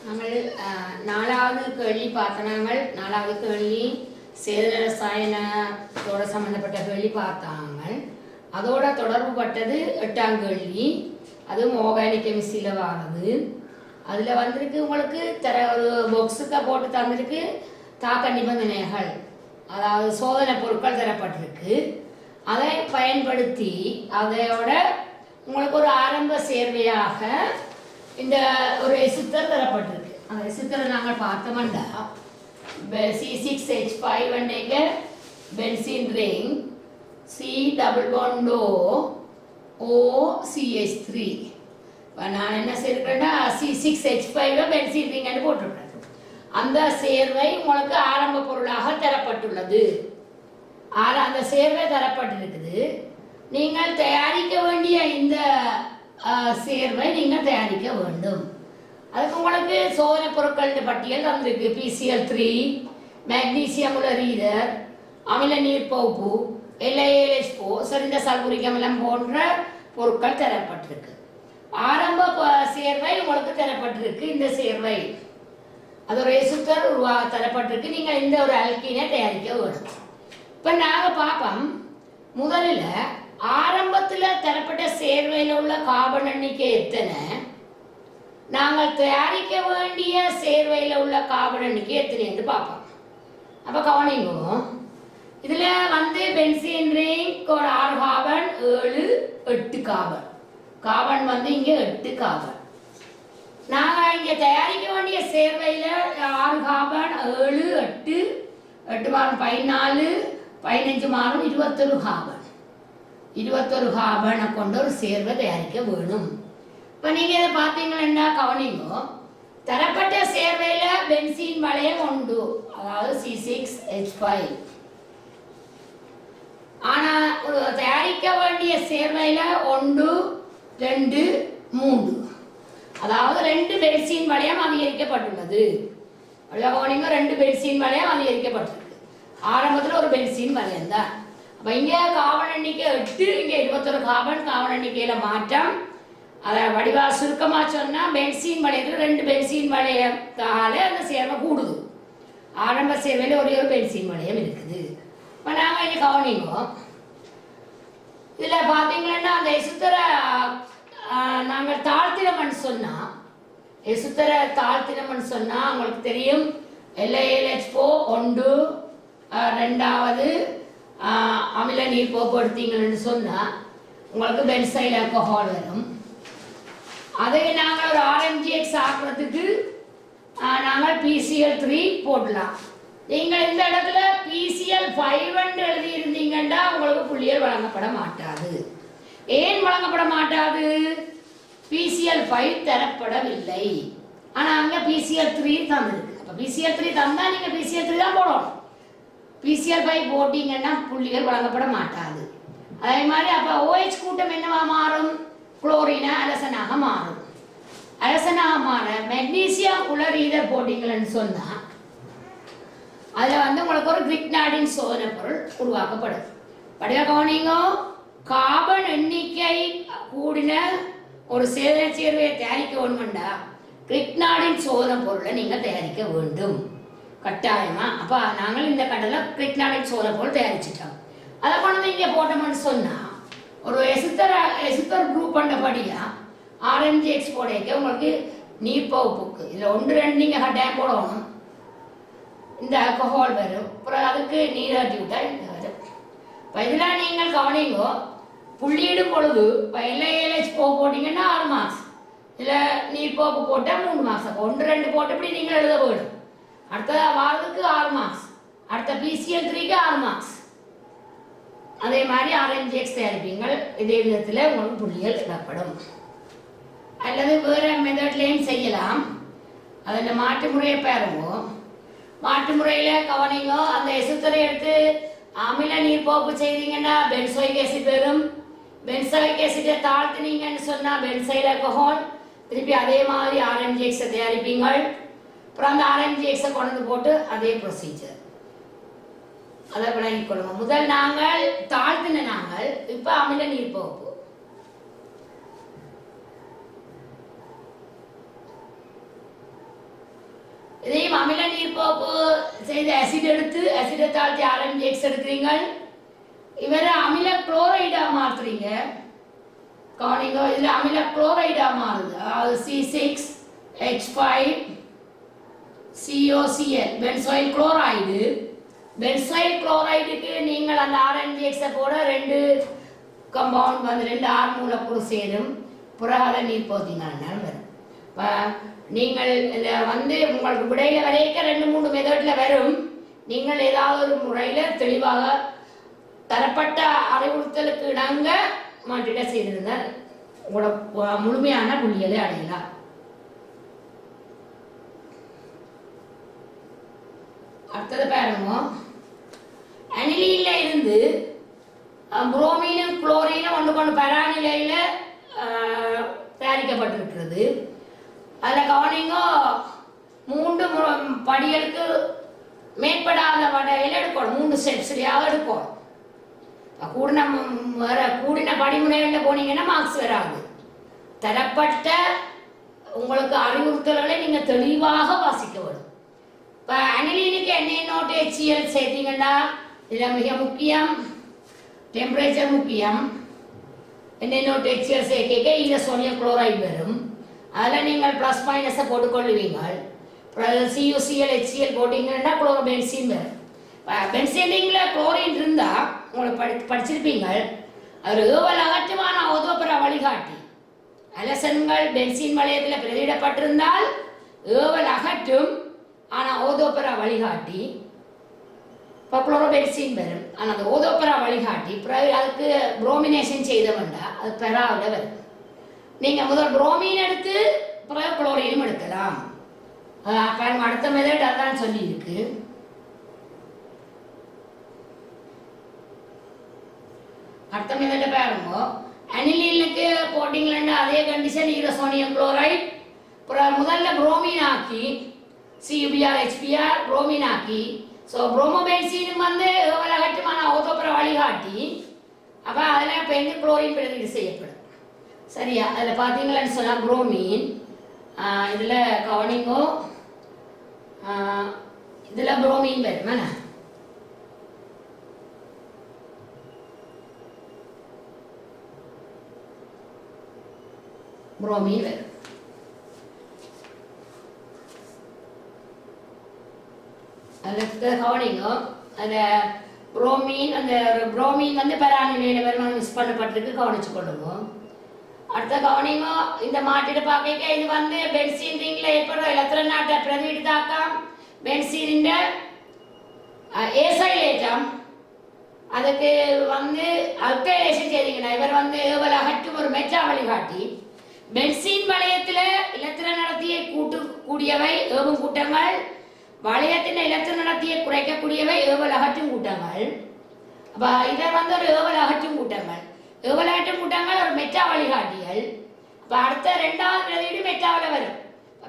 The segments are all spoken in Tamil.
நாங்கள் நாலாவது கேள்வி பார்த்த நாலாவது கேள்வி சேத ரசாயனத்தோட சம்மந்தப்பட்ட கேள்வி பார்த்தாங்க. அதோட தொடர்பு பட்டது 8ஆம் கேள்வி, அதுவும் ஆர்கானிக் கெமிஸ்ட்ரியில் வாரது. அதில் வந்திருக்கு உங்களுக்கு ஒரு பாக்ஸுக்கு போட்டு தந்திருக்கு தாக்க நிபந்தனைகள், அதாவது சோதனை பொருட்கள் தரப்பட்டிருக்கு. அதை பயன்படுத்தி அதையோட உங்களுக்கு ஒரு ஆரம்ப சேர்வையாக இந்த ஒரு எசுத்தர் தரப்பட்டிருக்கு. அந்த எசுத்தரை நாங்கள் பார்த்தோம்னா C6H5 benzene ring, C double bond OCH3. இப்போ நான் என்ன செய்யிருக்கிறேன்னா C6H5 பென்சீன் ரிங்னு போட்டிருக்கிறேன். அந்த சேர்வை உங்களுக்கு ஆரம்ப பொருளாக தரப்பட்டுள்ளது. அந்த சேர்வை தரப்பட்டிருக்குது. நீங்கள் தயாரிக்க வேண்டிய இந்த சேர்வை நீங்கள் தயாரிக்க வேண்டும். அதுக்கு உங்களுக்கு சோதனை பொருட்கள் பட்டியல் தந்திருக்கு. PCl3, மேக்னீசியம் உலரீதர், அமில நீர் பகுப்பு, LiLH4, சரிந்த சல்பூரிக் அமிலம் போன்ற பொருட்கள் தரப்பட்டிருக்கு. ஆரம்ப சேர்வை உங்களுக்கு தரப்பட்டிருக்கு. இந்த சேர்வை அது ஒரு எசுத்தர் தரப்பட்டிருக்கு. நீங்கள் இந்த ஒரு அல்கீனை தயாரிக்க வேண்டும். இப்போ நாங்கள் பார்ப்போம். முதலில் ஆரம்பத்தில் தரப்பட்ட சேர்வையில் உள்ள கார்பன் எண்ணிக்கை எத்தனை, நாங்கள் தயாரிக்க வேண்டிய சேர்வையில் உள்ள கார்பன் எண்ணிக்கை எத்தனை என்று பார்ப்போம். அப்போ கவனிங்க, இதில் வந்து benzene ring 6 carbon, 7 8 carbon. Carbon வந்து இங்கே 8 கார்பன். நாங்கள் இங்கே தயாரிக்க வேண்டிய சேர்வையில் 6 கார்பன், 7 8 8 மாறும் 14, 15 மாறும் 21 கார்பன். 21 கார்பனை கொண்ட ஒரு சேர்வை தயாரிக்க வேணும். இப்போ நீங்கள் இதை பார்த்தீங்கன்னா கவனிங்க, தரப்பட்ட சேர்வையில் பென்சீன் வளையம் உண்டு, அதாவது C6H5. ஆனால் தயாரிக்க வேண்டிய சேர்வையில் 1 2 3, அதாவது 2 பென்சீன் வளையம் அதிகரிக்கப்பட்டுள்ளது. அப்படியே கவனிங்க, 2 பென்சீன் வளையம் அதிகரிக்கப்பட்டிருக்கு. ஆரம்பத்தில் ஒரு பென்சீன் வளையம் தான். அப்போ இங்கே கார்பன் எண்ணிக்கை 8, இங்கே 21 கார்பன். கார்பன் எண்ணிக்கையில் மாற்றம். அதை வடிவாக சுருக்கமாக சொன்னால் பென்சீன் வளையத்தில் 2 பென்சீன் வளையத்தால் அந்த சேர்வை கூடுது. ஆரம்ப சேர்வையில் ஒரே ஒரு பென்சீன் வளையம் இருக்குது. இப்போ நாங்கள் இங்கே கவனிங்கோ, இதில் பார்த்தீங்கன்னா அந்த எசுத்தரை நாங்கள் தாழ்த்தினம்னு சொன்னால், எசுத்தரை தாழ்த்தினம்னு சொன்னால் உங்களுக்கு தெரியும், LiLH4 1, 2வது அமில நீர் போக்குவரத்தீங்கன்னு சொன்னால் உங்களுக்கு பென்சைல் ஆல்கஹால் வரும். அதை நாங்கள் ஒரு RMGX ஆக்குறதுக்கு நாங்கள் PCl3 போடலாம். நீங்கள் இந்த இடத்துல PCl5 எழுதியிருந்தீங்கன்னா உங்களுக்கு புள்ளியல் வழங்கப்பட மாட்டாது. ஏன் வழங்கப்பட மாட்டாது? PCl5 தரப்படவில்லை. ஆனால் அங்கே PCl3 தந்துருக்கு. அப்போ PCl3 தந்தால் நீங்கள் PCl3 தான் போடணும். PCl5 போட்டிங்கன்னா புள்ளிகள் வழங்கப்பட மாட்டாது. அதே மாதிரி அப்போ OH கூட்டம் என்னவா மாறும்? குளோரினா அலசனாக மாறும். அலசனாக மாற மெக்னீசியம் உலரீதர் போட்டிங்கன்னு சொன்னால் அதில் வந்து உங்களுக்கு ஒரு கிரிக்னாடின் சோதனை பொருள் உருவாக்கப்படும். படிவ கவனிங்க, கார்பன் எண்ணிக்கை கூடின ஒரு சேதன சேர்வையை தயாரிக்க வேண்டும்டா கிரிக்னாடின் சோதனை பொருளை நீங்கள் தயாரிக்க வேண்டும் கட்டாயமா. அப்போ நாங்கள் இந்த கட்டத்தில் கிரிக்னாடின் சோதனை பொருள் தயாரிச்சிட்டோம். அதை கொண்டு இங்கே போட்டோம்னு சொன்னால் ஒரு எசுத்தர் குரூப் பண்ணபடியாக RMGX போடைக்க உங்களுக்கு நீர் பகுப்புக்கு இதில் 1 2 நீங்கள் கட்டாயம் போடணும். இந்த ஆல்கஹால் வரும், அப்புறம் அதுக்கு நீராட்டி விட்டால் இந்த வரும். இப்போ இதெல்லாம் நீங்கள் கவனிங்கோ, புள்ளியிடும் பொழுது இப்போ LiLH4 போட்டிங்கன்னா 6 மார்க்ஸ், இதில் நீர் பகுப்பு போட்டால் 3 மார்க்ஸ். அப்போ 1 2 போட்டு இப்படி நீங்கள் எழுத போயிடும். அடுத்த வாரத்துக்கு 6 மார்க்ஸ், அடுத்த PCl3க்கு 6 மார்க்ஸ். அதே மாதிரி RMGX தயாரிப்பீங்கள். இதே விதத்தில் உங்களுக்கு புள்ளிகள் இடப்படும். அல்லது வேறு மெத்தட்லேயும் செய்யலாம். அதில் மாற்று முறையை பாருங்க. மாற்று முறையில் கவனிங்கோ, அந்த எசுத்தரை எடுத்து அமில நீர் போக்கு செய்தீங்கன்னா பென்சோயிக் ஆசிட் வரும். பென்சோயிக் ஆசிட்டை தாழ்த்தினீங்கன்னு சொன்னால் பென்சைல் ஆல்கஹால். திருப்பி அதே மாதிரி RMGX தயாரிப்பீங்கள். அப்புறம் அந்த RMGX கொண்டு போட்டு அதே ப்ரொசீஜர் அதை விளங்கிக் கொள்ளுங்க. முதல் நாங்கள் தாழ்த்தின நாங்கள் இப்போ அமில நீர் போக்கு. இதையும் அமில நீர்ப்போப்பு செய்த ஆசிட் எடுத்து ஆசிடை தாழ்த்தி RMDX எடுக்கிறீங்க. இவரை அமில குளோரைடாக மாற்றுறீங்க. கவனிங்க, இதில் அமில குளோரைடாக மாறுது. அதாவது C6H5COCl பென்சாயில் குளோரைடு. பென்சாயில் குளோரைடுக்கு நீங்கள் அந்த RMDX-ஐ போட 2 கம்பவுண்ட் வந்து 2 R மூலக்கூறு சேரும். புறகால நீர் போத்திங்கன்னா வரும். இப்போ நீங்கள் இதில் வந்து உங்களுக்கு விடையில் வரைக்க 2-3 மெத்தடில் வரும். நீங்கள் ஏதாவது ஒரு முறையில் தெளிவாக தரப்பட்ட அறிவுறுத்தலுக்கு இணங்க மாற்றிட செய்திருந்தால் உங்களோட முழுமையான புள்ளிகளை அடையலாம். அடுத்தது பாருங்க, அனிலீன்ல இருந்து புரோமீனும் குளோரினும் ஒன்று பராநிலையில் தயாரிக்கப்பட்டிருக்கிறது. அதில் கவனிங்க, 3 படிகளுக்கு மேற்படாத வடையில் எடுக்கணும். 3 ஸ்டெப்ஸ்லையாக எடுக்கணும். கூடின படிமுறைகளில் போனீங்கன்னா மார்க்ஸ் வராது. தரப்பட்ட உங்களுக்கு அறிவுறுத்தல்களை நீங்கள் தெளிவாக வாசிக்க வரும். இப்போ அனிலீனுக்கு NaNOHCl சேர்த்தீங்கன்னா இதில் மிக முக்கியம் டெம்பரேச்சர் முக்கியம். NaNOHCl சேர்க்க இதில் சோடியம் குளோரைடு வரும். அதில் நீங்கள் ப்ளஸ் மைனஸை போட்டுக்கொள்ளுவீங்க. CuCl HCl போட்டிங்கன்னா குளோரோபென்சீன் வரும். பென்சீனில் குளோரின் இருந்தால் உங்களுக்கு படிச்சிருப்பீங்க. அது ஏவல் அகற்றமான ஓதோபரா வழிகாட்டி. அலசன்கள் பென்சீன் வளையத்தில் பிரதியிடப்பட்டிருந்தால் ஏவல் அகற்றும், ஆனால் ஓதோபரா வழிகாட்டி இப்போ குளோரோபென்சீன் வரும். ஆனால் அந்த ஓதோபரா வழிகாட்டி பிறகு அதுக்கு புரோமினேஷன் செய்த வேண்டாம், அது பெறாவில் வரும். நீங்கள் முதல் புரோமீன் எடுத்து பிறகு குளோரினும் எடுக்கலாம். அடுத்த மெத்தட் அதான் சொல்லியிருக்கு. அடுத்த மெத்தட் பாருங்க, அனிலீனுக்கு போட்டிங்களா அதே கண்டிஷன் ஈரசோனியம் குளோரைட் முதல்ல புரோமீன் ஆக்கி CuBr புரோமீன் ஆக்கி. ஸோ புரோமோபென்சீனும் வந்து ஏவல் அகற்றமான ஓதோபரா வழிகாட்டி. அப்போ அதில் இப்போ எங்கே குளோரின் பிரதியீடு செய்யப்படும். சரியா, அதில் பார்த்தீங்களான்னு சொன்னால் புரோமீன் இதில் கவனிங்கோ, இதில் புரோமீன் வரும். புரோமீன் வரும். அதில் கவனிங்க, அந்த புரோமீன் வந்து பராநிலையில் வரும், மிஸ் பண்ணப்பட்டிருக்கு, கவனிச்சு கொள்ளுங்க. அடுத்த கவனிங்க, இந்த மாட்டிட பார்க்க இது வந்து பென்சீன் ரிங்கில் ஏற்படுற எலக்ட்ரான் நாட்டை பிரதியிடு தாக்கம். பென்சீனின் ஏசைலேட்டம் அதுக்கு வந்து அல்கைலேஷன் செய்தீங்கன்னா இவர் வந்து ஏவல் அகற்றும் ஒரு மெச்சா வழிகாட்டி. பென்சீன் வளையத்தில் எலக்ட்ரான் நடத்தியை கூடியவை ஏவும் கூட்டங்கள், வளையத்தின் எலக்ட்ரான் நடத்தியை குறைக்கக்கூடியவை ஏவல் அகற்றும் கூட்டங்கள். அப்போ இதை வந்து ஒரு ஏவல் அகற்றும் கூட்டங்கள். ஏவல் அகற்றும் கூட்டங்கள் ஒரு மெச்சா வழிகாட்டிகள். இப்போ அடுத்த 2வது பிரதியீடு மெச்சாவில் வரும்.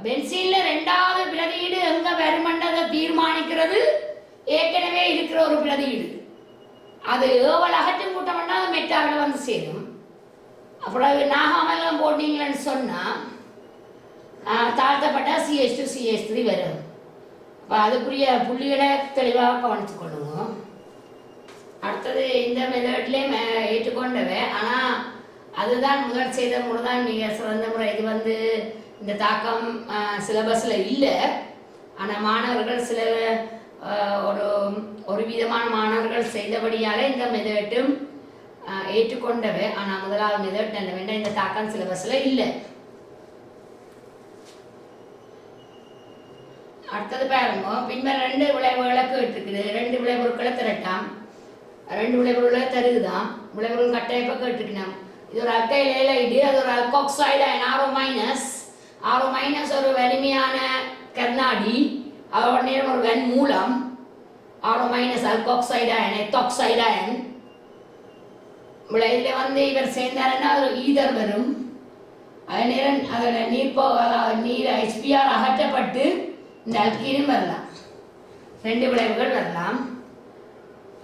பென்சீனில் 2வது பிரதியீடு எங்கே வருமன்றதை தீர்மானிக்கிறது ஏற்கனவே இருக்கிற ஒரு பிரதியீடு. அது ஏவல் அகற்றும் கூட்டம்னா அது மெச்சாவில் வந்து சேரும். அப்புறம் நாகாமலம் போட்டிங்கன்னு சொன்னால் தாழ்த்தப்பட்ட CH2CH3 வரும். அப்போ அதுக்குரிய புள்ளிகளை தெளிவாக கவனித்து கொள்ளுவோம். அடுத்தது இந்த மெத்தட்லேயும் ஏற்றுக்கொண்டவை, ஆனால் அதுதான் முதல் செய்த முறை தான் மிக சிறந்த முறை. இது வந்து இந்த தாக்கம் சிலபஸில் இல்லை. ஆனால் மாணவர்கள் சில ஒரு விதமான மாணவர்கள் செய்தபடியால் இந்த மெத்தட்டும் ஏற்றுக்கொண்டவை. ஆனால் முதலாவது மெத்தட் என்ன வேண்டாம், இந்த தாக்கம் சிலபஸில் இல்லை. அடுத்தது பாருங்க, பின்னர் 2 விளைவுகளை கேட்டுருக்குது. 2 விளைபொருட்களை திரட்டாம், 2 விளைபொருட்களை தருகுதான். விளைபொருள் கட்டாயப்ப கேட்டுருக்கணும். இது ஒரு அல்கைல் ஏலைடு, அது ஒரு அல்காக்சைடு அயன் RO- ஒரு வலிமையான கர்நாடி, அதோட நேரம் ஒரு வெண் மூலம். RO- alkoxide ion ethoxide ion. இதில் வந்து இவர் சேர்ந்தாருன்னா ஒரு ஈதர் வரும். அதே நேரம் அதில் நீர் HBr அகற்றப்பட்டு இந்த அல்கீனும் வரலாம். 2 விளைவுகள் வரலாம்.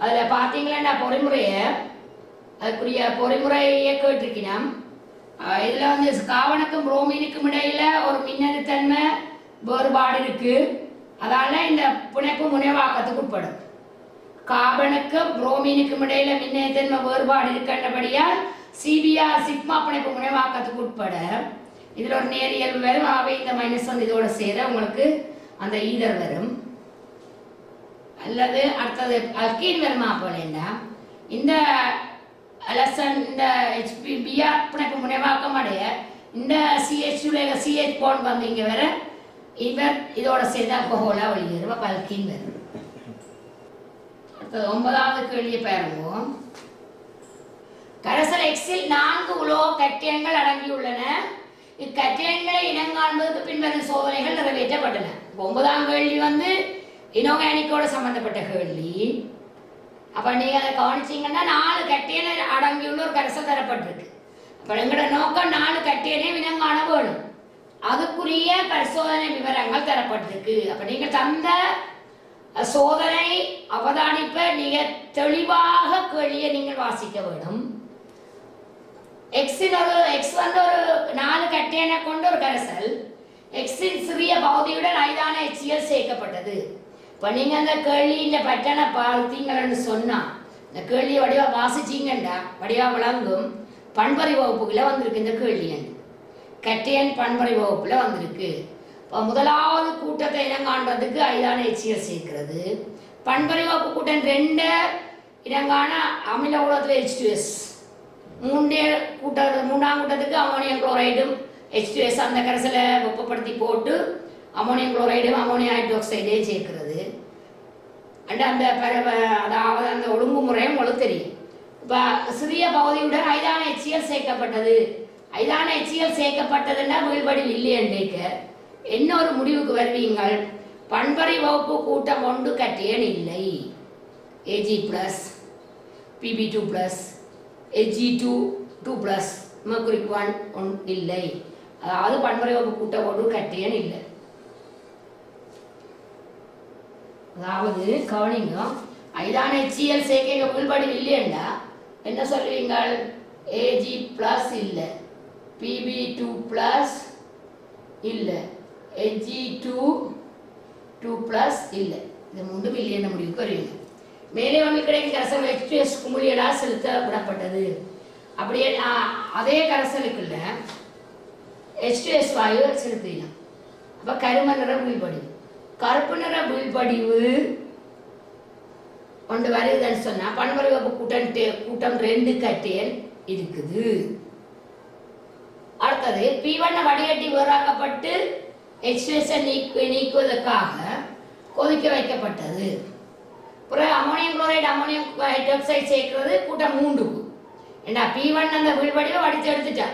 அதில் பார்த்தீங்களா பொறிமுறையை அதுக்குரிய பொறிமுறையை கேட்டிருக்கணும். இதில் வந்து காவனுக்கும் புரோமீனுக்கும் இடையில் ஒரு மின்னணுத்தன்மை வேறுபாடு இருக்குது. அதால இந்த பிணைப்பு முனைவாக்கத்துக்கு உட்படும். கார்பனுக்கும் புரோமீனுக்கும் இடையில மின்னேத்தன்மை வேறுபாடு இருக்கின்றபடியால் சிபிஆர் சிக்மா பிணைப்பு முனைவாக்கத்துக்கு உட்பட இதில் ஒரு நேரியல் வரும். ஆகவே இந்த மைனஸ் வந்து இதோட சேர உங்களுக்கு அந்த ஈதர் வரும். அல்லது அடுத்தது அல்கீன் வருமா போலேன்னா இந்த அலசன் இந்த பிஆர் பிணைப்பு முனைவாக்கம் அடைய இந்த சிஹெச் பாண்ட் வந்து இங்கே வர இவர் இதோட சேர்ந்து அல்கஹோலா வெளியேறும். அப்போ அல்கீன் வரும். அடுத்தது 9வது கேள்வியை பாருவோம். கரைசல் எக்ஸில் 4 உலோக கட்டியங்கள் அடங்கியுள்ளன. இக்கட்டியங்களை இனங்காண்பதற்கு பின்வரும் சோதனைகள் நிறைவேற்றப்பட்டன. 9ஆம் கேள்வி வந்து இனோகானிக்கோட சம்பந்தப்பட்ட கேள்வி. அப்ப நீங்க அதை கவனிச்சீங்கன்னா 4 கட்டியனை அடங்கியுள்ள ஒரு கரைசல் தரப்பட்டிருக்கு. அப்ப எங்களோட நோக்கம் 4 கட்டியனை இனங்காண வேணும். அதுக்குரிய பரிசோதனை விவரங்கள் தரப்பட்டிருக்கு. அப்ப நீங்க தந்த சோதனை அவதானிப்பை நீங்க தெளிவாக கேள்வியை நீங்கள் வாசிக்க வேண்டும். எக்ஸ் வந்து ஒரு 4 கட்டியனை கொண்ட ஒரு கரைசல். எக்ஸின் சிறிய பகுதியுடன் ஐதான HCl சேர்க்கப்பட்டது. இப்போ நீங்கள் அந்த கேள்வியின் பட்டனை பார்த்தீங்கன்னு சொன்னால் இந்த கேள்வியை வடிவாக வாசிச்சிங்கண்டா வடிவாக விளங்கும். பண்பறை வகுப்புகளை வந்திருக்கு இந்த கேள்வி. கட்டியன் பண்பறை வகுப்பில் வந்திருக்கு. இப்போ முதலாவது கூட்டத்தை இனங்காண்றதுக்கு ஐதான HCl சேர்க்கிறது. பண்பறை வகுப்பு கூட்டம் 2 இனங்காண அமில உலகத்தில் H2S. 3ஆம் கூட்டத்துக்கு அமோனியம் குளோரைடும் H2S அந்த கரைசலை வெப்பப்படுத்தி போட்டு அமோனியம் குளோரைடும் அமோனியம் ஹைட்ரோக்சைடையும் சேர்க்கிறது. அந்த அதாவது அந்த ஒழுங்குமுறையும் உங்களுக்கு தெரியும். இப்போ சிறிய பகுதியுடன் ஐதான HCl சேர்க்கப்பட்டது. ஐதான HCl சேர்க்கப்பட்டதுன்னா வீழ்வடிவு இல்லையன்றைக்க என்ன ஒரு முடிவுக்கு வருவீங்கள்? பண்பறை வகுப்பு கூட்டம் 1 கட்டியன் இல்லை. Ag+, Pb2+, Ag2 2+, mercury 1 இல்லை. அதாவது பண்பறை வகுப்பு கூட்டம் 1 கட்டியன் இல்லை. அதாவது கவனிங்க, ஐதான HCl சேர்க்க வீழ்வடிவு இல்லையண்டா என்ன சொல்லுவீங்கள்? Ag+ இல்லை, Pb2+ இல்லை, Ag2 2+ இல்லை. இது 3 மில்லியன் முடிவுக்கு வருவீங்க. மேலே வந்து கிடைக்கும் கரைசல் H2S குமிழியலால் செலுத்த விடப்பட்டது. அப்படியே அதே கரைசலுக்குள்ள H2S வாயு செலுத்தினோம். அப்போ கரும நிற வீழ்படிவு, கருப்பு நிற வீழ்படிவு ஒன்று வருதுன்னு சொன்னால் பண்பறை வகுப்பு கூட்டம் 2 கட்டியல் இருக்குது. அடுத்தது P1 வடிகட்டி வேறாக்கப்பட்டு H2S நீக்குவதற்காக கொதிக்க வைக்கப்பட்டது. பிறகு அமோனியம் குளோரைடு அமோனியம் ஹைட்ராக்சைடு சேர்க்கிறது கூட்டம் 3க்கு. ஏன்னா P1 அந்த வீழ்வடிவை வடித்து எடுத்துட்டா.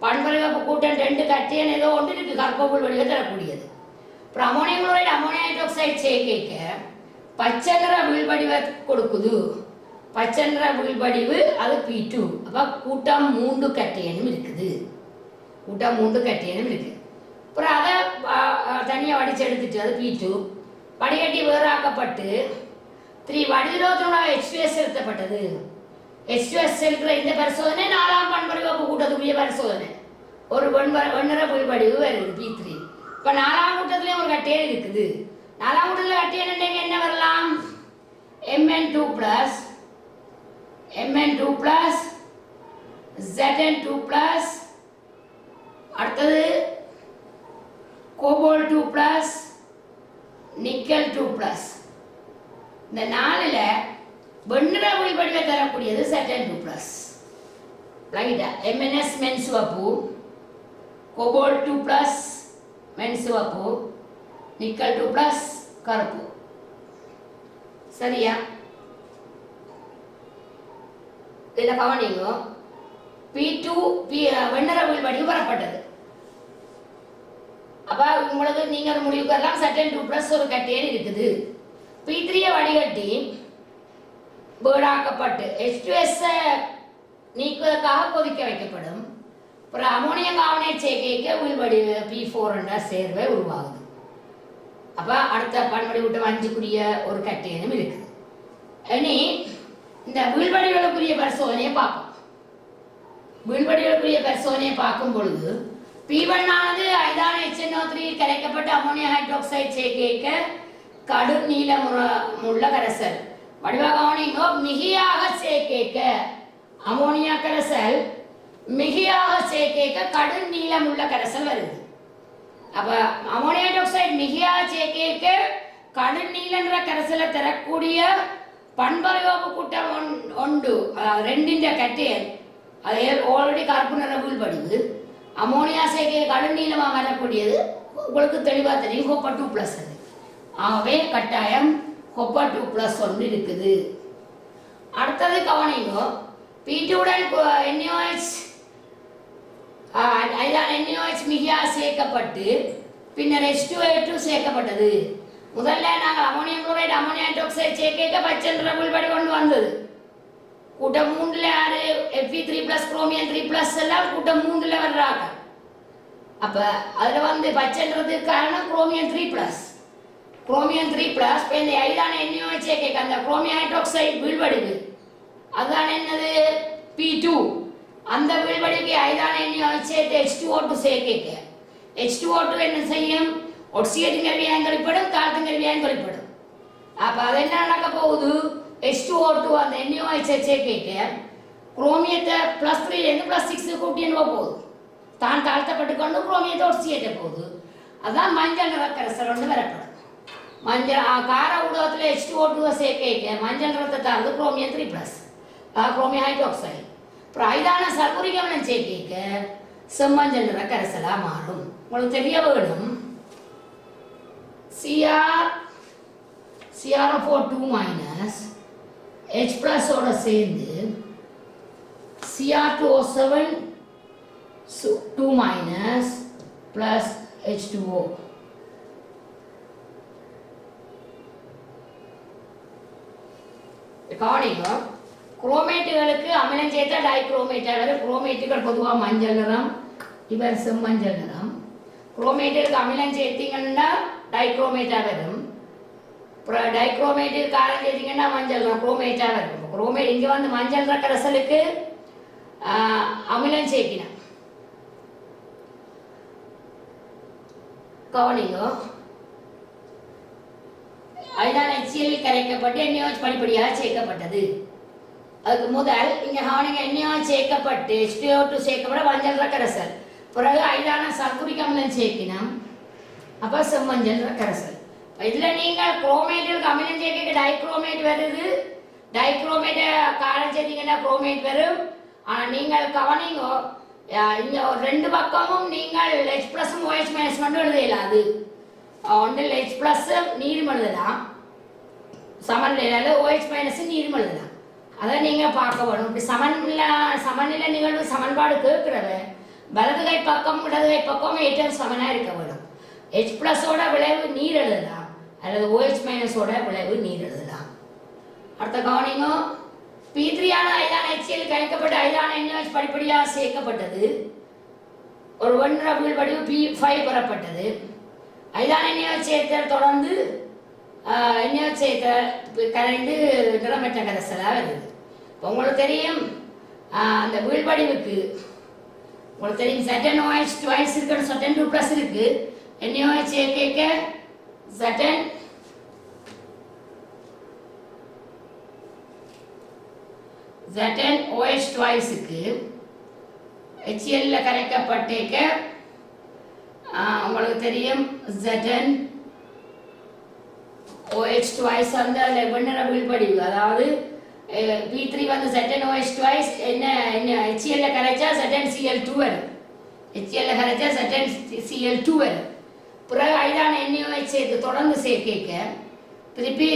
பண்பறை வகுப்பு கூட்டம் 2 கட்டியன் ஏதோ ஒன்று இருக்கு கற்ப வீழ்வடிவை தரக்கூடியது. அப்புறம் அமோனியம் குளோரைடு அமோனியம் ஹைட்ராக்சைடு சேர்க்க பச்சை நிற வீழ்வடிவை கொடுக்குது. பச்சை நிற வீழ்வடிவு அது P2. அப்போ கூட்டம் 3 கட்டியனும் இருக்குது. கூட்டம் 3 கட்டியனும் இருக்கு. அப்புறம் அதை தனியாக வடித்து எடுத்துட்டு அது P2 வடிகட்டி வேறாக்கப்பட்டு 3 வடிதிரோதனோட H2S செலுத்தப்பட்டது. H2S செலுத்துகிற இந்த பரிசோதனை 4ஆம் பண்பறை வகுப்பு கூட்டத்துக்குரிய பரிசோதனை. ஒரு வெண்ணிற வீழ்வடிவு வருது P3. இப்போ 4ஆம் கூட்டத்துலேயும் ஒரு கட்டியன் இருக்குது. 4ஆம் கூட்டத்தில் கட்டியன் என்ன வரலாம்? Mn2+, Mn2+, Zn2+, அடுத்தது கோபால்ட் 2+, நிக்கல் 2+. இந்த 4ல் வெண்ணிற வீழ்வடிவை தரக்கூடியது Zn2+. ரைட்டா? MnS மென் சிவப்பு, கோபால்ட் 2+ மென் சிவப்பு, நிக்கல் 2+ கருப்பு. சரியா? இதில் கவனிங்க, P2 வெண்ணிற வீழ்வடிவு வரப்பட்டது. அப்போ உங்களுக்கு நீங்கள் ஒரு முடிவுக்கு வரலாம் Zn2+ ஒரு கட்டியன் இருக்குது. P3 வடிகட்டி வேறாக்கப்பட்டு H2S நீக்குவதற்காக கொதிக்க வைக்கப்படும். அப்புறம் அமோனியம் கார்பனேட் சேர்க்கைக்கு வீழ்வடிவு P4 என்ற சேர்வை உருவாகுது. அப்போ அடுத்த பண்பறை கூட்டம் 5க்குரிய ஒரு கட்டியனும் இருக்குது. இனி இந்த வீழ்வடிவுகளுக்குரிய பரிசோதனையை பார்ப்போம். வீழ்வடிவுகளுக்குரிய பரிசோதனையை பார்க்கும் பொழுது P1 ஆனது ஐதான HNO3 கரைக்கப்பட்ட அம்மோனியம் ஹைட்ராக்சைடு சேர்க்கைக்கு கடும் நீளமுள்ள கரைசல். வடிவாக கவனிங்க, மிகையாக சேர்க்கைக்க அம்மோனியா கரைசல் மிகையாக சேர்க்கைக்க கடும் நீளமுள்ள கரைசல் வருது. அப்ப அம்மோனியம் ஹைட்ராக்சைடு மிகையாக சேர்க்கைக்க கடும் நீளன்ற கரைசலை தரக்கூடிய பண்பறிவோப்பு கூட்டம் ஒன்று ரெண்டின் கட்டையல் அது ஆல்ரெடி கருப்பு நிற வீழ்படிவு. அமோனியா சேர்க்கை கடும் நீளமாக வரக்கூடியது உங்களுக்கு தெளிவாக தெரியும், ஹோப்பா 2+ அது. ஆகவே கட்டாயம் ஹோப்பா 2+ ஒன்று இருக்குது. அடுத்தது கவனிங்கோ, P2உடன் NaOH NaOH மிகையாக சேர்க்கப்பட்டு பின்னர் H2A2 சேர்க்கப்பட்டது. முதல்ல நாங்கள் அமோனியம் குளோரைடு அமோனியம் ஹைட்ராக்சைடு சேர்க்க பச்சை நிற வீழ்படி கொண்டு வந்தது. கூட்டம் 3ல் யாரு Fe3+ குரோமியம் 3+ எல்லாம் கூட்டம் 3ல் வர்றாங்க. அப்ப அதுல வந்து பச்சைன்றதுக்கு காரணம் குரோமியம் 3+. குரோமியம் 3+ இப்போ இந்த ஐதான NaOH சேர்க்க அந்த குரோமியம் ஹைட்ராக்சைடு வீழ்வடிவு அதுதான் என்னது P2. அந்த வீழ்வடிவுக்கு ஐதான NaOH சேர்த்து H2O2 சேர்க்க H2O2 என்ன செய்யும், ஒட்சியேட்டிங் கருவியாக தொழிற்படும், தாழ்த்தும் கருவியாக தொழிற்படும். அப்ப அது என்ன நடக்க போகுது, H2O2 அந்த NaOH சேர்க்க குரோமியத்தை +3 +6 கூட்டி என்ன போகுது, தான் தாழ்த்தப்பட்டு கொண்டு குரோமியத்தை ஒட்சியேட்ட போகுது. அதான் மஞ்சள் நிற கரைசல் ஒன்று வரப்படும். மஞ்சள் கார ஊடகத்தில் H2O2 சேர்க்க மஞ்சள் நிறத்தை தாழ்ந்து குரோமியம் 3+, குரோமியம் ஹைட்ராக்சைடு. அப்புறம் ஐதான சல்பூரிக் அமிலம் சேர்க்க செம்மஞ்சள் நிற கரைசலாக மாறும். உங்களுக்கு தெரிய வேணும், CrO4 H+ ஓட சேர்ந்து Cr2O7 2- plus H2O. கவனிங்க, குரோமேட்டுகளுக்கு அமிலம் சேர்த்தா டைக்ரோமேட்டா வரும். குரோமேட்டுகள் பொதுவாக மஞ்சள் நிறம், இவர் செம்மஞ்சள் நிறம். குரோமேட்டுக்கு அமிலம் சேர்த்தீங்கன்னா டைக்ரோமேட்டா வரும். டைக்ரோமேட்டுக்கு காரம் சேர்த்தீங்கன்னா மஞ்சள் நிறம் குரோமேட்டா வரும். குரோமேட் இங்கே வந்து மஞ்சள் நிற கரைசலுக்கு அமிலம் சேர்க்கணும். கவனிங்க, ஐதான HCl கரைக்கப்பட்டு NaOH படிப்படியாக சேர்க்கப்பட்டது. அதுக்கு முதல் இங்கே கவனிங்க, NaOH சேர்க்கப்பட்டு H2O2 சேர்க்கப்பட மஞ்சள் நிற கரைசல். பிறகு ஐதான சல்பூரிக் அமிலம் சேர்க்கணும், அப்போ செம்மஞ்சள் நிற கரைசல். இதில் நீங்கள் குரோமேட்டுக்கு அமிலம் சேர்க்க டைக்ரோமேட் வருது. டைக்ரோமேட்டை காரம் சேர்த்தீங்கன்னா குரோமேட் வரும். ஆனால் நீங்கள் கவனிங்க, இங்கே ஒரு ரெண்டு பக்கமும் நீங்கள் H+ OH- மட்டும் எழுதலாது. ஒன்றில் H+ நீரும் எழுதலாம், சமநிலையில் OH- நீரும் எழுதலாம். அதை நீங்கள் பார்க்க வேணும். இப்படி சமநிலை நிகழ்வு சமன்பாடு கேட்கிறவ வலது கை பக்கம் இடது கை பக்கம் ஏற்றம் சமனாக இருக்க வேணும். H+ஓட விளைவு நீர் எழுதலாம் அல்லது OH- விளைவு நீர் எழுதலாம். அடுத்த கவனிங்க, P3 ஆன ஐதான HCl கரைக்கப்பட்ட ஐதான NaOH படிப்படியாக சேர்க்கப்பட்டது. ஒரு ஒன்றரை வீழ்வடிவு P5 பெறப்பட்டது. ஐதான NaOH சேர்த்தல் தொடர்ந்து NaOH சேர்த்த கரைந்து நிறமற்ற கரைசலாக வருது. உங்களுக்கு தெரியும், அந்த வீழ்வடிவுக்கு உங்களுக்கு தெரியும் ZnOH twice இருக்குன்னு Zn2+ இருக்கு. NaOH சேர்க்க ZnOH twice இருக்கு. HCl கரைக்கப்பட்டேக்க உங்களுக்கு தெரியும் ZnOH twice அந்த வெண்ணிற வீழ்படிவு, அதாவது P3 வந்து ZnOH twice என்ன HCl கரைச்சா ZnCl2 வரும். HCl கரைச்சா ZnCl2 வரும். பிறகு ஐதான NaOH சேர்த்து தொடர்ந்து சேர்க்க திருப்பி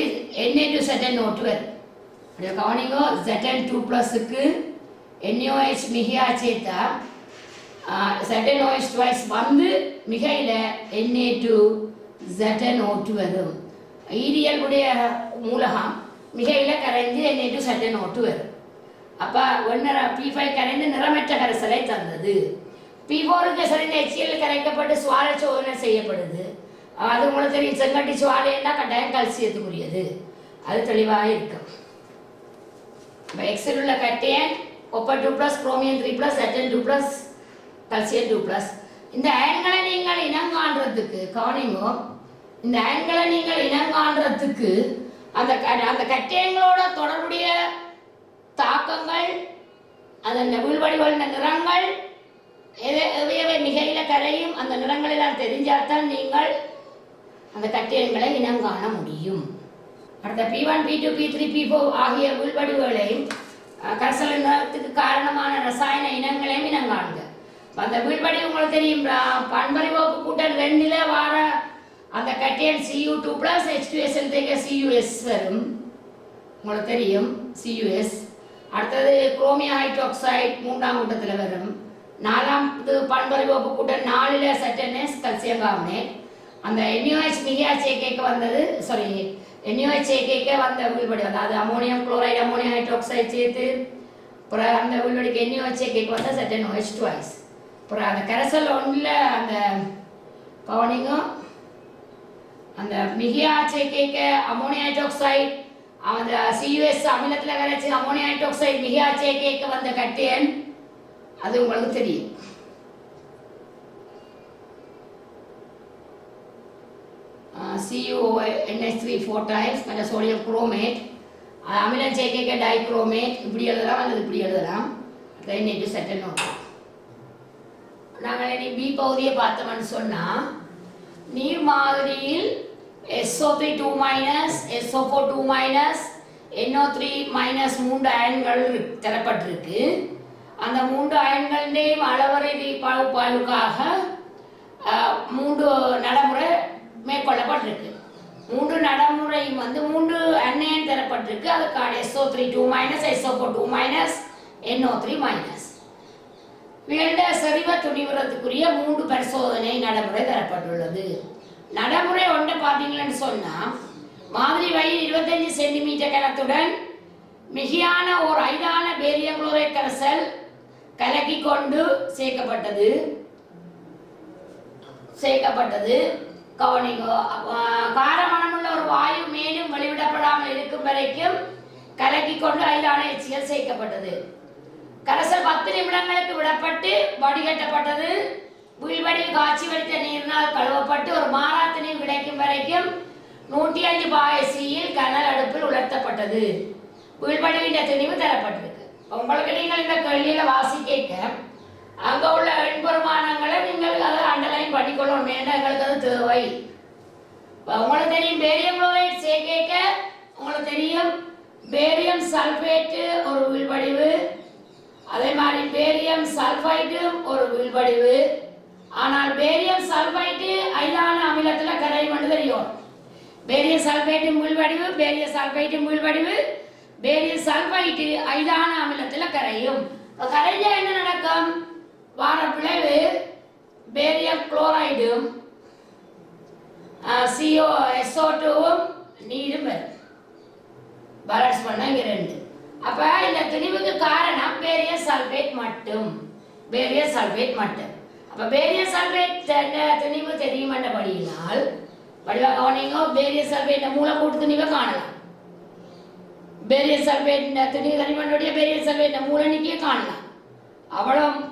Na2ZnO2 வரும். கவனிங்க, Zn2+க்கு NaOH மிகையாக சேர்த்தா ZnOH twice வந்து மிகையில் Na2ZnO2 வரும். ஈரியலுடைய மூலகம் மிகையில் கரைந்து Na2ZnO2 வரும். அப்போ P5 கரைந்து நிறமற்ற கரைசலை தந்தது. P4க்கு சரிந்த HCl கரைக்கப்பட்டு சுவாலை சோதனை செய்யப்படுது. அது உங்களுக்கு தெரியும், செங்கட்டி சுவாலைன்னா கட்டாயம் கல்சியத்துக்குரியது, அது தெளிவாக இருக்கும். இப்போ எக்ஸில் உள்ள கட்டையன் copper 2+, குரோமியம் 3+, Zn2+, calcium 2+. இந்த அயன்களை நீங்கள் இனங்காண்றதுக்கு கவனிங்கோ, இந்த அயன்களை நீங்கள் இனங்காண்றதுக்கு அந்த அந்த கட்டியங்களோட தொடர்புடைய தாக்கங்கள், அதன் வீழ்வடிவல் நிறங்கள் எவையவை மிகையில கரையும் அந்த நிறங்கள் எல்லாம் தெரிஞ்சால்தான் நீங்கள் அந்த கட்டியங்களை இனங்காண முடியும். அடுத்த P1, P2, P3, P4 ஆகிய வீழ்வடிவுகளையும் கரைசல் நிறத்துக்கு காரணமான ரசாயன இனங்களையும் இனங்காணுங்க. அந்த வீழ்வடிவு உங்களுக்கு தெரியும், பண்பறிவப்பு கூட்டல் 2ல் வார அந்த கட்டியன் Cu2 + H2SL3 CuS வரும், உங்களுக்கு தெரியும் CuS. அடுத்தது குரோமியம் ஹைட்ராக்சைடு 3ஆம் கூட்டத்தில் வரும். 4ஆவது பண்பறிவப்பு கூட்டல் 4ல் ZnS கல்சியம் கார்பனேட். அந்த NaOH மிகையா சேர்க்கைக்கு வந்தது, NaOH சேர்க்கைக்கு வந்த வீழ்வடி, அதாவது அமோனியம் குளோரைடு அமோனியம் ஹைட்ராக்சைடு சேர்த்து அப்புறம் அந்த வீழ்வடிக்கு NaOH சேர்க்கைக்கு வந்த ZnOH ட்வைஸ். அப்புறம் அந்த கரைசல் 1ல் அந்த கவனிங்கும் அந்த மிகையா சேர்க்கைக்கு அமோனியம் ஹைட்ராக்சைடு அந்த CuS அமிலத்தில் கரைச்சி அமோனியம் ஹைட்ராக்சைடு மிகையா சேர்க்கைக்கு வந்த கட்டியன் அது உங்களுக்கு தெரியும். CuNH3 4 times மற்ற சோடியம் குரோமேட், அமிலம் சேர்க்கைக்கு டைக்ரோமேட், இப்படி எழுதலாம் அல்லது இப்படி எழுதலாம். இன்னைக்கு செட்டன் நோக்கம் நாங்கள் இனி பி பகுதியை பார்த்தோம்னு சொன்னால், நீர் மாதிரியில் SO3 2-, SO4 2-, NO3- 3 அயன்கள் தரப்பட்டிருக்கு. அந்த 3 அயன்களின் அளவரை பகுப்பாய்வுக்காக 3 நடைமுறை மேற்கொள்ளப்பட்டிருக்கு. 3 நடைமுறையும் 3 அயன் தரப்பட்டிருக்கு. அதுக்கான SO3 2-, SO4 2-, NO3-. வீண்ட செறிவ துணிவுறதுக்குரிய 3 பரிசோதனை நடைமுறை தரப்பட்டுள்ளது. நடைமுறை ஒன்றை பார்த்தீங்கன்னு சொன்னால், மாதிரி வயிறு 25 சென்டிமீட்டர் கனத்துடன் மிகையான ஒரு ஐதான பேரியம் குளோரைடு கரைசல் கலக்கி கொண்டு சேர்க்கப்பட்டது. கவனிங்கோ, காரமணமுள்ள ஒரு வாயு மேலும் வெளிவிடப்படாமல் இருக்கும் வரைக்கும் கலக்கி கொண்டு ஐதான HCl சேர்க்கப்பட்டது. கரைசல் 10 நிமிடங்களுக்கு விடப்பட்டு வடிகட்டப்பட்டது. வீழ்வடிவு காய்ச்சி வடித்த நீரினால் கழுவப்பட்டு ஒரு மாறாத்த நீர் கிடைக்கும் வரைக்கும் 105 பாய்ச்சியில் கனல் அடுப்பில் உலர்த்தப்பட்டது. வீழ்வடிவின் திணிவு தரப்பட்டிருக்கு. உங்களுக்கு நீங்கள் இந்த கேள்வியில வாசிக்க அங்க உள்ள எண்பெருமானங்களை நீங்கள் அதை அண்டர்லைன் பண்ணிக்கொள்ளணும். வேண்டாம், எங்களுக்கு அது தேவை. உங்களுக்கு தெரியும் பேரியம் குளோரைடு சேர்க்க, உங்களுக்கு தெரியும் பேரியம் சல்பேட்டு ஒரு வீழ்வடிவு, அதே மாதிரி பேரியம் சல்பைடு ஒரு வீழ்வடிவு. ஆனால் பேரியம் சல்பைடு ஐதான அமிலத்தில் கரையும் தெரியும். பேரியம் சல்பேட்டு வீழ்வடிவு, பேரியம் சல்பைடு வீழ்வடிவு, பேரியம் சல்பைடு ஐதான அமிலத்தில் கரையும். கரைஞ்ச என்ன நடக்கும்? வார விளைவு பேரியம் குளோரைடும் SO2வும் நீரும் பேலன்ஸ் பண்ண இங்க 2. அப்ப இந்த திணிவுக்கு காரணம் பேரியம் சல்பேட் மட்டும். அப்ப பேரியம் சல்பேட் திணிவு தெரியும் என்றபடியினால் வடிவா கவனிங்கோ, பேரியம் சல்பேட் மூலக்கூட்டு திணிவை காணலாம். பேரியம் சல்பேட் திணிவு தெரியும், பேரியம் சல்பேட் மூலனிக்கே காணலாம். அவ்வளவு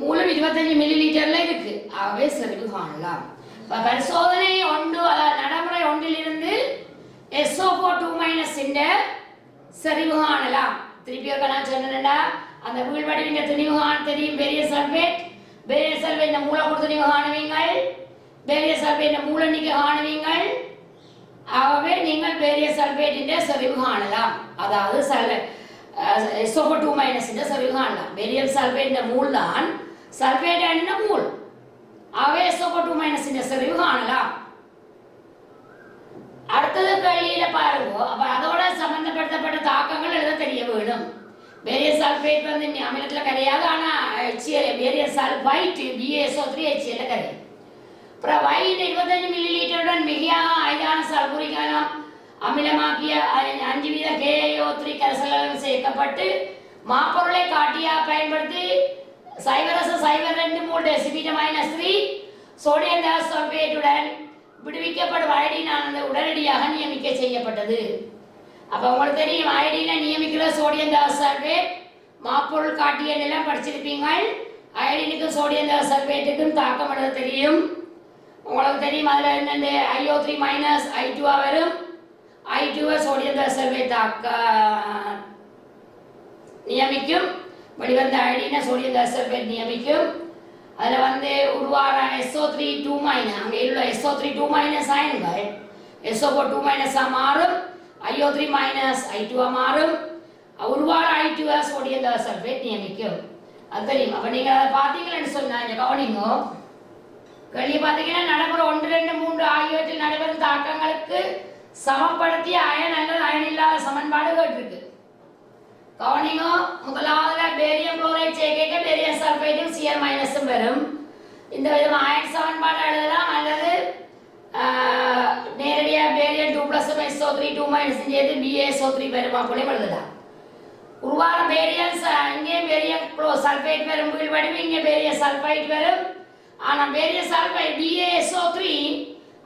மூலம் 25 மில்லிலிட்டர்ல இருக்கு. ஆகவே செறிவு காணலாம். பரிசோதனை 1 நடைமுறை 1லிருந்து SO4 2- இந்த செறிவு காணலாம். திருப்பி நான் சொன்னேன்டா, அந்த வீழ்வடிவின் திணிவு காண தெரியும். பேரியம் சல்பேட் மூலக்கூட்டு திணிவு காணுவீங்கள், பேரியம் சல்பேட் மூலனிக்கு காணுவீங்கள். ஆகவே நீங்கள் பேரியம் சல்பேட்டின் செறிவு காணலாம். அதாவது SO4 2- இந்த செறிவு காணலாம். பேரியம் சல்பேட் மூல் தான் சல்பேட் மூல். ஆகவே SO4 2- இந்த செறிவு காணலாம். அடுத்தது கேள்வியில பாருங்க. அப்ப அதோட சம்பந்தப்படுத்தப்பட்ட தாக்கங்கள் எழுத தெரிய வேணும். பேரியம் சல்பேட் அமிலத்தில் கரையாது, ஆனா பேரியம் சல்பைட் BaSO3 HCl கரையும். அப்புறம் வயிறு 25 மில்லிலிட்டருடன் மிகையாக ஐதான சல்பூரிக் அமிலமாக்கிய 5% KaO3 கரைசல்கள் சேர்க்கப்பட்டு மாப்பொருளை காட்டியா பயன்படுத்தி 0.02 மோல் டெசிபீட்டர்-3 சோடியம் டைசல்பேட்டுடன் விடுவிக்கப்படும் அயோடினானது உடனடியாக நியமிக்க செய்யப்பட்டது. அப்ப உங்களுக்கு தெரியும், அயோடினை நியமிக்கிற சோடியம் டைசல்பேட் மாப்பொருள் காட்டிய நிலம் படிச்சிருப்பீங்க. அயடினுக்கும் சோடியம் சல்பேட்டுக்கும் தாக்கம் எடுத்து தெரியும். உங்களுக்கு தெரியும் அதில் என்னென்ன IO3 மைனஸ் I2 வரும். I2 சோடியம் சல்பேட் தாக்க நியமிக்கும். வெளிவந்த அயடினை சோடியம் சல்பேட் நியமிக்கும். அதில் வந்து உருவார SO3 2 மைனஸ் அங்கே உள்ள SO3 2 மைனஸ் அயன்கள் SO4 2 மைனஸாக மாறும். IO3 மைனஸ் I2 மாறும். உருவார I2 சோடியம் சல்பேட் நியமிக்கும். அது தெரியும். அப்போ நீங்கள் அதை பார்த்தீங்கன்னு சொன்னால் இங்கே கவனிங்கோ. கேள்வி பார்த்தீங்கன்னா நடைமுறை 1, 2, 3 ஆகியவற்றில் நடைபெறும் தாக்கங்களுக்கு சமப்படுத்திய அயன் அல்லது அயன் இல்லாத சமன்பாடு கேட்டிருக்கு. கவனிங்கோ. முதலாவதுல பேரியம் குளோரைட் சேர்க்க பேரியம் சல்பைடும் Cl மைனஸும் வரும். இந்த விதமாக அயன் சமன்பாடு எழுதலாம் அல்லது நேரடியாக பேரியம் 2+ SO3 2 மைனஸும் சேர்த்து BaSO3 வருமா போல எழுதலாம். உருவான பேரியம் இங்கே பேரியம் சல்பைட் வரும் கீழ் வடிவு, இங்கே பேரியம் சல்பைட் வரும். ஆனால் பேரியம் சல்பைட் BaSO3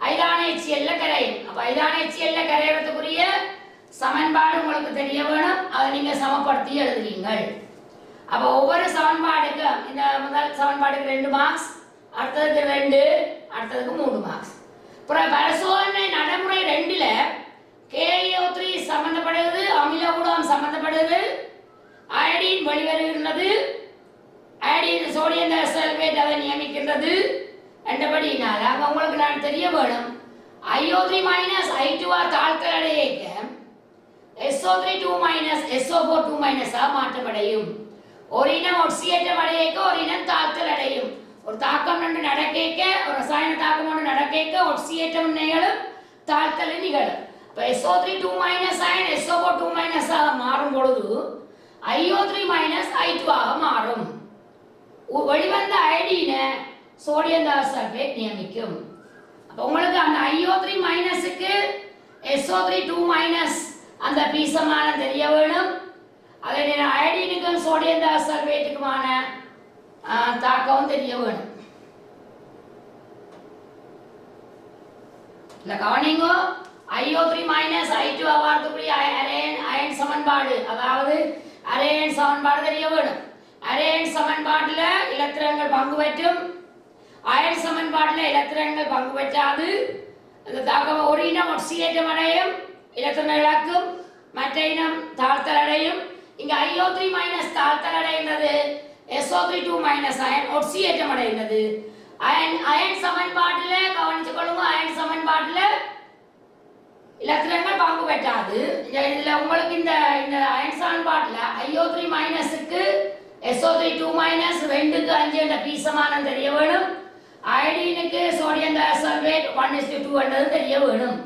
ஐதான HCl கரையும். அப்போ ஐதான HCl கரையிறதுக்குரிய சமன்பாடு உங்களுக்கு தெரிய வேணும். அதை நீங்கள் சமப்படுத்தி எழுதுவீங்கள். அப்போ ஒவ்வொரு சமன்பாடுக்கும் இந்த முதல் சமன்பாடுக்கு 2 மார்க்ஸ், அடுத்ததுக்கு 2, அடுத்ததுக்கு 3 மார்க்ஸ். அப்புறம் பரிசோதனை நடைமுறை 2ல் KiO3 சம்பந்தப்படுகிறது, அமில ஊடகம் சம்பந்தப்படுகிறது, அயடின் வெளிவருகின்றது, அயடின் சோடியம் சல்பேட் அதை நியமிக்கின்றது என்றபடினால அங்கே உங்களுக்கு நான் தெரிய வேணும். IO3 minus I2 தாழ்த்தல் அடையேக்க SO3 2 minus SO4 2 மைனஸாக மாற்றமடையும். ஒரு இனம் ஒட்சியேற்றம் அடையேக்க ஒரு இனம் தாழ்த்தல் அடையும். ஒரு தாக்கம் ஒன்று நடக்கேக்க, ஒரு ரசாயன தாக்கம் ஒன்று நடக்கேக்க ஒட்சியேற்றம் நிகழும், தாழ்த்தல் நிகழும். இப்போ SO3 2 மைனஸ் அயன் SO4 2 மைனஸாக மாறும் பொழுது IO3 மைனஸ் I2 ஆக மாறும். வெளிவந்த அயடினை சோடியம் சல்பேட் நியமிக்கும். அப்போ உங்களுக்கு அந்த IO3 மைனஸுக்கு SO3 2 மைனஸ் அந்த பீசமானம் தெரிய வேணும். அதே நேரம் அயடினுக்கும் சோடியம் சல்பேட்டுக்குமான தாக்கம் தெரிய வேணும். இல்லை கவனிங்கோ. IO3 மைனஸ் I2 வார்த்தைக்குரிய அயன் சமன்பாடு, அதாவது அரையன் சமன்பாடு தெரிய வேணும். அரையன் சமன்பாட்டில் இலத்திரன்கள் பங்கு பெற்றும், அயன் சமன்பாட்டில் இலத்திரன்கள் பங்கு பெற்றாது. அந்த தாக்கம் ஒரு இனம் ஒட்சியேற்றம் அடையும், இலத்திரன் இழக்கும், மற்ற இனம் தாழ்த்தல் அடையும். இங்கே IO3 மைனஸ் தாழ்த்தல் அடைகின்றது, SO3 2 மைனஸ் அயன் ஒட்சியேற்றம் அடைகின்றது. அயன் சமன்பாட்டில் கவனிச்சு கொள்ளுங்க. அயன் சமன்பாட்டில் இலத்திரன்கள் பங்கு பெற்றாது. இதில் உங்களுக்கு இந்த அயன் சமன்பாட்டில் IO3 மைனஸுக்கு SO3 2 மைனஸ் 2க்கு 5 என்ற பீசமானம் தெரிய வேணும். அயடினுக்கு சோடியம் சல்பேட் 1:2 என்றது தெரிய வேணும்.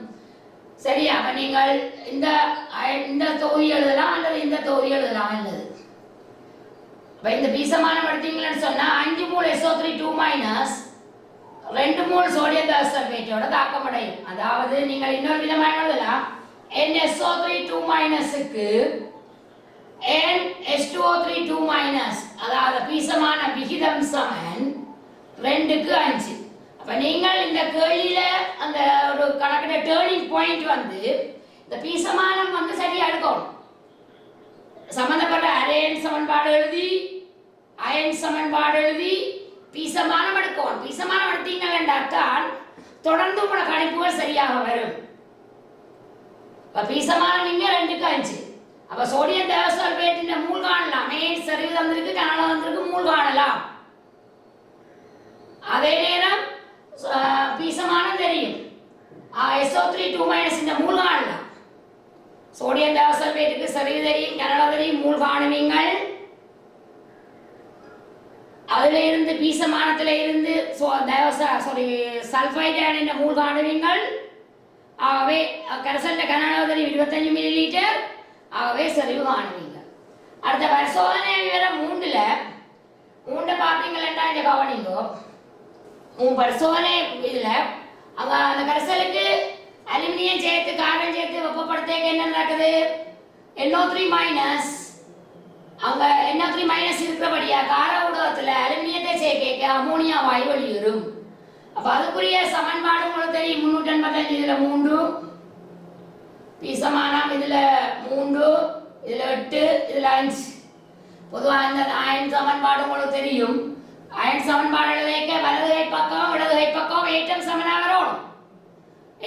சரி, அப்போ நீங்கள் இந்த தொகுதி எழுதலாம் அல்லது இந்த தொகுதி எழுதலாம் அல்லது இப்போ இந்த பீசமானம் எடுத்தீங்கன்னு சொன்னால் 5 mole SO3 2 minus 2 mole sodium சல்பேட்டோட தாக்கமடையும். அதாவது நீங்கள் இன்னொரு விதமாக எழுதலாம். NSO3 2 மைனஸுக்கு NH2O3 2 மைனஸ், அதாவது பீசமான விகிதம் சமன் 2க்கு 5. அப்போ நீங்கள் இந்த கேள்வியில் அந்த ஒரு கணக்கிட்ட டேர்னிங் பாயிண்ட் வந்து இந்த பீசமானம் வந்து சரியாக எடுக்கணும். சம்பந்தப்பட்ட அரையன் சமன்பாடு எழுதி, அயன் சமன்பாடு எழுதி பீசமானம் எடுக்கணும். பீசமானம் எடுத்தீங்கன்றால் தொடர்ந்து உங்களோட கணிப்புகள் சரியாக வரும். இப்போ பீசமானம் இங்கே 2க்கு 5. அப்போ சோடியம் சல்பேட்டின் மூல் காணலாம். மெயின் சரிவு வந்திருக்கு, கனடா வந்திருக்கு, மூல் காணலாம். அதே நேரம் பீசமானம் தெரியும். SO3 2 மைனஸ் இந்த மூல் காணலாம். சோடியம் சல்பேட்டுக்கு சரிவு தெரியும், கனடா தெரியும், மூல் காணுவீங்கள். அதில் இருந்து பீசமானத்தில் இருந்து சல்ஃபைட் என்ற மூல் காணுவீங்கள். ஆகவே கரைசல்ல கனடா தெரியும் 25 மில்லிலிட்டர். ஆகவே சரிவு காணுவீங்க. அடுத்த பரிசோதனை விவரம் 3 பார்த்தீங்களா இந்த கவனிங்கோ. பரிசோதனை இதில் அங்கே அந்த கரைசலுக்கு அலுமினியம் சேர்த்து காரம் சேர்த்து வெப்பப்படுத்த என்ன நடக்குது? NO3 மைனஸ், அங்கே NO3 மைனஸ் இருக்கிறபடியா கார ஊடகத்தில் அலுமினியத்தை சேர்க்க அமோனியா வாயு வெளியேறும். அப்போ அதுக்குரிய சமன்பாடு உங்களுக்கு தெரியும். 385 இதில் 3, பீசமானம் இதில் 3, இதில் 8, இதில் 5. பொதுவாக இந்த அயன் சமன்பாடு உங்களுக்கு தெரியும். அயன் சமன்பாடு எழுதிக்க வலது கை பக்கம் இடது கை பக்கம் ஏற்றம் சமனாக வரும்.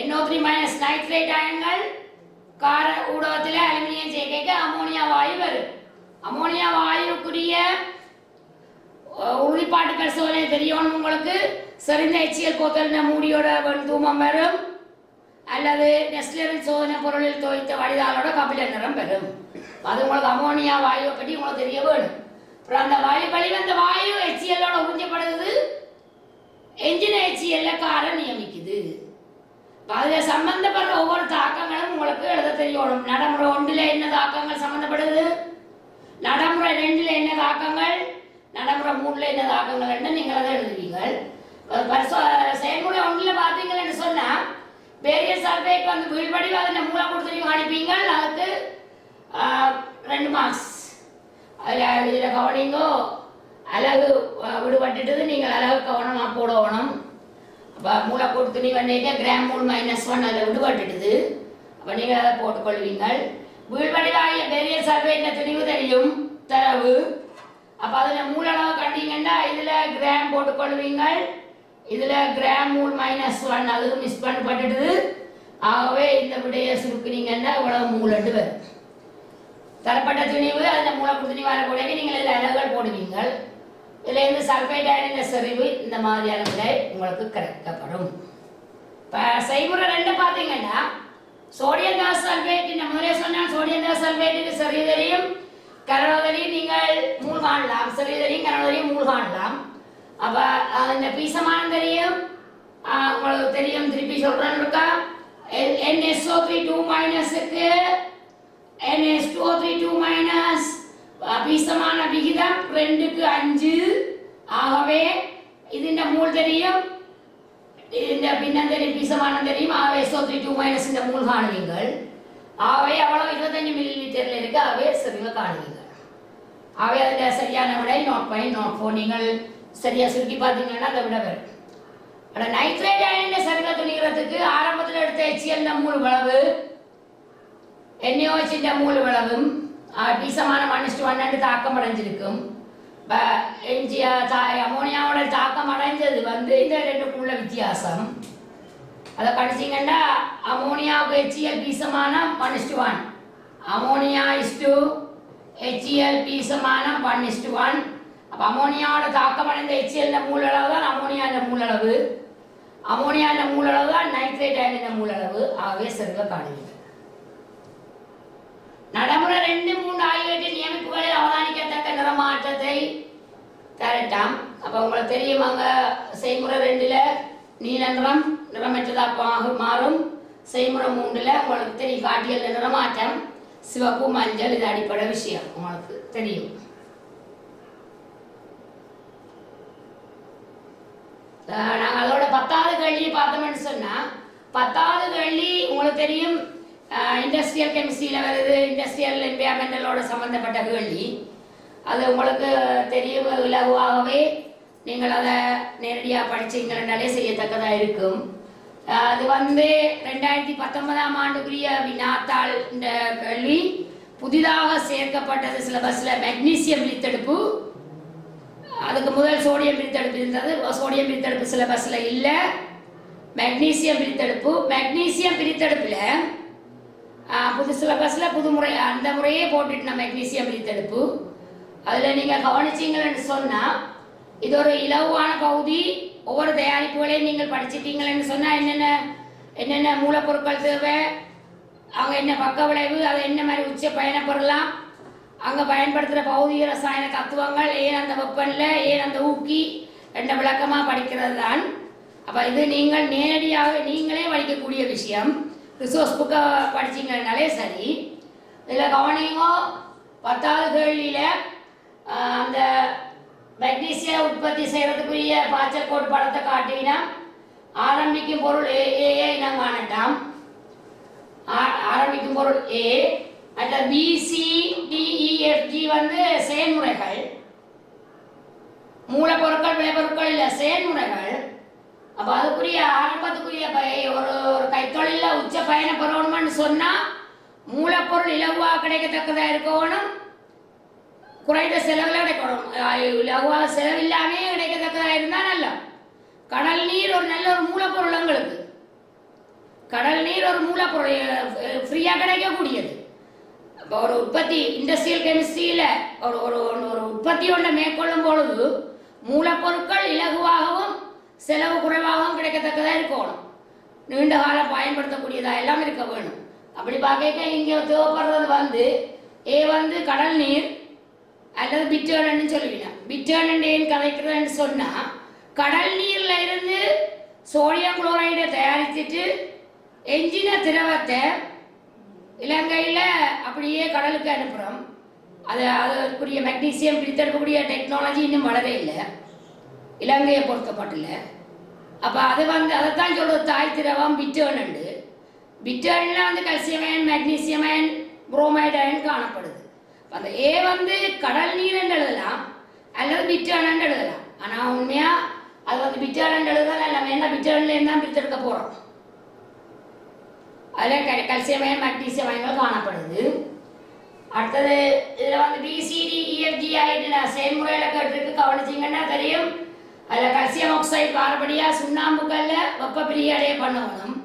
NO3 மைனஸ் நைட்ரேட் அயன்கள் கார ஊடகத்தில் அலுமினியம் சேர்க்க அமோனியா வாயு வரும். அமோனியா வாயுக்குரிய உறுதிப்பாட்டு பரிசோதனை தெரியணும் உங்களுக்கு. செறிந்த HCl போத்தல் மூடியோட தூமம் வரும், அல்லது நெஸ்லரின் சோதனை பொருளில் தோய்த்த வடிதாலோட கபில நிறம் பெறும். அது உங்களுக்கு அமோனியா வாயுவை பற்றி உங்களுக்கு தெரிய வேணும். அப்புறம் அந்த வாயு வழிவந்த வாயு HCl-ஓட உறிஞ்சப்படுது, என்ஜின் HCl காரை நியமிக்குது. அதில் சம்பந்தப்படுற ஒவ்வொரு தாக்கங்களும் உங்களுக்கு எழுத தெரியணும். நடைமுறை 1ல் என்ன தாக்கங்கள் சம்பந்தப்படுது, நடைமுறை 2ல் என்ன தாக்கங்கள், நடைமுறை 3ல் என்ன தாக்கங்கள் நீங்கள் அதை எழுதுவீங்கள். செயல்முறை 1ல் பார்த்தீங்கன்னு சொன்னால் பேரியல் சல்பேட் வந்து வீழ்வடிவு அதில் மூலக்கூறு அனுப்பீங்கள். அதுக்கு 2 மார்க்ஸ். அதில் இதில் கவனிங்கோ, அழகு விடுபட்டுட்டு நீங்கள் அழகு கவனமாக போடணும். அப்போ மூலக்கூறு துணி பண்ணிட்டு கிராம் மூல் -1 அதில் விடுபட்டுடுது. அப்போ நீங்கள் அதை போட்டுக்கொள்வீங்கள். வீழ்வடிவாகிய பேரியல் சல்பேட்டில் துணிவு தெரியும் தரவு. அப்போ அதில் மூலளவு கண்டிங்கன்னா இதில் கிராம் போட்டுக்கொள்வீங்கள், இதில் கிராம் மூல் -1 அதுக்கு மிஸ் பண்ணப்பட்டுடுது. ஆகவே இந்த விடையை சுருக்குனீங்கன்னா இவ்வளவு மூலண்டு வரும். தரப்பட்ட துணிவு அதில் மூலக்கூறு துணிவு வரக்கூடிய நீங்கள் இதில் அலகுகள் போடுவீங்கள். இதில் இருந்து சல்பேட் அயனின் செறிவு இந்த மாதிரியான விடை உங்களுக்கு கிடைக்கப்படும். இப்போ செய்முறை 2 பார்த்தீங்கன்னா சோடியம் தாச சல்பேட், இந்த முதலே சொன்னால் சோடியம் தாச சல்பேட்டுக்கு செறிவு தெரியும், கனவு தெரியும், நீங்கள் மூல் காணலாம். செறிவு தெரியும், கனவு தெரியும், மூல் காணலாம். அப்போ இந்த பீசமானம் தெரியும், உங்களுக்கு தெரியும். திருப்பி சொல்கிறேன்னு இருக்கா, NSO3 2- NH2O3 பீசமான விகிதம் 2:5. ஆகவே இதுண்ட மூல் தெரியும், இந்த பின்னம் தெரியும், பீசமானம் தெரியும். ஆகவே SO3 2- இந்த மூல் காணுவீங்கள். ஆகவே அவ்வளோ 25 மில்லிலிட்டரில் இருக்கு. ஆகவே செறிவை காணுவீங்கள். ஆகவே அதில் சரியான விடை 0.04. நீங்கள் சரியாக சுருக்கி பார்த்தீங்கன்னா அதை விட வரும். ஆனால் நைட்ரேட் அயனின் செறிவை துணிகிறதுக்கு ஆரம்பத்தில் எடுத்த HCl மூல் விளவு, NaOH மூல் விளவும் பீசமான -1 தாக்கம் அடைஞ்சிருக்கும். அமோனியாவோட தாக்கம் அடைஞ்சது வந்து இந்த 2க்கும் உள்ள வித்தியாசம். அதை படிச்சிங்கன்னா அமோனியாவுக்கு HCl பீசமான -1, அமோனியா HCl பீசமான 1:1. அப்போ அமோனியாவோட தாக்கம் அடைந்த HCl மூலளவு தான் அமோனியா மூலளவு, அமோனியா மூலளவு தான் நைட்ரேட் அயனின் மூலளவு. ஆகவே செறிவை காணுவீங்க. நடைமுறை 2, 3 ஆகியவற்றின் நியமிப்புகளில் அவதானிக்கத்தக்க நிறமாற்றத்தை தரட்டாம். அப்போ உங்களுக்கு தெரியும், அங்கே செய்முறை 2ல் நீல நிறம் நிறமற்றதாக மாறும். செய்முறை 3ல் உங்களுக்கு தெரியும் காட்டியல் நிறமாற்றம் சிவப்பு, மஞ்சள். இது அடிப்படை விஷயம் உங்களுக்கு தெரியும். நாங்கள் அதோட 10வது கேள்வியை பார்த்தோம்னு சொன்னால் 10வது கேள்வி உங்களுக்கு தெரியும் இண்டஸ்ட்ரியல் கெமிஸ்ட்ரியில் வருது, இண்டஸ்ட்ரியல் என்விரான்மெண்டலோட சம்மந்தப்பட்ட கேள்வி. அது உங்களுக்கு தெரியும், இலகுவாகவே நீங்கள் அதை நேரடியாக படிச்சீங்கன்னாலே செய்யத்தக்கதாக இருக்கும். அது வந்து 2019ஆம் ஆண்டுக்குரிய வினாத்தாள் இந்த கேள்வி. புதிதாக சேர்க்கப்பட்டது சிலபஸில் மெக்னீசியம் பிரித்தெடுப்பு. அதுக்கு முதல் சோடியம் பிரித்தெடுப்பு இருந்தது. சோடியம் பிரித்தெடுப்பு சிலபஸில் இல்லை, மெக்னீசியம் பிரித்தெடுப்பு. மெக்னீசியம் பிரித்தெடுப்பில் புது சிலபஸில் புது முறை அந்த முறையே போட்டுட்டு நம்ம மெக்னீசியம் பிரித்தெடுப்பு. அதில் நீங்கள் கவனிச்சிங்கன்னு சொன்னால் இது ஒரு இலகுவான பகுதி. ஒவ்வொரு தயாரிப்புகளையும் நீங்கள் படிச்சிட்டீங்களன்னு சொன்னால் என்னென்ன மூலப்பொருட்கள் தேவை, அவங்க என்ன பக்க விளைவு, அதை என்ன மாதிரி உச்ச பயணப்படலாம், அங்கே பயன்படுத்துகிற பௌதிக ரசாயன தத்துவங்கள், ஏன் அந்த வெப்பனில், ஏன் அந்த ஊக்கி என்ற விளக்கமாக படிக்கிறது தான். அப்போ இது நீங்கள் நேரடியாக நீங்களே படிக்கக்கூடிய விஷயம். ரிசோர்ஸ் புக்கை படிச்சிங்கனாலே சரி. இதில் கவனிங்கோ, 10வது கேள்வியில் அந்த மெக்னீசியம் உற்பத்தி செய்கிறதுக்குரிய பாய்ச்சல் கோட்பாடத்தை காட்டினா ஆரம்பிக்கும் பொருள் ஏ இனம் காணட்டாம். ஆரம்பிக்கும் பொருள் ஏ. மற்ற BCDEFG வந்து செயல்முறைகள், மூலப்பொருட்கள் விளைபொருட்கள் இல்லை, செயல்முறைகள். அப்போ அதுக்குரிய ஆரம்பத்துக்குரிய ஒரு கைத்தொழிலில் உச்ச பயண பெறணும்னு சொன்னால் மூலப்பொருள் இலகுவாக கிடைக்கத்தக்கதாக இருக்கணும், குறைந்த செலவில் கிடைக்கணும். இலகுவாக செலவில்லாமே கிடைக்கத்தக்கதாக இருந்தால் நல்லா. கடல் நீர் ஒரு நல்ல ஒரு மூலப்பொருள் எங்களுக்கு. கடல் நீர் ஒரு மூலப்பொருள் ஃப்ரீயாக கிடைக்கக்கூடியது. இப்போ ஒரு உற்பத்தி இண்டஸ்ட்ரியல் கெமிஸ்ட்ரியில் ஒரு ஒரு ஒரு உற்பத்தி ஒன்றை மேற்கொள்ளும் பொழுது மூலப்பொருட்கள் இலகுவாகவும் செலவு குறைவாகவும் கிடைக்கத்தக்கதாக இருக்கணும். நீண்ட காலம் பயன்படுத்தக்கூடியதாக எல்லாம் இருக்க வேணும். அப்படி பார்க்க இங்கே தேவைப்படுறது கடல் நீர் அல்லது பிட்டர்னு சொல்லுவீங்க. பிட்டர்னு ஏன் கதைக்கிறதுன்னு சொன்னால், கடல் நீரில் இருந்து சோடியம் குளோரைடை தயாரிச்சுட்டு எஞ்சின திரவத்தை இலங்கையில் அப்படியே கடலுக்கு அனுப்புகிறோம். அதற்குரிய மெக்னீசியம் பிரித்தெடுக்கக்கூடிய டெக்னாலஜி இன்னும் வளர இல்லை, இலங்கையை பொறுத்தப்பட்டில்ல. அப்போ அதைத்தான் சொல்கிறது தாய் திரவம் பிட்டர்னு. பிட்டர்னில் calcium ion, magnesium ion, bromide ion காணப்படுது. அந்த ஏ கடல் நீர் என்று எழுதலாம் அல்லது பிட்டர்ன் எழுதலாம். ஆனால் உண்மையாக அது பிட்டர்ன் எழுதலாம். நம்ம என்ன பிட்டர்ன்லேருந்து தான் பிரித்தெடுக்க போகிறோம். அதில் கல்சியம் அயன், மெக்னீசியம் அயன்கள் காணப்படுது. அடுத்தது இதில் பிசிடி இஎஃப்ஜி ஆகிட்டு செயல்முறையில் கேட்டிருக்கு, கவனிச்சிங்கன்னா தெரியும். அதில் கல்சியம் ஆக்சைடு வாரபடியாக சுண்ணாம்புக்கல்ல வெப்ப பிரிகடைய பண்ணணும்.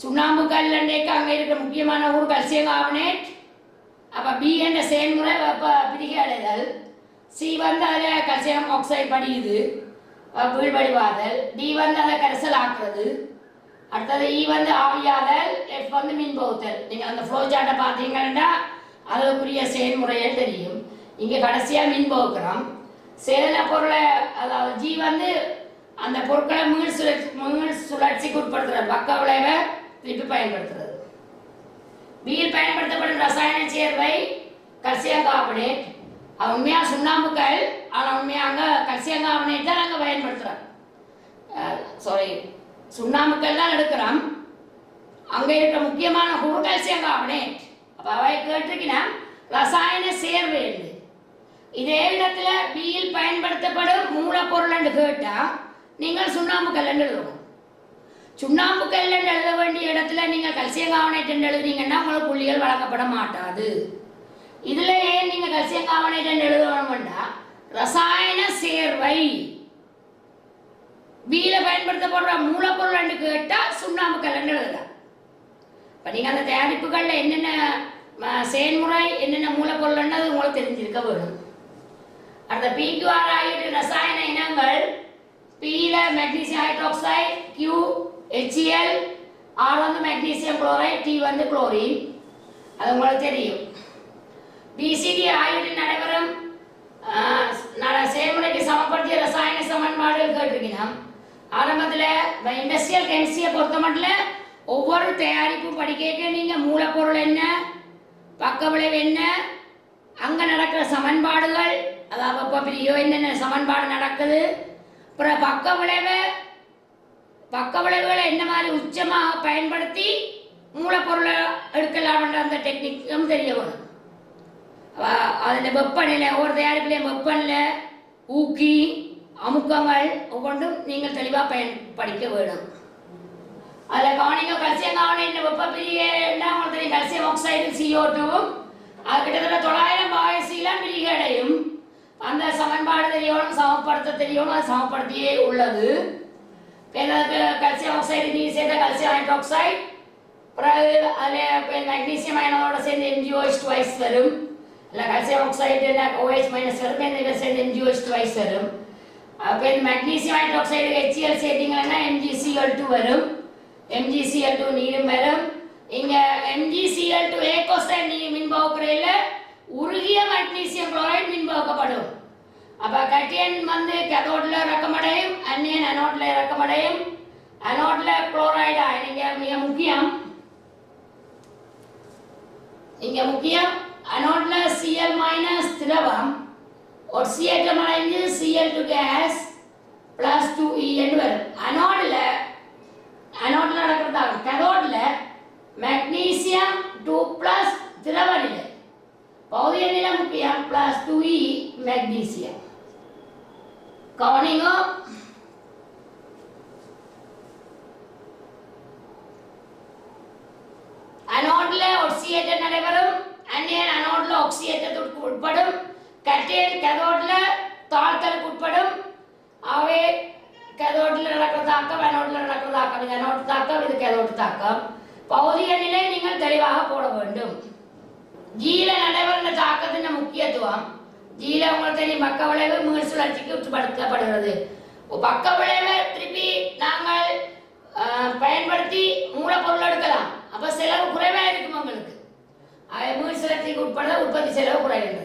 சுண்ணாம்பு கல்லுக்கு அங்கே இருக்கிற முக்கியமான ஒரு கல்சியம் கார்பனேட். அப்போ பி என்ற செயல்முறை வெப்ப பிரிகடைதல். சி அதில் கல்சியம் ஆக்சைடு படியுது, வீழ்வடிவாதல். டி அதை கரைசல் ஆக்குறது. அடுத்தது இ ஆவியாதல். எஃப் மின் பகுத்தல். நீங்கள் அந்த ஃப்ளோ சார்ட்டை பார்த்தீங்கன்னா அதற்குரிய செயல்முறையே தெரியும். இங்கே கடைசியாக மின் பகுக்கிறோம். சேதன பொருளை, அதாவது ஜி அந்த பொருட்களை மீள் சுழற்சிக்கு உட்படுத்துறது, பக்க விளைவை திருப்பி பயன்படுத்துறது. பியில் பயன்படுத்தப்படும் ரசாயன சேர்வை கல்சியம் கார்பனேட். உண்மையாக சுண்ணாம்புக்கள், ஆனால் உண்மையாக அங்கே கல்சியம் கார்பனேட் தான் நாங்கள் பயன்படுத்துகிறோம். சுண்ணாம்புக்கள் தான் எடுக்கிறோம். அங்கே இருக்கிற முக்கியமான ஒரு கல்சியம் கார்பனேட். அப்போ அவை கேட்டிருக்கினா ரசாயன சேர்வை என்று. இதே விதத்தில் பியில் பயன்படுத்தப்படும் மூலப்பொருள் என்று கேட்டால் நீங்கள் சுண்ணாம்புக்கல் என்று எழுதணும். சுண்ணாம்புக்கல் என்று எழுத வேண்டிய இடத்துல நீங்கள் கல்சியம் கார்பனேட் என்று எழுதுறீங்கன்னா உங்களுக்கு புள்ளிகள் வழங்கப்பட மாட்டாது. இதில் ஏன் நீங்கள் கல்சியம் கார்பனேட் என்று எழுதணும்னா ரசாயன சேர்வை. பியில் பயன்படுத்தப்படுற மூலப்பொருள் என்று கேட்டால் சுண்ணாம்புக்கல் என்று எழுதலாம். இப்போ நீங்கள் அந்த தயாரிப்புகளில் என்னென்ன செயல்முறை, என்னென்ன மூலப்பொருள் அது உங்களுக்கு தெரிஞ்சிருக்க வேணும். அந்த பிக்யூஆர் ஆகிட்டு ரசாயன இனங்கள். பியில் magnesium hydroxide, Q HCl, R magnesium chloride, D chlorine. அது உங்களுக்கு தெரியும். பிசிடி ஆகிட்டு நடைபெறும் செயல்முறைக்கு சமப்படுத்திய ரசாயன சமன்பாடுகள் கேட்டிருக்கணும். ஆரம்பத்தில் இண்டஸ்ட்ரியல் கெமிஸ்ட்ரியை பொறுத்த மட்டும் ஒவ்வொரு தயாரிப்பும் படிக்க நீங்கள் மூலப்பொருள் என்ன, பக்க விளைவு என்ன, அங்கே நடக்கிற சமன்பாடுகள், அதாவது இப்போ பிரியோ என்னென்ன சமன்பாடு நடக்குது, அப்புறம் பக்க விளைவுகளை என்ன மாதிரி உச்சமாக பயன்படுத்தி மூலப்பொருளை எடுக்கலாம்ன்ற அந்த டெக்னிக்கும் தெரிய வரும். அதில் வெப்பநிலை, ஒவ்வொரு தயாரிப்புலையும் வெப்பநிலை, ஊக்கி, அமுக்கங்கள் ஒவ்வொன்றும் நீங்கள் தெளிவாக படிக்க வேணும். அதில் கவனிங்க, கல்சியம் கார்பனேட் வெப்ப பிரிகைன்னா உங்களுக்கு தெரியும். கல்சியம் ஆக்சைடு CO2 அது கிட்டத்தட்ட 900 பாய்சிலாம் பிரிகை அடையும். அந்த சமன்பாடு தெரியணும், சமப்படுத்த தெரியணும். அது சமப்படுத்தியே உள்ளது. கல்சியம் ஆக்சைடு நீர் சேர்ந்த கல்சியம் ஹைட்ராக்சைடு, பிறகு அதில் மெக்னீசியம் அயனோட சேர்ந்து MgOH2 வரும். இல்லை கல்சியம் ஆக்சைடு OH- வரும், இதை சேர்ந்து MgOH2 வரும். அப்போ இந்த மெக்னீசியம் ஹைட்ராக்சைடு HCl சேர்த்திங்கன்னா MgCl2 வரும். MgCl2 நீரும் வரும். இங்கே MgCl2 ஏகோசைடு நீர் மின்பகுக்கிறையில் உருகிய மெக்னீசியம் குளோரைடு மின்பகுக்கப்படும். அப்போ கட்டியன் கேத்தோடில் இறக்கமடையும், அந்நியன் அனோடில் இறக்கமடையும். அனோடில் குளோரைடு நீங்கள் மிக முக்கியம். இங்கே முக்கியம் அனோடில் Cl- திரவம் ஒட்சியேற்றம் அடைஞ்சு Cl2 கேஸ் +2E என்று வரும். அனோடில் நடக்கிறதாக கேத்தோடில் மெக்னீசியம் 2+ திரவ நிலை, பௌதிக நிலை முக்கியம், +2E மெக்னீசியம். கவனிங்க, அனோடில் ஒட்சியேற்றம் நடைபெறும், அந்நியன் அனோடில் ஆக்சியேற்றத்திற்கு உட்படும். கேட்டையன் கேதோடில் தாழ்த்தலுக்கு உட்படும். அவை கேதோடில் நடக்கிற தாக்கம், அனோடில் நடக்கிற தாக்கம், இது அனோடு தாக்கம், இது கேதோடு தாக்கம். பௌதிக நிலை நீங்கள் தெளிவாக போட வேண்டும். ஜீல நடைபெறுகிற தாக்கத்தின் முக்கியத்துவம். ஜீல உங்களுக்கு தெரியும், பக்க விளைவு மீள் சுழற்சிக்கு உட்படுத்தப்படுகிறது. பக்க விளைவை திருப்பி நாங்கள் பயன்படுத்தி மூலப்பொருள் எடுக்கலாம். அப்போ செலவு குறைவாக இருக்கும் உங்களுக்கு. மீள் சுழற்சிக்கு உட்பட உற்பத்தி செலவு குறைகின்றது.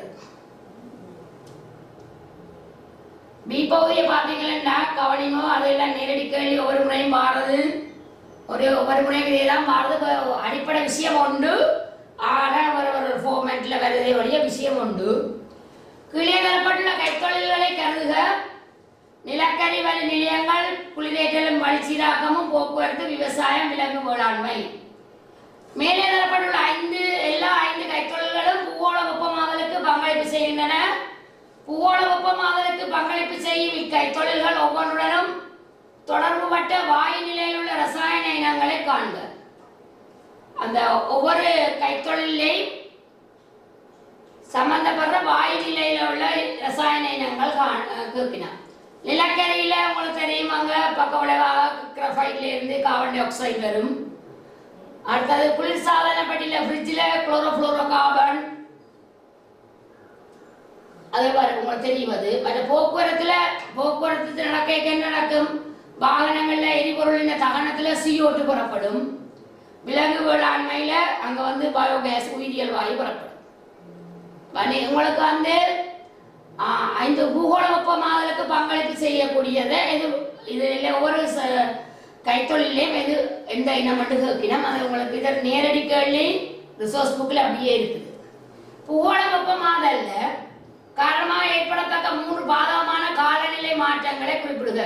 பி பகுதியை பார்த்தீங்கன்னா கவனிமோ அதெல்லாம் நேரடி கேள்வி ஒவ்வொரு முறையும் மாறுறது. ஒவ்வொரு முறையும் இதெல்லாம் மாறுறது. அடிப்படை விஷயம் உண்டு, ஆனால் ஒரு ஃபார்மேட்டில் வருதே வழிய விஷயம் உண்டு. கீழே தரப்பட்டுள்ள கைத்தொழில்களை கருதுக. நிலக்கரி வழி நிலையங்கள், குளிரேற்றலும் வழிச்சீராக்கமும், போக்குவரத்து, விவசாயம், விலங்கு வேளாண்மை. மேலே தரப்பட்டுள்ள எல்லா 5 கைத்தொழில்களும் பூகோள வெப்பமாதலுக்கு பங்களிப்பு செய்கின்றன. பூகோள வெப்பமாதலுக்கு பங்களிப்பு செய்யும் இக்கைத்தொழில்கள் ஒவ்வொன்றுடனும் தொடர்புபட்ட வாயு நிலையில் உள்ள ரசாயன இனங்களை காண்க. அந்த ஒவ்வொரு கைத்தொழிலையும் சம்பந்தப்படுற வாயு நிலையில் உள்ள ரசாயன இனங்கள் கேட்பினார். நிலக்கரியில் உங்களுக்கு தெரியும், அங்கே பக்க விளைவாக கிராஃபைட்ல இருந்து கார்பன் டை ஆக்சைடு வரும். அடுத்தது குளிர்சாதன பெட்டியில் ஃப்ரிட்ஜில் குளோரோஃப்ளோரோ கார்பன் அது வரும், உங்களுக்கு தெரியும். அது மற்ற போக்குவரத்து நடக்க என்ன நடக்கும்? வாகனங்களில் எரிபொருளின் தகனத்தில் CO2 புறப்படும். விலங்கு வேளாண்மையில் அங்கே பயோகேஸ் உயிரியல் வாயு புறப்படும். உங்களுக்கு 5 பூகோள வெப்பமாதலுக்கு பங்களிப்பு செய்யக்கூடியது இது ஒவ்வொரு கைத்தொழிலையும் எது எந்த இனம் மட்டும் கேட்பினோம். அது உங்களுக்கு இதற்கு நேரடி கேள்வி ரிசோர்ஸ் புக்கில் அப்படியே இருக்குது. பூகோள வெப்பமாதல்ல காரணமாக ஏற்படத்தக்க 3 பாதகமான காலநிலை மாற்றங்களை குறிப்பிடுக.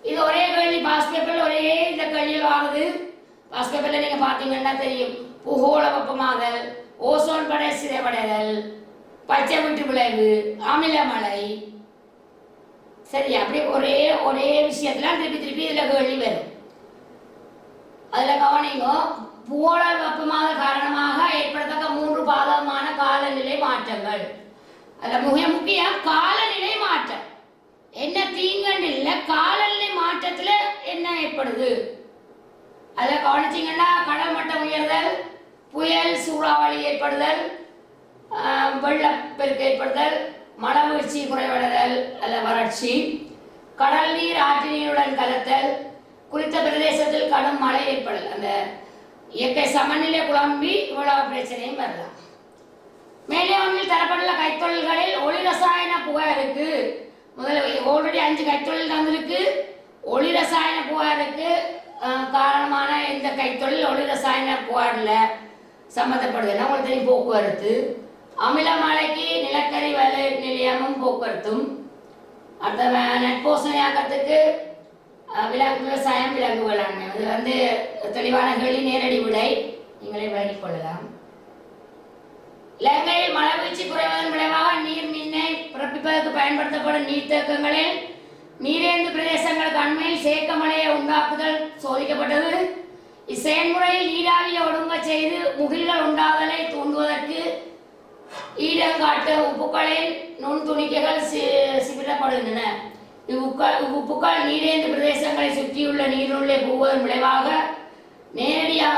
இது ஒரே கேள்வி பாஸ் பேப்பரில் ஒரே இந்த கேள்வியில் ஆகுது. பாஸ் பேப்பரில் நீங்கள் பார்த்தீங்கன்னா தெரியும். பூகோள வெப்பமாதல், ஓசோன் படை சிதைவடைதல், பச்சை வீட்டு விளைவு, அமிலமழை. சரி, அப்படி ஒரே விஷயத்துல திருப்பி இதில் கேள்வி வரும். அதில் கவனிங்க, பூகோள வெப்பமாதல் காரணமாக ஏற்படத்தக்க 3 பாதகமான காலநிலை மாற்றங்கள். அதில் மிக முக்கியம் காலநிலை மாற்றம். என்ன தீங்கன்னு இல்லை, காலநிலை மாற்றத்தில் என்ன ஏற்படுது அதில் கவனிச்சிங்கன்னா கடல் மட்டம் உயர்தல், புயல் சூறாவளி ஏற்படுதல், வெள்ளப்பெருக்கு ஏற்படுதல், மழை வீழ்ச்சி குறைவடைதல் அல்ல வறட்சி, கடல் நீர் ஆற்று நீருடன் கலத்தல், குறித்த பிரதேசத்தில் கடும் மழை ஏற்படல். அந்த இயற்கை சமநிலை குழம்பி இவ்வளவு பிரச்சனையும் வரலாம். மேலே ஒன்றில் தரப்பட்டுள்ள கைத்தொழில்களில் ஒளி ரசாயன புகாருக்கு முதல்ல ஆல்ரெடி 5 கைத்தொழில் தந்திருக்கு. ஒளி ரசாயன புகாருக்கு காரணமான இந்த கைத்தொழில் ஒளி ரசாயன புகாரில் சம்மந்தப்படுதுன்னா உங்களுக்கு தெரியும். போக்குவரத்து, அமிலமழைக்கு நிலக்கரி வலை நிலையமும் போக்குவரத்தும். அடுத்த நட்போசனையாக்கத்துக்கு விவசாயம், விலங்கு வேளாண்மை. அது தெளிவான கேள்வி, நேரடி விடை, நீங்களே விளங்கிக் கொள்ளலாம். இலங்கையில் மழை வீழ்ச்சி குறைவதன் விளைவாக நீர் மின்னை பிறப்பிப்பதற்கு பயன்படுத்தப்படும் நீர்த்தேக்கங்களில் நீரேந்து பிரதேசங்களுக்கு அண்மையில் சேக்க மழையை உண்டாக்குதல் சோதிக்கப்பட்டது. இச்செயல்முறையில் நீராவியை ஒடுங்க செய்து முகில்கள் உண்டாதலை தூண்டுவதற்கு ஈடங்காட்டு உப்புக்களின் நுண்துணிக்கைகள் சிபிடப்படுகின்றன. இவ்வுப்புக்கள் நீரேந்து பிரதேசங்களை சுற்றியுள்ள நீருள்ளே புகுவதன் விளைவாக நேரடியாக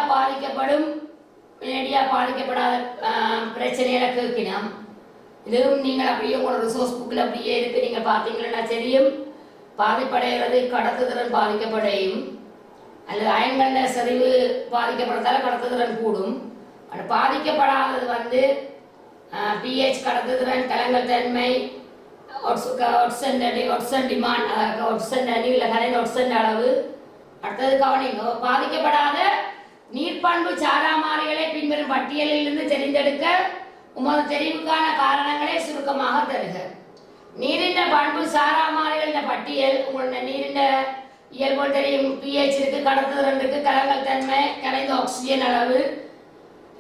பாதிக்கப்படாத பிரச்சனைகளை கேட்கினோம். இதுவும் நீங்கள் அப்படியே உங்களோட ரிசோர்ஸ் புக்கில் அப்படியே இருக்கு, நீங்கள் பார்த்தீங்கன்னா தெரியும். பாதிப்படைகிறது கடத்துதிறன் பாதிக்கப்படையும், அல்லது அயன்கண்ட சரிவு பாதிக்கப்படுறதால கடத்துதிறன் கூடும். அது பாதிக்கப்படாதது பிஹெச் கடத்துதிறன், கலங்கல் தன்மை, அளவு. அடுத்தது கவனிங்க, பாதிக்கப்படாத நீர்பண்பு சாராமாறிகளை பின்வரும் பட்டியலில் இருந்து தெரிந்தெடுக்க உமது தெரிவுக்கான காரணங்களை சுருக்கமாக தருக. நீரின் பண்பு சாராமாறிகளின் பட்டியல் உங்களுடைய நீரின் இயல்பு தெரியும். பிஹெச் இருக்கு, கடத்துதிறன் இருக்கு, கலங்கல் தன்மை, கரைந்த ஆக்சிஜன் அளவு.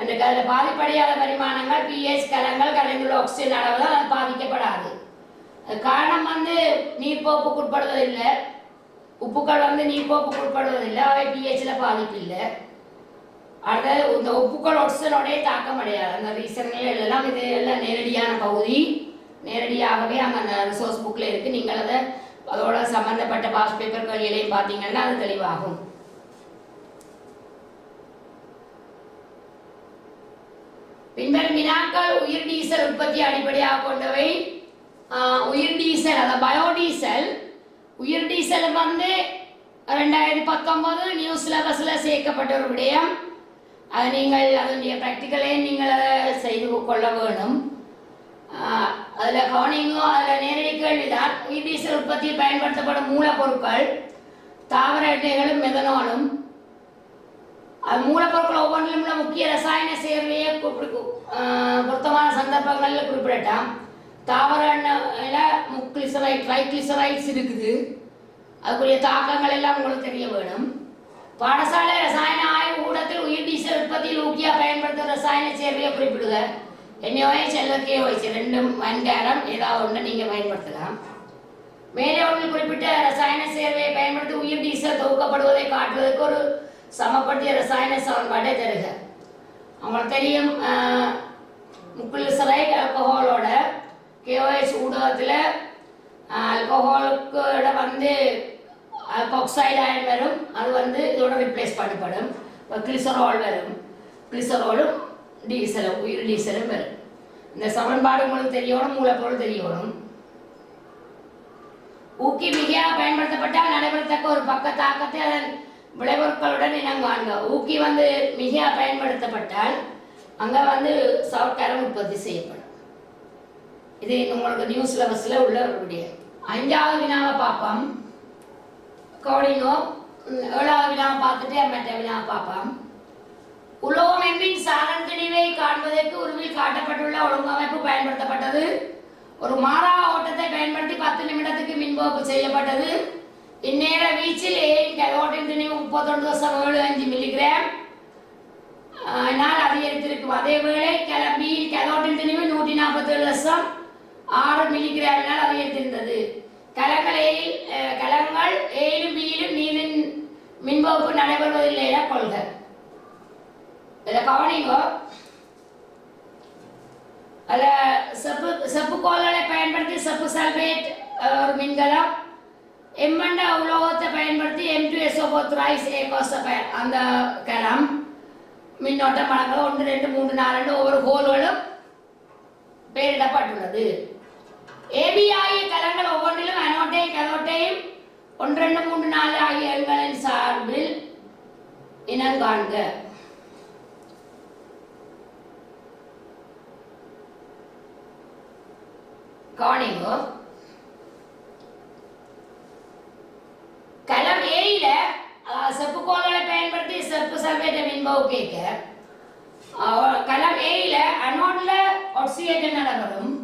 அந்த பாதிப்படையாத பரிமாணங்கள் பிஹெச், கலங்கள், கரைந்துள்ள ஆக்சிஜன் அளவு தான் அது பாதிக்கப்படாது. காரணம் நீர்ப்போப்புக்கு உட்படுவதில்லை. உப்புக்கள் நீர்ப்போப்புக்கு உட்படுவதில்லை, அவை பிஹெச்சில் பாதிப்பு இல்லை. அடுத்தது இந்த உப்புக்கள் ஒட்சனோடைய தாக்கம் அடையாது. அந்த ரீசன்கள் எல்லாம் இது எல்லாம் நேரடியான பகுதி. நேரடியாகவே அங்கே அந்த ரிசோர்ஸ் புக்கில் இருக்குது. நீங்கள் அதை அதோட சம்பந்தப்பட்ட பாஸ் பேப்பர் கேள்விகளையும் பார்த்தீங்கன்னா அது தெளிவாகும். பின்வரும் வினாக்கள் உயிர் டீசல் உற்பத்தி அடிப்படையாக கொண்டவை. உயிர் டீசல் அதாவது பயோடீசல், உயிர் டீசல் வந்து 2019 நியூ சிலபஸில் சேர்க்கப்பட்ட ஒரு விடயம். அதை நீங்கள் அதனுடைய ப்ராக்டிக்கலே நீங்கள் அதை செய்து கொள்ள வேணும். அதில் கவனிங்கோ, அதில் நேரடி கேள்விதான். உயிர் டீசல் உற்பத்தியில் பயன்படுத்தப்படும் மூலப்பொருட்கள் தாவர எண்ணெய்களும் மெதனாலும். அது மூலப்பொருட்கள் ஒவ்வொன்றிலும் உள்ள முக்கிய ரசாயன சேர்வையை பொருத்தமான சந்தர்ப்பங்களில் குறிப்பிடட்டாம். தாவர எண்ணெயில் முக்ளிசரைட், ட்ரைக்ளிசரைட்ஸ் இருக்குது. அதுக்குரிய தாக்கங்கள் எல்லாம் உங்களுக்கு தெரிய வேணும். பாடசாலை ரசாயன ஆய்வு ஊடகத்தில் உயிர் டீசல் உற்பத்தியில் ஊக்கியாக பயன்படுத்தும் ரசாயன சேர்வையை குறிப்பிடுக. NaOH அல்லது KOH ரெண்டும் வன்காரம் ஏதாவது ஒன்று நீங்கள் பயன்படுத்தலாம். மேலே ஒன்றில் குறிப்பிட்ட ரசாயன சேர்வையை பயன்படுத்தி உயிர் டீசல் தொகுக்கப்படுவதை காட்டுவதற்கு ஒரு சமப்படுத்திய ரசாயன சமன்பாட்டை தருக. அவங்களுக்கு தெரியும், முக்ளிசரைட் ஆல்கஹாலோட KOH ஊடகத்தில் ஆல்கஹாலுக்கு வந்து ஆல்கோக்சைடு அயன் வரும். அது வந்து இதோட ரிப்ளேஸ் பண்ணப்படும். கிளிசரால் வரும். கிளிசராலும் டீசலும் உயிர் டீசலும் வரும். இந்த சமன்பாடு உங்களுக்கு தெரியணும், மூலப்பொருள் தெரியணும். ஊக்கி மிகையாக பயன்படுத்தப்பட்டால் நடைபெறத்தக்க ஒரு பக்க தாக்கத்தை அதன் விளைபொருட்களுடன் இனங்காண்க. ஊக்கி வந்து மிகையாக பயன்படுத்தப்பட்டால் அங்கே வந்து சவர்க்காரம் உற்பத்தி செய்யப்படும். இது உங்களுக்கு நியூ சிலபஸில் உள்ள ஒரு விடயம். 5வது வினாவை பார்ப்போம். கவனிங்கோ. 7வது வினாவை பார்த்துட்டு மற்ற வினாவை பார்ப்போம். உலோகம் எம்பின் சாரன் திணிவை காண்பதற்கு உருவில் காட்டப்பட்டுள்ள ஒழுங்கமைப்பு பயன்படுத்தப்பட்டது. ஒரு மாறா ஓட்டத்தை பயன்படுத்தி 10 நிமிடத்துக்கு மின்வகுப்பு செய்யப்பட்டது. இந்நேர வீச்சில் ஏன் கேலோட்டின் திணிவு 31.75 மில்லிகிராம் நாள் அதிகரித்திருக்கும். அதேவேளை கிளம்பி கேலோட்டின் திணிவு 147.6 மில்லிகிராமினால் அதிகரித்திருந்தது. கலங்கள் ஏயிலும் பியிலும் நீரின் மின்வகுப்பு நடைபெறுவதில்லை என கொள்க. இதை கவனிங்கோ. அதில் செப்பு கோல்களை பயன்படுத்தி செப்பு சல்பேட் ஒரு மின்கலம், எம்மண்ட உலோகத்தை பயன்படுத்தி M2SO4 அந்த கலம் மின்னோட்டம் வழங்கல் 1, 2, 3, 4 ஒவ்வொரு கோல்களும் பெயரிடப்பட்டுள்ளது. ஏபி ஆகிய கலங்கள் ஒவ்வொன்றிலும் அனோட்டையும் கலோட்டையும் 1, 2, 3, 4 ஆகிய எண்களின் சார்பில் இனங்காண்க. கவனிங்கோ. கலம் ஏயில செப்பு கோல்களை பயன்படுத்தி செப்பு சல்பேட்டை மின்வகு கேட்க. கலம் ஏயில அனோட்ல ஆக்சிஜன் நடைபெறும்.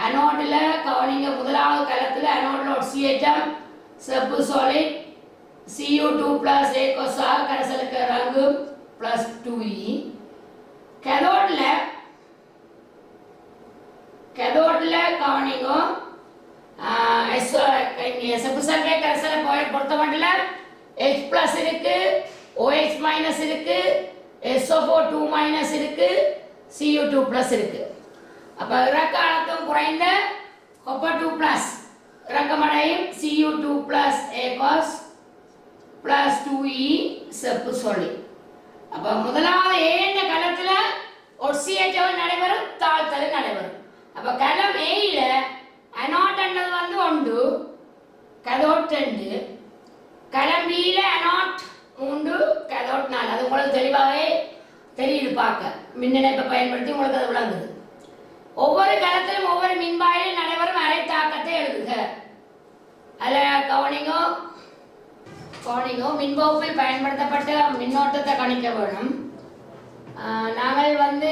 அனோட்ல கவனிங்க. முதலாவது கலத்தில் அனோட்ல ஆக்சிஜன் செப்பு சாலிட் Cu2+ ஏகோசாக கரைசலுக்கு இறங்கும் +2E. கேதோட்ல கவனிங்கோ. செப்பு சல்பேட் கரைசலை பொறுத்த மட்டும் H+ இருக்கு, OH- இருக்கு, SO4 இருக்கு, Cu2+ இருக்கு. அப்ப இறக்க அழுத்தம் குறைந்த copper 2+ இறக்கமடையும் Cu2+ ஏகோஸ் +2E செப்பு சொல்லி. அப்ப முதலாவது ஏண்ட கலத்துல ஒட்சியேற்றம் நடைபெறும், தாழ்த்தல் நடைபெறும். அப்ப கலம் ஏயில அனோட் என்னது வந்து 1, கதோட் 2, கலம் பியில அனோட் 3, கதோட் 4. அது உங்களுக்கு தெளிவாகவே தெரியுது பார்க்க. மின்னிணைப்பை பயன்படுத்தி உங்களுக்கு அது விளங்குது. ஒவ்வொரு கலத்திலும் ஒவ்வொரு மின்பாயிலும் நடைபெறும் அரை தாக்கத்தை எழுதுக. அதில் கவனிங்கோ. மின்வகுப்பில் பயன்படுத்தப்பட்ட மின்னோட்டத்தை கணிக்க வேணும். நாங்கள் வந்து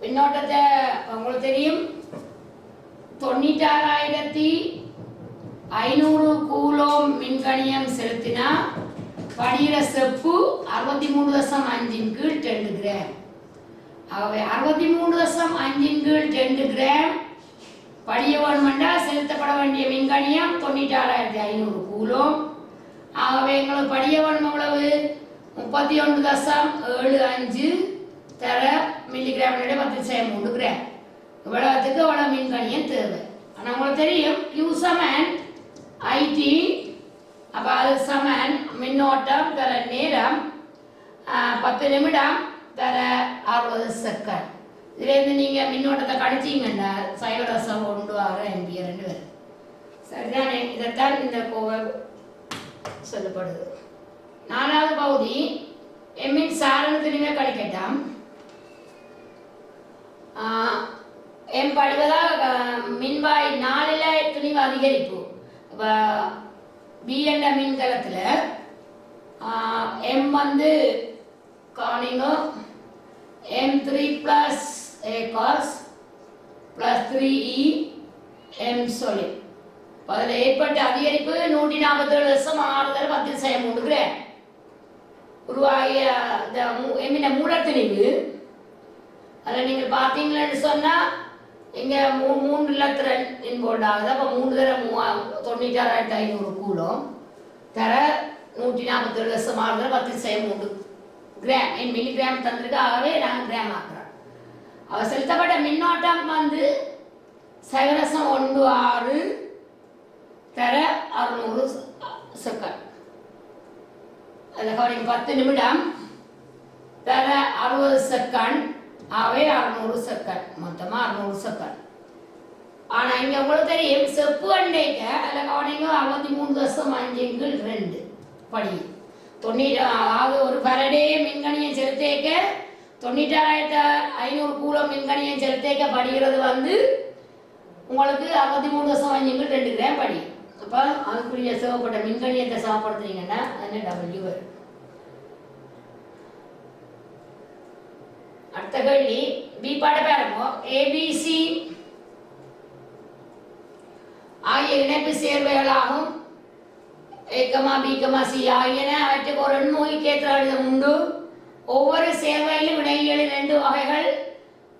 மின்னோட்டத்தை உங்களுக்கு தெரியும் 96,500 கூலோம் மின்கணியம் செலுத்தினா படிகிற செப்பு 63.5 கீழ் 2 கிராம். ஆகவே 63.5 கீழ் 2 கிராம் படிய வேணுமெண்டா செலுத்தப்பட வேண்டிய மின்கணியம் 96,500 கூலோம். ஆகவே எங்களுக்கு படிய வேணும் எவ்வளவு? 31.75 தர மில்லிகிராம் 10/3 கிராம். இவ்வளவுத்துக்கு இவ்வளோ மின்கணியம் தேவை. ஆனால் உங்களுக்கு தெரியும் Q சமன் IT. அப்போ அது சமன் மின்னோட்டம் தர நேரம் 10 நிமிடம் தர 60 செகண்ட். இதுலேருந்து நீங்கள் மின்னோட்டத்தை கணிச்சிங்கன்னா 0.16 ஆம்பியர்னு வரும். சரிதானே? இதைத்தான் இந்த கோவை சொல்லப்படுது. 4வது பகுதி எம்மின் சாரணத்தினுமே கணிக்கட்டாம். எம் படிவதாக மின்வாய் 4ல் துணிவு அதிகரிப்பு. இப்போ பி என்ற மின்கலத்தில் எம் வந்து காணிங்க M3 + A cos + 3E M solid. அதில் ஏற்பட்ட அதிகரிப்பு 147.6 உருவாகிய எம்மின மூலத்திணிவு. அதில் நீங்கள் பார்த்தீங்களன்னு சொன்னால் இங்கே 3 இலத்திரன் இன்வால்வ் ஆகுது. அப்போ 3 தர 96,500 கூலும் தர 147.6 கிராம் என் மில்லிகிராம் தந்திருக்கு. ஆகவே நாங்கள் கிராம் ஆக்குறோம். அவர் செலுத்தப்பட்ட மின்னோட்டம் வந்து 0.16 தர 600 செகண்ட். அதில் கவனிங்க 10 நிமிடம் தர 60 செகண்ட். ஆகவே 600 செகண்ட். மொத்தமாக 600 செகண்ட். ஆனால் இங்கே உங்களுக்கு தெரியும் செப்பு அண்டைக்க அதில் கவனிங்க 63.5/2 படி 90. அதாவது ஒரு ஃபரடே மின்கணியம் செலுத்தேக்க 96,500 கூலம் மின்கணியம் செலுத்தேக்க படிக்கிறது வந்து உங்களுக்கு 63.5/2 கிராம் படி. அப்போ அதுக்குரிய சேவப்பட்ட மின்கணியத்தை சாப்பிடுறீங்கன்னா அது W வரும். அடுத்த கேள்வி பி பாட பாருங்க. ABC ஆகிய இணைப்பு சேர்வைகளாகும். A, B, C ஆகியன அவற்றுக்கு ஒரு எண்மூகிக்கேற்ற கடிதம் உண்டு. ஒவ்வொரு சேர்வையிலும் வினைகளில் 2 வகைகள்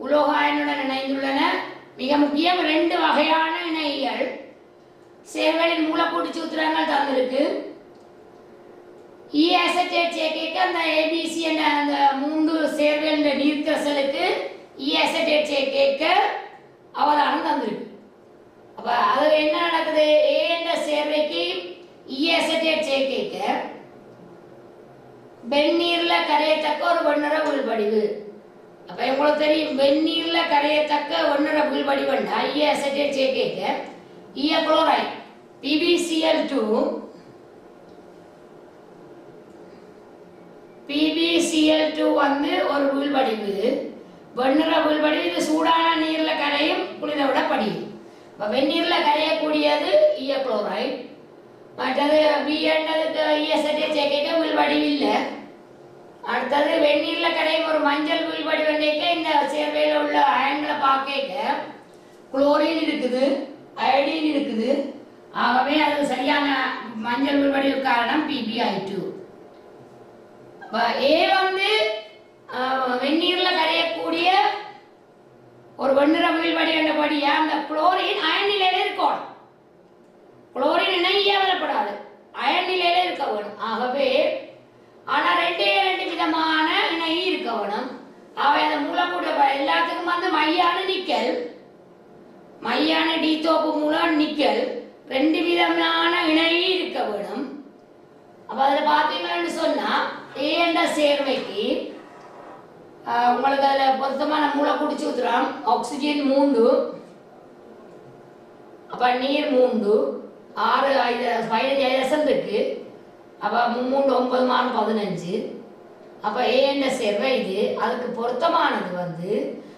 உலோக அயனுடன் இணைந்துள்ளன. மிக முக்கியம் 2 வகையான இணைகள் சேர்வைகளின் மூலக்கூட்டு சூத்திரங்கள் தந்திருக்கு. EACEtate சேர்க்கைக்கு அந்த ABC என்ற அந்த 3 சேர்வைகளின் நீர்க்கசலுக்கு EACEtate சேர்க்கைக்கு அவதானம் தந்திருக்கு. அப்போ அது என்ன நடக்குது? A என்ற சேர்வைக்கு EACEtate சேர்க்கைக்கு வெந்நீரில் கரையத்தக்க ஒரு வெண்ணிற உள்படிவு. அப்போ உங்களுக்கு தெரியும் வெந்நீரில் கரையத்தக்க வெண்ணிற உள்படிவுண்டா EACEtate சேர்க்கைக்கு குளோரைட் PbCl2 வந்து ஒரு உள்படிவு வெண்ணிற உள்படிவு. இது சூடான நீரில் கரையும் குளிர விட படியும். இப்போ வெந்நீரில் கரையக்கூடியது குளோரைட். மற்றது பி என்றதுக்கு EACEtate சேர்க்கைக்க உள்வடிவு இல்லை. அடுத்தது வெந்நீரில் கரையும் ஒரு மஞ்சள் உள்வடிவண்டைக்க இந்த சேர்வையில் உள்ள அயன்களை பார்க்க குளோரின் இருக்குது, அயோடின் இருக்குது. ஆகவே அது சரியான மஞ்சள் உள்வடிவு காரணம் PbI2. இப்போ ஏ வந்து வெந்நீரில் கரையக்கூடிய ஒரு வெண்ணிற உள்வடிவண்டபடியா அந்த குளோரின் அயன் நிலையில இருக்கணும். குளோரின் இணையே வரப்படாது, அயன் நிலையில இருக்க வேணும். ஆகவே ஆனால் 2 விதமான இணை இருக்க வேணும். அவை அந்த மூலக்கூட எல்லாத்துக்கும் வந்து மையான நிக்கல், மையான டீத்தோப்பு மூலம் நிக்கல் 2 விதமான இணை இருக்க வேணும். அப்போ அதில் பார்த்தீங்கன்னு சொன்னால் ஏ என்ற சேர்வைக்கு உங்களுக்கு அதில் பொருத்தமான மூலக்கூட்டு சூத்திரம் ஆக்சிஜன் 3, அப்போ நீர் 3, 15 ஹைட்ரஜன் இருக்கு. அப்போ 3 9 15. அப்போ ஏ என்ற சேர்வை இது. அதுக்கு பொருத்தமானது வந்து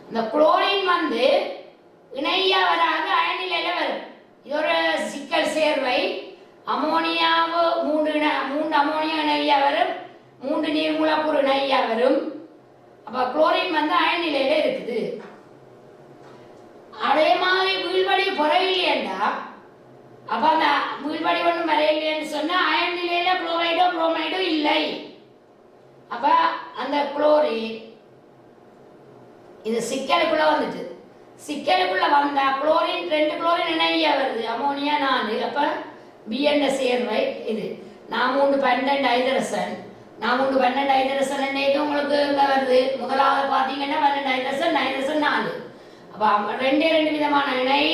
இந்த குளோரின் வந்து இணையா வராது, அயன் நிலையில வரும். இது ஒரு சிக்கல் சேர்வை. அமோனியாவு 3 அமோனியா இணையா வரும், 3 நீர் மூலக்கூறு இணையா வரும். அப்போ குளோரின் வந்து அயன் நிலையில இருக்குது. அதே மாதிரி வீழ்வடி புறவில்லையண்டா அப்போ அந்த வீழ்வடி ஒன்றும் வரையில்லைன்னு சொன்னால் அயன் நிலையில குளோரைடோ புரோமைடோ இல்லை. அப்போ அந்த குளோரின் இது சிக்கலுக்குள்ள வந்துட்டு, சிக்கலுக்குள்ள வந்தா குளோரின் 2 குளோரின் இணையா வருது, அமோனியா 4. அப்போ பி என்ற சேர்வை இது. 4 12 ஹைட்ரஜன், 4 12 ஹைட்ரஜன் உங்களுக்கு இங்கே வருது. முதலாவது பார்த்தீங்கன்னா 12 ஹைட்ரஜன் 4. அப்போ ரெண்டு விதமான இணை.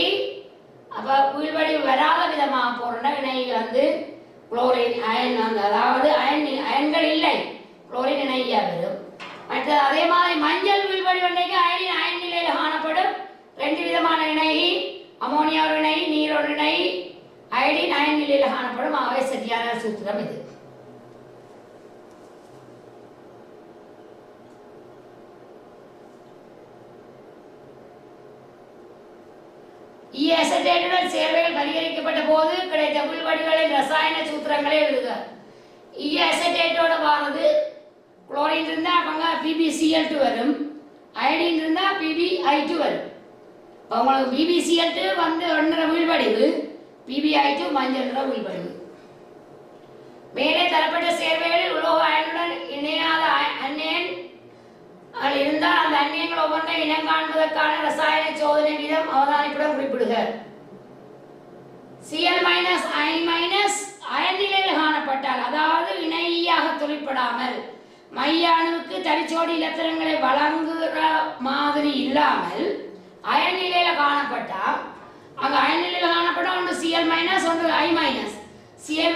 அப்போ வீழ்வடிவு வராத விதமாக போகிற இணை வந்து குளோரின் அயன் வந்து, அதாவது அயன்கள் இல்லை, குளோரின் இணையாக வரும். மற்றது அதே மாதிரி மஞ்சள் வீழ்வடிவு அன்னைக்கு அயன் நிலையில் காணப்படும் ரெண்டு விதமான இணை, அமோனியா ஒரு இணை, நீர் ஒரு இணை, அயடின் அயன் நிலையில் காணப்படும். ஆகவே சரியான சூத்திரம் இது. அசெட்டேட்டுடன் சேர்வைகள் பரிகரிக்கப்பட்ட போது கிடைத்த வீழ்வடிவுகளின் ரசாயன சூத்திரங்களை எழுதுக. அசெட்டேட்டோட வாரது குளோரின் இருந்தால் அவங்க PbCl2 வரும், அயடின் இருந்தால் PbI2 வரும். இப்போ உங்களுக்கு PbCl2 வந்து ஒன்றரை வீழ்வடிவு, PbI2 மஞ்சள் வீழ்வடிவு. மேலே தரப்பட்ட சேர்வைகளில் உலோக அயனுடன் இணையாத அந்நியன் இருந்தால் அந்த அந்நியங்கள் ஒவ்வொன்றை இனம் காண்பதற்கான ரசாயன சோதனை வீதம் அவதானிப்புடன் குறிப்பிடுக. Cl- I- அயன் நிலையில் காணப்பட்டால், அதாவது இணையாக தொழிற்படாமல் மைய அணுவுக்கு தனிச்சோடி இலத்திரங்களை வழங்குகிற மாதிரி இல்லாமல் அயன் நிலையில் காணப்பட்டால், அங்கே அயன் நிலையில் காணப்பட்டால் ஒன்று Cl- ஒன்று I-. Cl-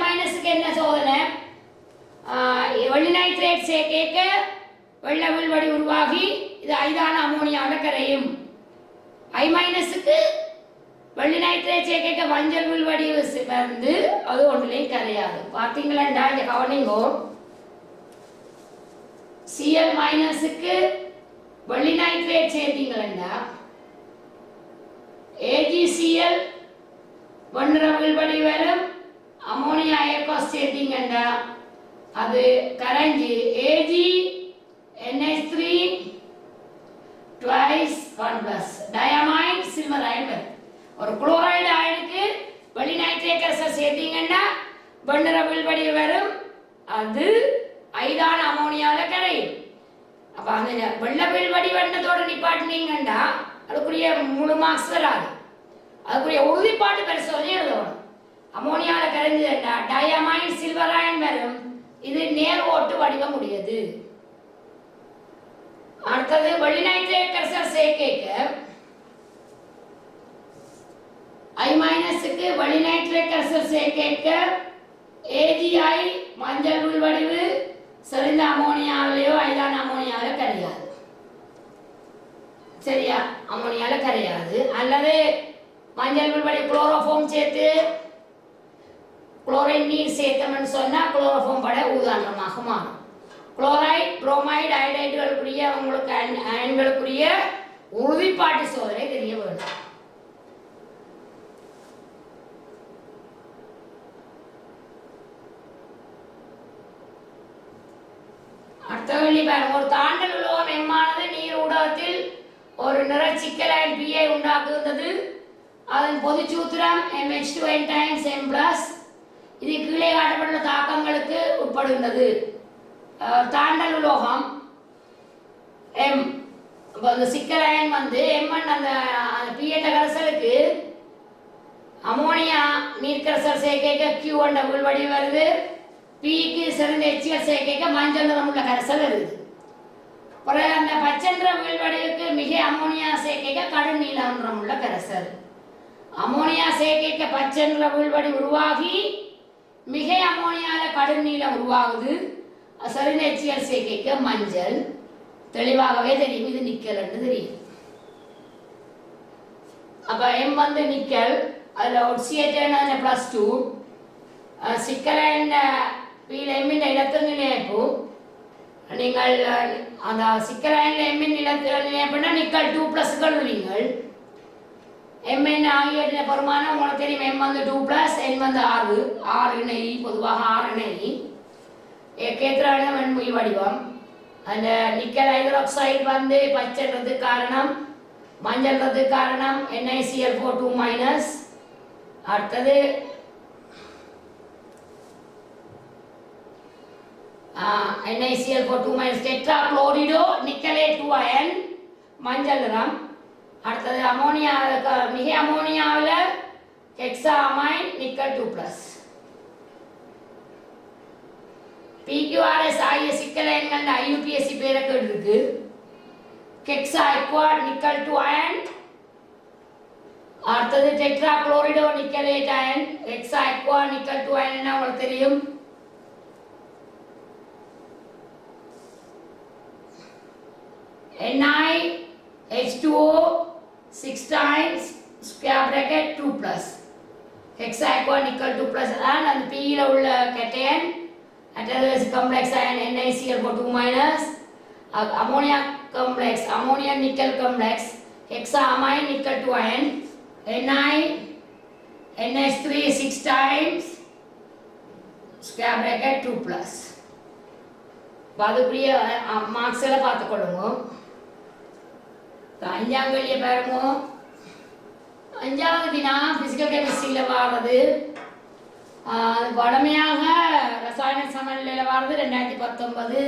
என்ன சோதனை? வெள்ளி நைட்ரேட் சேர்க்க வெள்ளை வீழ்வடி உருவாகி இது ஐதான அமோனியாவில் கரையும். I- வெள்ளி நைட்ரேட் சேர்க்க மஞ்சள் வீழ்வடி வந்து அது ஒன்றிலையும் கரையாது. பார்த்தீங்களா இந்த கவனிங்கோ, Cl- வெள்ளி நைட்ரேட் சேர்த்தீங்களா AgCl ஒன்றரை வீழ்வடி வரும், அமோனியா ஏக்கோஸ் சேர்த்தீங்கன்னா அது கரைஞ்சி AgNH3 twice 1+ diamine silver iron வரும். ஒரு குளோரைடு அயனுக்கு வெள்ளி நைட்ரேட் அசைட் சேர்த்தீங்கன்னா ஒன்றரை வீழ்வடி வரும், அது ஐதான அமோனியாவில் கரையும். அப்போ அந்த வெள்ளை வீழ்வடி வண்ணத்தோடு நிப்பாட்டினீங்கன்னா அதுக்குரிய முழு மார்க்ஸ் வராது. அதுக்குரிய உறுதிப்பாட்டு பரிசோதனை எழுதணும். அமோனியாவில் கரைஞ்சதுன்னா டயமைன் சில்வர் அயன் வரும், இது நேர் ஓட்டு வடிவம் உடையது. அடுத்தது வெள்ளி நைட்ரேட் கரைசல் சேர்க்க I- வெள்ளி நைட்ரேட் கரைசல் சேர்க்க AgI மஞ்சள் வீழ்வடிவு செறிந்த அமோனியாவிலேயோ ஐதான அமோனியாவில் கரையாது. சரியா? அமோனியாவில் கரையாது. அல்லது மஞ்சள் வீழ்வடிவு குளோரோஃபார்ம் சேர்த்து குளோரைன் நீர் சேர்த்தோம்னு சொன்னால் குளோரோஃபார்ம் பட உதாரணமாக மாறும். குளோரைட், புரோமைடு, அயோடைடுகளுக்குரிய உங்களுக்கு அயன்களுக்குரிய உறுதிப்பாட்டு சோதனை தெரிய வேண்டும். அடுத்த கேள்வி பாருங்க. ஒரு தாண்டல் உலோகம் எம்மானது நீர் ஊடகத்தில் ஒரு நிறச்சிக்கல் அயன் P-ஐ உண்டாக்குகிறது. அதன் பொது சூத்திரம் MH2n டைம்ஸ் M+. இது கீழே காட்டப்பட்டுள்ள தாக்கங்களுக்கு உட்படுகின்றது. தாண்டல் உலோகம் M, அந்த சிக்கல் அயன் வந்து M1 அந்த P கரைசலுக்கு அமோனியா நீர் கரைசல் சேர்க்க Q1 வீழ்வடி வருது, Pக்கு சிறந்த HCl சேர்க்க மஞ்சள் நிறம் உள்ள கரைசல் இருக்குது. பிறகு அந்த பச்சைன்ற வீழ்வடிவுக்கு மிக அமோனியா சேர்க்க கடும் நீலம் நிறம் உள்ள கரைசல். அமோனியா சேர்க்க பச்சைன்ற வீழ்வடி உருவாகி மிக அமோனியாவில் கடும் நீலம் உருவாகுது, சிறந்த HCl சேர்க்க மஞ்சள். தெளிவாகவே தெரியும் இது நிக்கல் என்று தெரியும். அப்போ M வந்து நிக்கல், அதில் OCH +2 சிக்கலைன் P-ன் இடத்தில் நிலைப்பு. நீங்கள் அந்த சிக்கலைன் M-ன் இடத்தில் நிலைப்புனா நிக்கல் 2+ நீங்கள் Mn ஆகியவற்றின் பெருமானம் உங்களுக்கு தெரியும். M வந்து 2+, N வந்து 6 இணை, பொதுவாக 6 இணை கேத்திரம் வெண்முகி வடிவம். அந்த நிக்கல் ஹைட்ராக்சைடு வந்து பச்சைன்றது காரணம், மஞ்சள்ன்றது காரணம் NiCl4 2-. அடுத்தது NiCl4 2- டெட்ராக்ளோரிடோ நிக்கலேட் 2 அயன் மஞ்சள் நிறம். அடுத்தது அமோனியா மிக அமோனியாவில் ஹெக்ஸாமைன் நிக்கல் 2+. PQRS ஆகிய சிக்கல் அயன்கள் IUPAC பேரை கேட்டிருக்கு. ஹெக்ஸா எக்வாட் நிக்கல் 2 அயன் அடுத்தது tetra chlorido nickelate ion, hexa aqua nickel 2 ion என்ன உங்களுக்கு தெரியும். NiH2O 6 times square bracket 2 plus hexa aqua nickel 2 plus and அந்த P ல உள்ள cation attenuation complex ion NiCl2 minus ammonia complex ammonia nickel complex hexaamine nickel 2 ion NH3 6 times square bracket 2 plus பாதுபிரிய marks எல்லாம் பார்த்துக்கொள்ளுங்க. அஞ்சாங்கல்லிய பாருங்க. அஞ்சாவது வினா பிசிக்கல் கெமிஸ்ட்ரியில் வாரது வடமையாக ரசாயன சமநிலையில் வாரது 2019.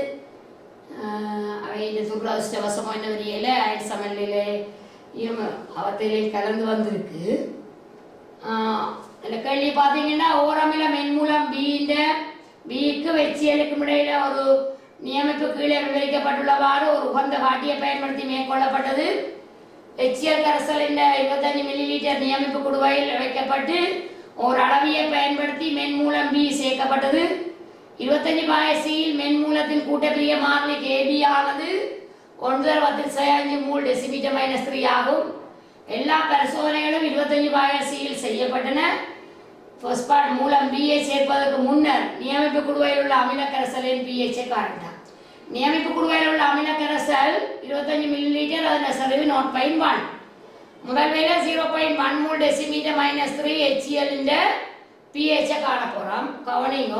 அவை இந்த துரதிருஷ்டவசமான வரியில் அயன் சமநிலையிலையும் அவற்றிலே கலந்து வந்திருக்கு. இந்த கேள்வி பார்த்தீங்கன்னா ஓரமில மென்மூலம் பிக்கு வெச்சியலுக்கும் இடையில ஒரு நியமிப்பு கீழே விவரிக்கப்பட்டுள்ளவாறு ஒரு உகந்த காட்டியை பயன்படுத்தி மேற்கொள்ளப்பட்டது. HCl கரைசலின் 25 மில்லிலீட்டர் நியமிப்பு குடுவையில் வைக்கப்பட்டு ஒரு அளவியை பயன்படுத்தி மென்மூலம் B சேர்க்கப்பட்டது. 25 பாய Cயில் மென்மூலத்தின் கூட்டப்பிரிய மாறிலி KB ஆனது 1.5 மூல் டெசிமீட்டர் -3 ஆகும். எல்லா பரிசோதனைகளும் 25 பாய Cயில் செய்யப்பட்டன. ஃபர்ஸ்ட் பார்ட் மூலம் பிஏ சேர்ப்பதற்கு முன்னர் நியமிப்பு குடுவையில் உள்ள அமில கரைசலின் pH காணலாம். நியமிப்பு குடுவையில் உள்ள அமில கரைசல் 25 மில்லிலீட்டர் அதன் சரிவு 0.1. முதல் வேளை 0.1 மூல் டெசிமீட்டர் -3 HCl இந்த pH காண போறோம். கவனிங்க.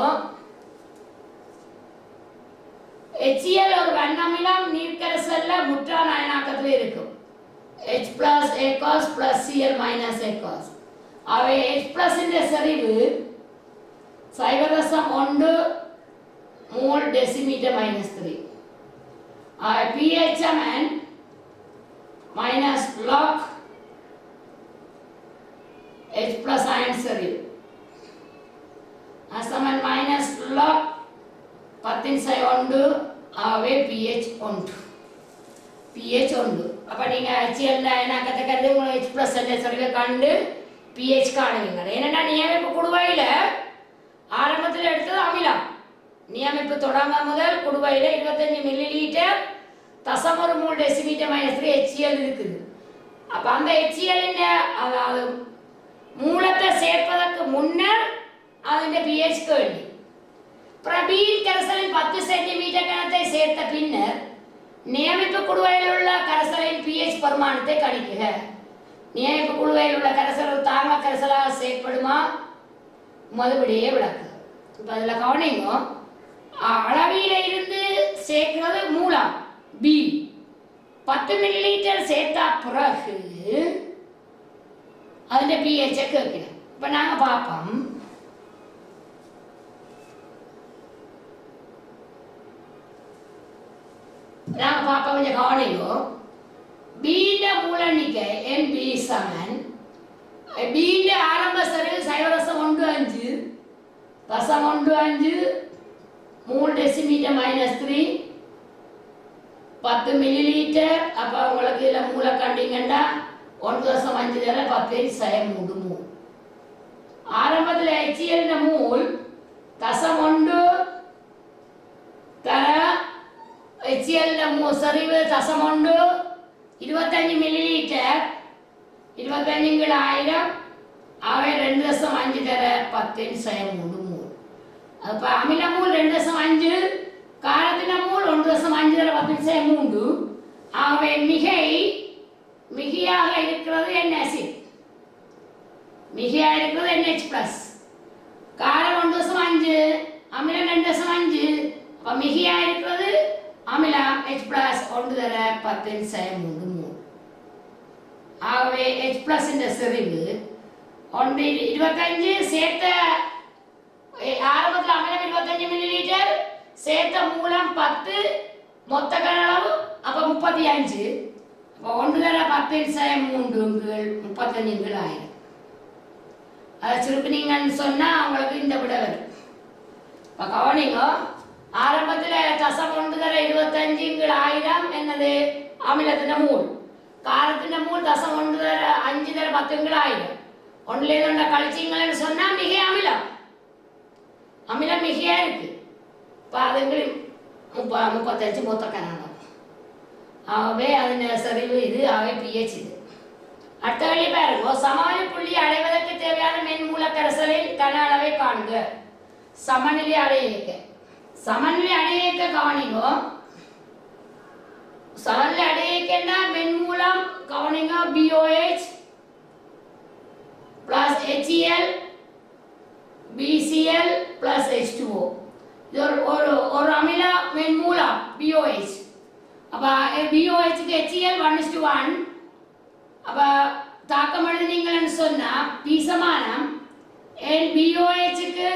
HCl ஒரு வண்ணமிலம் நீர்க்கரைசல்ல முற்றான அயனாக்கத்தில் இருக்கும். H plus aqueous plus Cl minus aqueous. அவை H+ இந்த சரிவு 0.1 மூல் டெசிமீட்டர் -3. pH சமன் -log H+ அயன் சரிவு சமன் -log 10/1 ஆகவே pH 1. pH 1. அப்போ நீங்கள் HCl அயனாக்கத்தை கருது உங்களுக்கு H+ என்ற சரிவை கண்டு pH காணுவீங்க. ஏன்னா நியமிப்பு குடுவையில் ஆரம்பத்தில் எடுத்தது அமிலம். நியமிப்பு தொடங்க முதல் குடுவையில் 25 மில்லிலீட்டர் 0.1 மூல் டெசிமீட்டர் -3 HCl இருக்குது. அப்போ அந்த HCl அதாவது மூலத்தை சேர்ப்பதற்கு முன்னர் அதன் pH கேள்வி. பிரபீன் கரைசலின் 10 சென்டிமீட்டர் கணத்தை சேர்த்த பின்னர் நியமிப்பு குடுவையில் உள்ள கரைசலின் pH பரிமாணத்தை கணிக்குக. நியமிப்பு குழுவையில் உள்ள கரைசல் தாங்க கரைசலாக செயற்படுமா மறுபடியே விளக்கு. இப்போ அதில் கவனிங்க. அளவியில இருந்து சேர்க்கிறது மூலம் B 10 மில்லிலீட்டர் சேர்த்தா பிறகு அதில் pH கேட்கணும். இப்போ நாங்கள் பார்ப்போம். கொஞ்சம் கவனிங்க. பீண்ட மூலனிக்கை NB சமன் பீண்ட ஆரம்ப சரிவு 0.15 மூல் டெசிமீட்டர் -3 10 மில்லிலீட்டர். அப்போ உங்களுக்கு இதில் மூல கண்டிங்கன்னா 1.5 தர 10/3 ஆரம்பத்தில் HCl மூல் 0.1 தர HCl சரிவு 0.1 25 மில்லிலீட்டர் 25/1000 அவை 2.5 தர 10/3 மூல். அப்போ அமில மூல் 2.5 காரத்தின மூல் 1.5 தர 10/3 அவை மிகையாக இருக்கிறது NH மிகையாக இருக்கிறது NH+. காரம் 1.5 அமிலம் 2.5 அப்போ மிகையாக இருக்கிறது அமிலம் H+ 1 தர 10/3 மூல். ஆகவே H+ இந்த செறிவு 25 சேர்த்த ஆரம்பத்தில் அமிலம் 25 மில்லிலீட்டர் சேர்த்த மூலம் 10 மொத்த கனளவு அப்போ 35 அப்போ 1 தர 10/3 35/1000 அதை சுருக்குனீங்கன்னு சொன்னால் அவங்களுக்கு இந்த விட வரும். இப்போ கவனிங்க. ஆரம்பத்தில் 0.1 தர 25/1000 என்னது அமிலத்தின மூல். காரத்தின் மூல் தசம் 1 தர 5 ஆயிடும். 1 கழிச்சிங்கன்னு சொன்னா மிக அமிலம் மிகையா இருக்கு. அதுங்களும் 35 மொத்த கணக்கு. ஆகவே அதன் சரிவு இது. ஆகவே pH இது. அடுத்த வழி பாருங்க. சமநிலை புள்ளி அடைவதற்கு தேவையான மென்மூல கரைசலின் கன அளவை காண்க. சமநிலை அடையக்க கவனிங்க. சமநிலை அடையக்கன்னா மென்மூலம் கவனிங்க. BOH plus HCl BCl plus H2O. இது ஒரு அமில மென்மூலம் BOH. அப்ப BOH க்கு HCl 1:1. அப்ப தாக்கம் எழுதுனீங்கன்னு சொன்னா P சமானம் BOH க்கு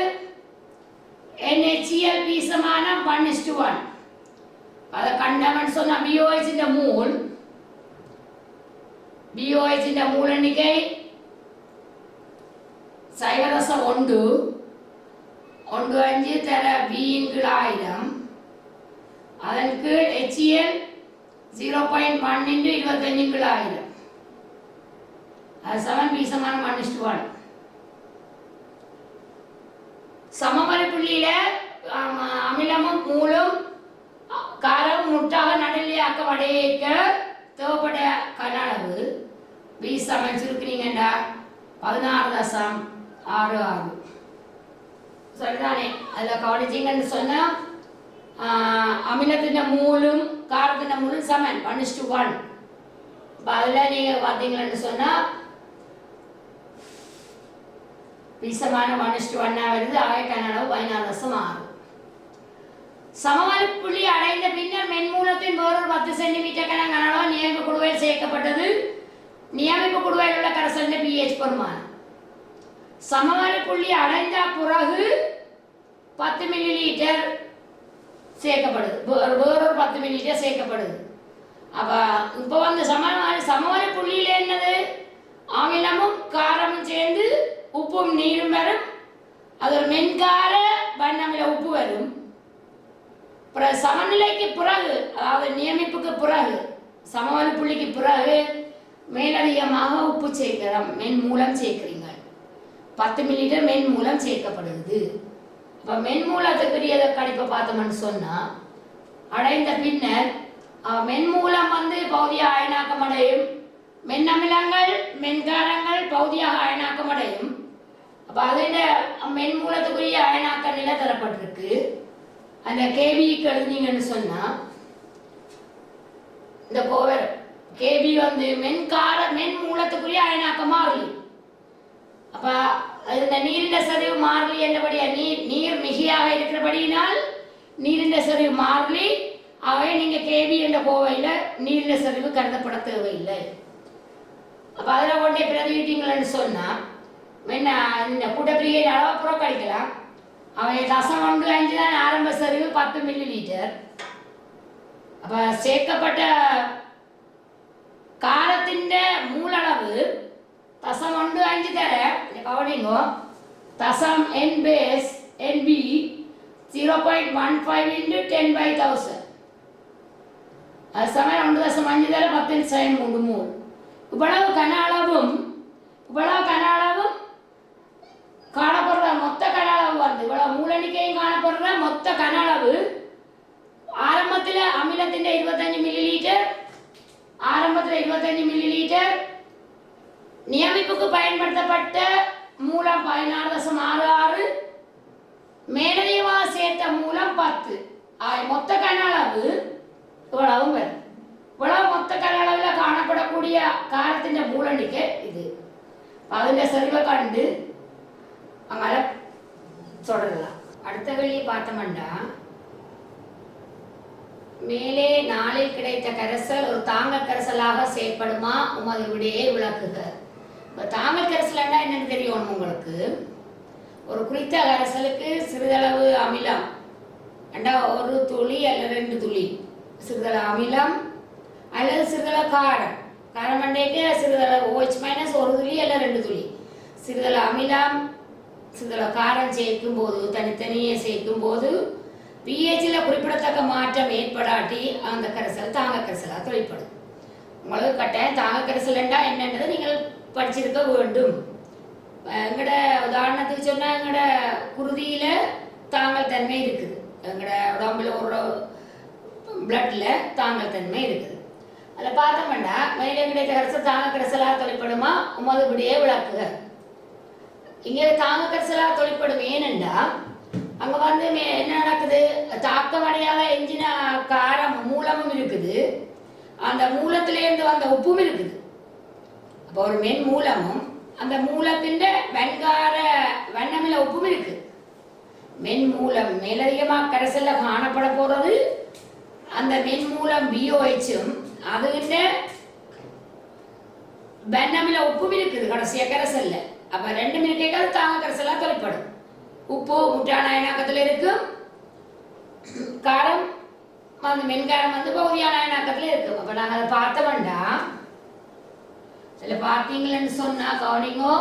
NaCl P சமானம் 1:1. அத கண்டவன் சொன்னா BOH இந்த மூல் எண்ணிக்கை 0.1 15 தர B ன் கீழ் 1000. அதன் கீழ் HCl 0.1 × 25 ன் கீழ் 1000. அது சமன் B சமானம் 1:1. சமமறை புள்ளியில அமிலமும் மூலும் காரமும் முட்டாக நடுநிலையாக்க அடையக்க தேவைப்பட கன அளவு B சமன் சுருக்குனீங்கடா 16.66. சரிதானே? அதில் கவனிச்சிங்கன்னு சொன்னால் அமிலத்தின் மூலும் காரத்தின் மூலும் சமன் 1:1. இப்போ அதில் நீங்கள் பார்த்தீங்கன்னு சொன்னால் விசமான 1:1 வருது. ஆகவே கன அளவு 16.6. சமமறை புள்ளி அடைந்த பின்னர் மென்மூலத்தின் வேறொரு 10 சென்டிமீட்டர் கன அளவு நியமிப்பு குழுவில் சேர்க்கப்பட்டது. நியமிப்பு குழுவில் உள்ள கரைசலின் pH பெருமானம். சமமறை புள்ளி அடைந்த பிறகு 10 மில்லிலிட்டர் சேர்க்கப்படுது. வேறொரு 10 மில்லிலிட்டர் சேர்க்கப்படுது. அப்ப இப்போ வந்து சமமறை புள்ளியில என்னது? அமிலமும் காரமும் சேர்ந்து உப்பும் நீரும் வரும். அது ஒரு மென்கார வண்ணமில உப்பு வரும். சமநிலைக்கு பிறகு, அதாவது நியமிப்புக்கு பிறகு, சமமறை புள்ளிக்கு பிறகு மேலதிகமாக உப்பு சேர்க்கிறோம். மென்மூலம் சேர்க்கிறீங்க. 10 மில்லிலிட்டர் மென்மூலம் சேர்க்கப்படுது. இப்போ மென்மூலத்துக்குரியதை கணிப்பை பார்த்தோம்னு சொன்னால் அடைந்த பின்னர் மென்மூலம் வந்து பௌதியாக அயனாக்கமடையும். மென்னமிலங்கள் மென்காரங்கள் பௌதியாக அயனாக்கமடையும். அப்போ அதில் மென்மூலத்துக்குரிய அயனாக்க நிலை தரப்பட்டிருக்கு. அந்த கேபிக்கு எழுதுனீங்கன்னு சொன்னால் இந்த கோவர் கேபி வந்து மென்மூலத்துக்குரிய அயனாக்க மாறிலி. அப்போ இந்த நீரின் சரிவு மாறிலி என்றபடியா நீர் மிகையாக இருக்கிறபடியினால் நீரின் சரிவு மாறிலி. ஆகவே நீங்கள் கேபி என்ற கோவையில் நீரின் சரிவு கருதப்பட தேவையில்லை. அப்போ அதில் கொண்டே பிரதிவிட்டீங்கன்னு சொன்னால் இந்த கூட்டப்பிரிகை அளவை புறக்கணிக்கலாம். அவை 0.15 தான் ஆரம்ப சரிவு 10 மில்லிலிட்டர். அப்போ சேர்க்கப்பட்ட காரத்தின் மூலளவு 0.15 தர கவனிங்கோ. தசம் N பேஸ் NB 0.15 × 10/1000. அது சமயம் 1.5 தர 10^3 மூல். இவ்வளவு கன அளவும் காணப்படுற மொத்த கன அளவு வந்து இவ்வளவு மூலெண்ணிக்கையும் காணப்படுற மொத்த கன அளவு ஆரம்பத்தில் அமிலத்தின் 25 மில்லிலிட்டர், ஆரம்பத்தில் 25 மில்லிலிட்டர், நியமிப்புக்கு பயன்படுத்தப்பட்ட மூலம் 16.66, மேலதிகமாக சேர்த்த மூலம் 10. மொத்த கன அளவு இவ்வளவும் வரும். இவ்வளவு மொத்த கன அளவில் காணப்படக்கூடிய காரத்தின் மூலெண்ணிக்கை இது. அதில் சரிவை கண்டு அங்கே தொடரலாம். அடுத்த வெளியே பார்த்தோம்னா மேலே 4இல் கிடைத்த கரைசல் ஒரு தாங்கல் கரைசலாக செயற்படுமா? உமது விடையை விளக்குக. இப்போ தாங்கல் கரைசல்னா என்னன்னு தெரியும் உங்களுக்கு. ஒரு குறித்த கரைசலுக்கு சிறிதளவு அமிலம் அண்டா 1 துளி அல்லது 2 துளி சிறிதளவு அமிலம் அல்லது சிறிதளவு காரம் அண்டைக்கு சிறிதளவு OH- 1 துளி அல்லது 2 துளி சிறிதளவு அமிலம் சிறிதளவு காரம் சேர்க்கும் போது தனித்தனியே சேர்க்கும் போது pHல குறிப்பிடத்தக்க மாற்றம் ஏற்படாட்டி அந்த கரைசல் தாங்க கரைசலாக தொழிற்படும். உங்களுக்கு கட்டாயம் தாங்க கரைசல்ண்டா என்னன்றதை நீங்கள் படிச்சிருக்க வேண்டும். எங்களோட உதாரணத்துக்கு சொன்னால் எங்களோட குருதியில் தாங்கல் தன்மை இருக்குது, எங்களோட உடம்புல ஒரு பிளட்டில் தாங்கல் தன்மை இருக்குது. அதில் பார்த்தோம்னா மேலே கிடைத்த கரைசல் தாங்க கரைசலாக தொழிற்படுமா உமதுபடியே விளக்குக. இங்கே தாங்க கரைசலாக தொழிற்படும் ஏனென்றா அங்கே வந்து என்ன நடக்குது, தாக்கமடையாத எஞ்சின காரம் மூலமும் இருக்குது, அந்த மூலத்திலேருந்து வந்த உப்பும் இருக்குது. அப்போ ஒரு மென் மூலமும் அந்த மூலத்தின் வெண்கார வண்ணமில உப்பும் இருக்கு. மென் மூலம் மேலதிகமாக கரைசலில் காணப்பட போகிறது அந்த மென் மூலம் பிஓஹெச்சும் அதுகிட்ட வண்ணமில உப்பும் இருக்குது கடைசியாக கரைசல்ல. அப்போ ரெண்டு மினிட்டே தாங்க கரைசலாக தொலைப்படும். உப்பு முட்டான அயனாக்கத்தில் இருக்கும், காரம் அந்த மென்காரம் வந்து பகுதியான அயனாக்கத்தில் இருக்கும். அப்போ நாங்கள் அதை பார்த்த வேண்டாம். சில பார்த்தீங்களன்னு சொன்னால் கவனிங்கோ,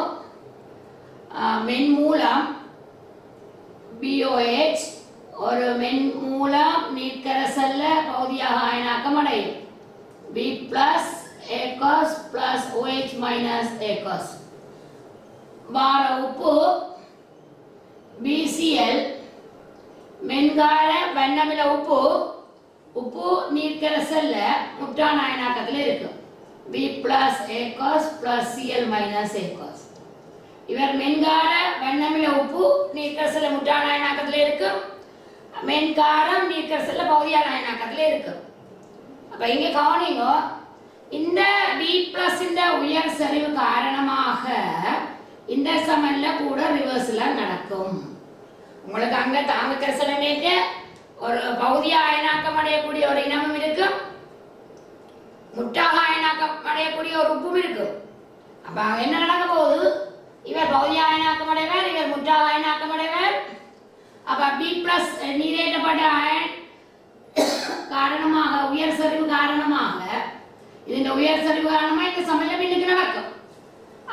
மென் மூலம் பிஓஹெச் ஒரு மென் மூலம் நீர்க்கரைசல்ல பகுதியாக அயனாக்கம் அடையும். B plus aqueous plus OH minus aqueous. வார உப்பு BCl மென்கார வண்ணமில உப்பு உப்பு நீர்க்கரைசல்ல முட்டான அயனாக்கத்தில் இருக்கும். B plus aqueous plus Cl minus aqueous. இவர் மென்கார வண்ணமில உப்பு நீர்க்கரைசல்ல முட்டான அயனாக்கத்தில் இருக்கும், மென்காரம் நீர்க்கரைசல்ல பகுதியான அயனாக்கத்தில் இருக்கும். அப்ப இங்க கவனிங்க, இந்த B பிளஸ் இந்த உயர் செறிவு காரணமாக இந்த சமன்ல கூட ரிவர்ஸ்ல நடக்கும். உங்களுக்கு அங்க தாங்க கரைசல் ஒரு பகுதியா அயனாக்கம் அடையக்கூடிய ஒரு இனமும் இருக்கும், முட்டாக அயனாக்கம் அடையக்கூடிய ஒரு உப்பும் இருக்கும். அப்ப என்ன நடக்க போகுது, இவர் பகுதியா அயனாக்கம் அடைவர், இவர் முட்டாக அயனாக்கம் அடைவர். அப்ப B பிளஸ் நீரேற்றப்பட்ட அயன் காரணமாக உயர் சரிவு காரணமாக இந்த உயர் சரிவு காரணமாக இந்த சமநிலை பின்னுக்கு நடக்கும்.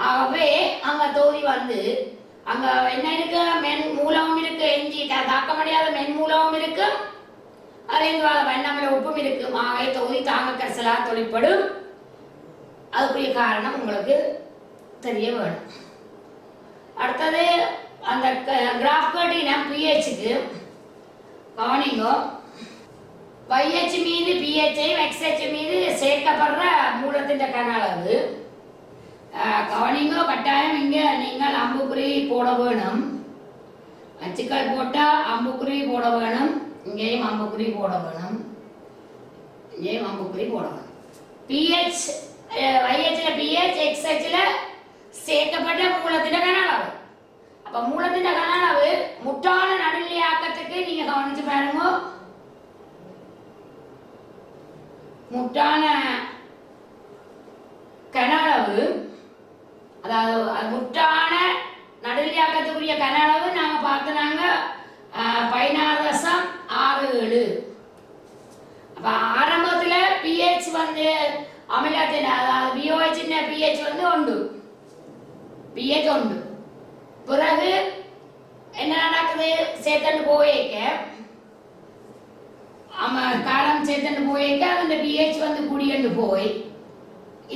ஆகவே அங்க தொகுதி வந்து அங்க என்ன இருக்கு, மென் மூலமும் இருக்கு, எஞ்சி தாக்க முடியாத மென் மூலமும் இருக்கு, அதே வண்ணமில உப்பும் இருக்கு. ஆகவே தொகுதி தாங்க கரைசலாக தொழிற்படும். அதுக்குரிய காரணம் உங்களுக்கு தெரிய வேணும். அடுத்தது அந்த கிராஃப் காட்டினா பிஹெச்சுக்கு கவனிங்கோ, YH மீது பிஹெச்சையும் XH மீது சேர்க்கப்படுற மூலத்தின் கன அளவு கவனிங்கோ. கட்டாயம் இங்கே நீங்கள் அம்புக்குறி போட வேணும், அச்சுக்கள் போட்டால் அம்புக்குறி போட வேணும், இங்கேயும் அம்புக்குறி போட வேணும், இங்கேயும் அம்புக்குறி போட வேணும். பிஹெச் YHல பிஹெச் XHல சேர்க்கப்பட்ட மூலத்தின் கன அளவு. அப்ப மூலத்தின் கன அளவு முட்டான நடுநிலை ஆக்கத்துக்கு நீங்க கவனிச்சு பாருங்க, முட்டான கன அளவு அதாவது முட்டான நடுநிலை ஆக்கத்துக்குரிய கன அளவு நாங்க பார்த்தனாங்க 16.67. அப்ப ஆரம்பத்துல pH வந்து அமிலத்தின் அதாவது BOH pH வந்து 1, pH 1. பிறகு என்ன நடக்குது, சேர்த்தண்டு போயிருக்க காரம் சேர்த்தண்டு போயிருக்க அந்த pH வந்து கூடியண்டு போய்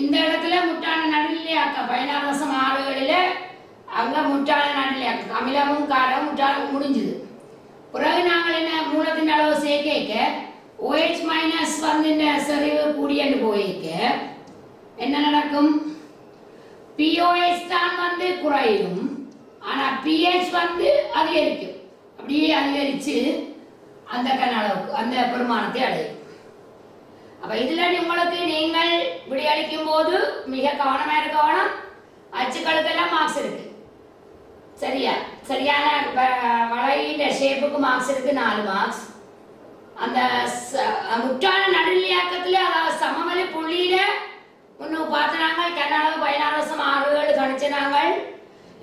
இந்த இடத்துல முட்டான நடுநிலை ஆக்க 16.67 அங்க முட்டான நடுநிலை ஆக்க அமிலமும் காரம் முட்டான முடிஞ்சுது. பிறகு நாங்கள் என்ன மூலத்தின் அளவு சேர்க்க OH மைனஸ் வந்து இந்த செறிவு கூடியண்டு போயிருக்க என்ன நடக்கும், POH தான் வந்து குறையும், ஆனா pH வந்து அதிகரிக்கும். அப்படியே அதிகரிச்சு அந்த கன அளவுக்கு அந்த பெருமானத்தை அடையும். அப்ப இதுல உங்களுக்கு நீங்கள் இப்படி அளிக்கும் போது மிக கவனமா இருக்கணும். அச்சுக்களுக்கெல்லாம் மார்க்ஸ் இருக்கு, சரியா? சரியான வளையின் ஷேப்புக்கு மார்க்ஸ் இருக்கு 4 மார்க்ஸ். அந்த முட்டான நடுநிலையாக்கத்துல அதாவது சமவெளி புள்ளியில இன்னும் பார்த்தனாங்க கன அளவு 16.67 கணிச்சனாங்க.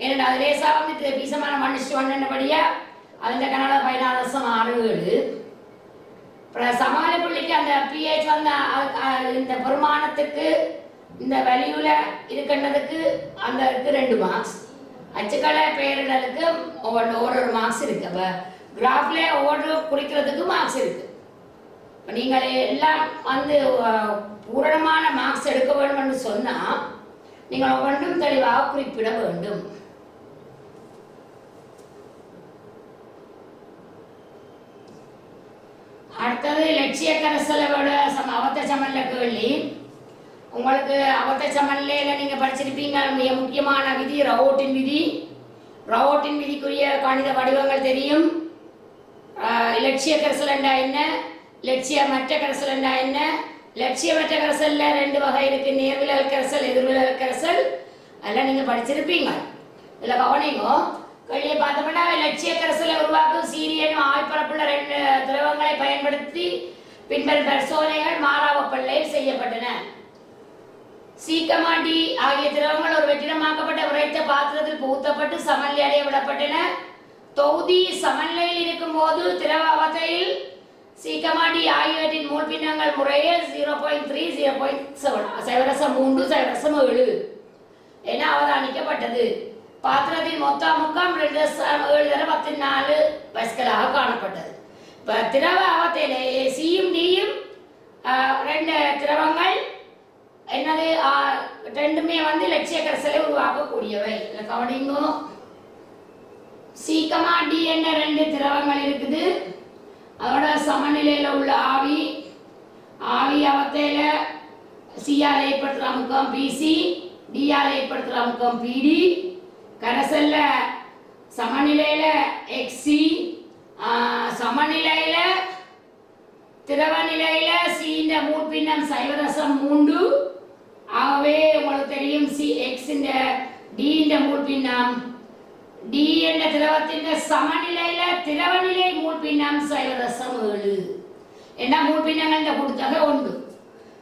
ஏன்னா அது லேசா வந்து பீசமான மன்னிச்சுபடியா அதில் கன அளவு 16.67. சமவெளி புள்ளிக்கு அந்த pH வந்து இந்த பெருமானத்துக்கு இந்த வேல்யூல இருக்கின்றதுக்கு அந்த 2 மார்க்ஸ். அச்சுக்களை பெயரிடலுக்கு ஒரு மார்க்ஸ் இருக்கு. அப்ப கிராஃப்ல ஒவ்வொரு குறிக்கிறதுக்கு மார்க்ஸ் இருக்கு. நீங்கள் எல்லாம் வந்து பூரணமான மார்க்ஸ் எடுக்க வேண்டும் என்று சொன்னால் நீங்கள் ஒவ்வொன்றும் தெளிவாக குறிப்பிட வேண்டும். அடுத்தது லட்சிய கரைசலோட அவத்த சமன்ல கேள்வி. உங்களுக்கு அவத்த சமன்ல நீங்கள் படிச்சிருப்பீங்க. மிக முக்கியமான விதி ரவோட்டின் விதி. ரவோட்டின் விதிக்குரிய கணித வடிவங்கள் தெரியும். லட்சிய கரைசல் என்றா என்ன, லட்சியமற்ற கரைசல் என்றா என்ன. லட்சியமற்ற கரைசல்ல 2 வகை இருக்கு, நேர்விலகல் கரைசல், எதிர்விலகல் கரைசல். அதெல்லாம் நீங்க படிச்சிருப்பீங்க. இதில் கவனிங்க. கேள்வியை பார்த்தோம்னா லட்சிய கரைசலை உருவாக்கும் சீரியனும் ஆய்பரப்புள்ள 2 திரவங்களை பயன்படுத்தி பின்வரும் பரிசோதனைகள் மாறாவப்பள்ளையில் செய்யப்பட்டன. சீக்கமாண்டி ஆகிய திரவங்கள் ஒரு வெற்றிடமாக்கப்பட்ட உரைத்த பாத்திரத்தில் புகுத்தப்பட்டு சமநிலை அடைய விடப்பட்டன. தொகுதி சமநிலையில் இருக்கும் போது திரவ அவத்தையில் சீக்கமாண்டி ஆகியவற்றின் மூல் பின்னங்கள் முறையே 0.3, 0.7, 0.3, 0.7 என அவதானிக்கப்பட்டது. பாத்திரத்தின் மொத்த அமுக்கம் 2.7 பாஸ்கலாக காணப்பட்டது. இப்போ திரவ அவத்தையிலே சியும் டியும் 2 திரவங்கள் என்னது, 2மே வந்து லட்சிய கரைசலை உருவாக்கக்கூடியவை. கவனிங்கோ. சீக்கமா டி என்ற 2 திரவங்கள் இருக்குது. அதோட சமநிலையில் உள்ள ஆவி அவத்தையில சியால் ஏற்படுத்துகிற அமுக்கம் பிசி, டியால் ஏற்படுத்துகிற அமுக்கம் பிடி. கரைசல்ல சமநிலையில எக்ஸி, சமநிலையில திரவ நிலையில சியின் மூல் பின்னம் 0.3. ஆகவே உங்களுக்கு தெரியும் சி எக்ஸ் டி மூல் பின்னம் டி என்ற திரவத்தின் சமநிலையில திரவ நிலை மூல் பின்னம் 0.7. என்ன மூல் பின்னங்கள் கொடுத்தாக உண்டு.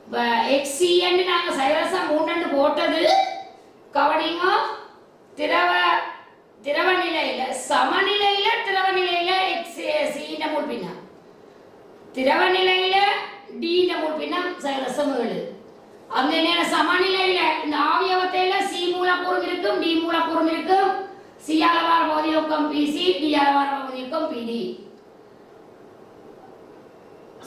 இப்போ எக்ஸி என்று நாங்கள் 0.3 போட்டது கவனிங்க. திரவ நிலையில சமநிலையில திரவ நிலையில எக்ஸ் சியின் மூல் பின்னம், திரவ நிலையில டி மூல் பின்னம் 0.7. அந்த நேரம் சமநிலையில இந்த ஆவியவத்தையில சி மூலக்கூறும் இருக்கும், டி மூலக்கூறும் இருக்கும். சி அளவார பகுதியக்கம் பிசி, டி அளவார பகுதியக்கம் பிடி.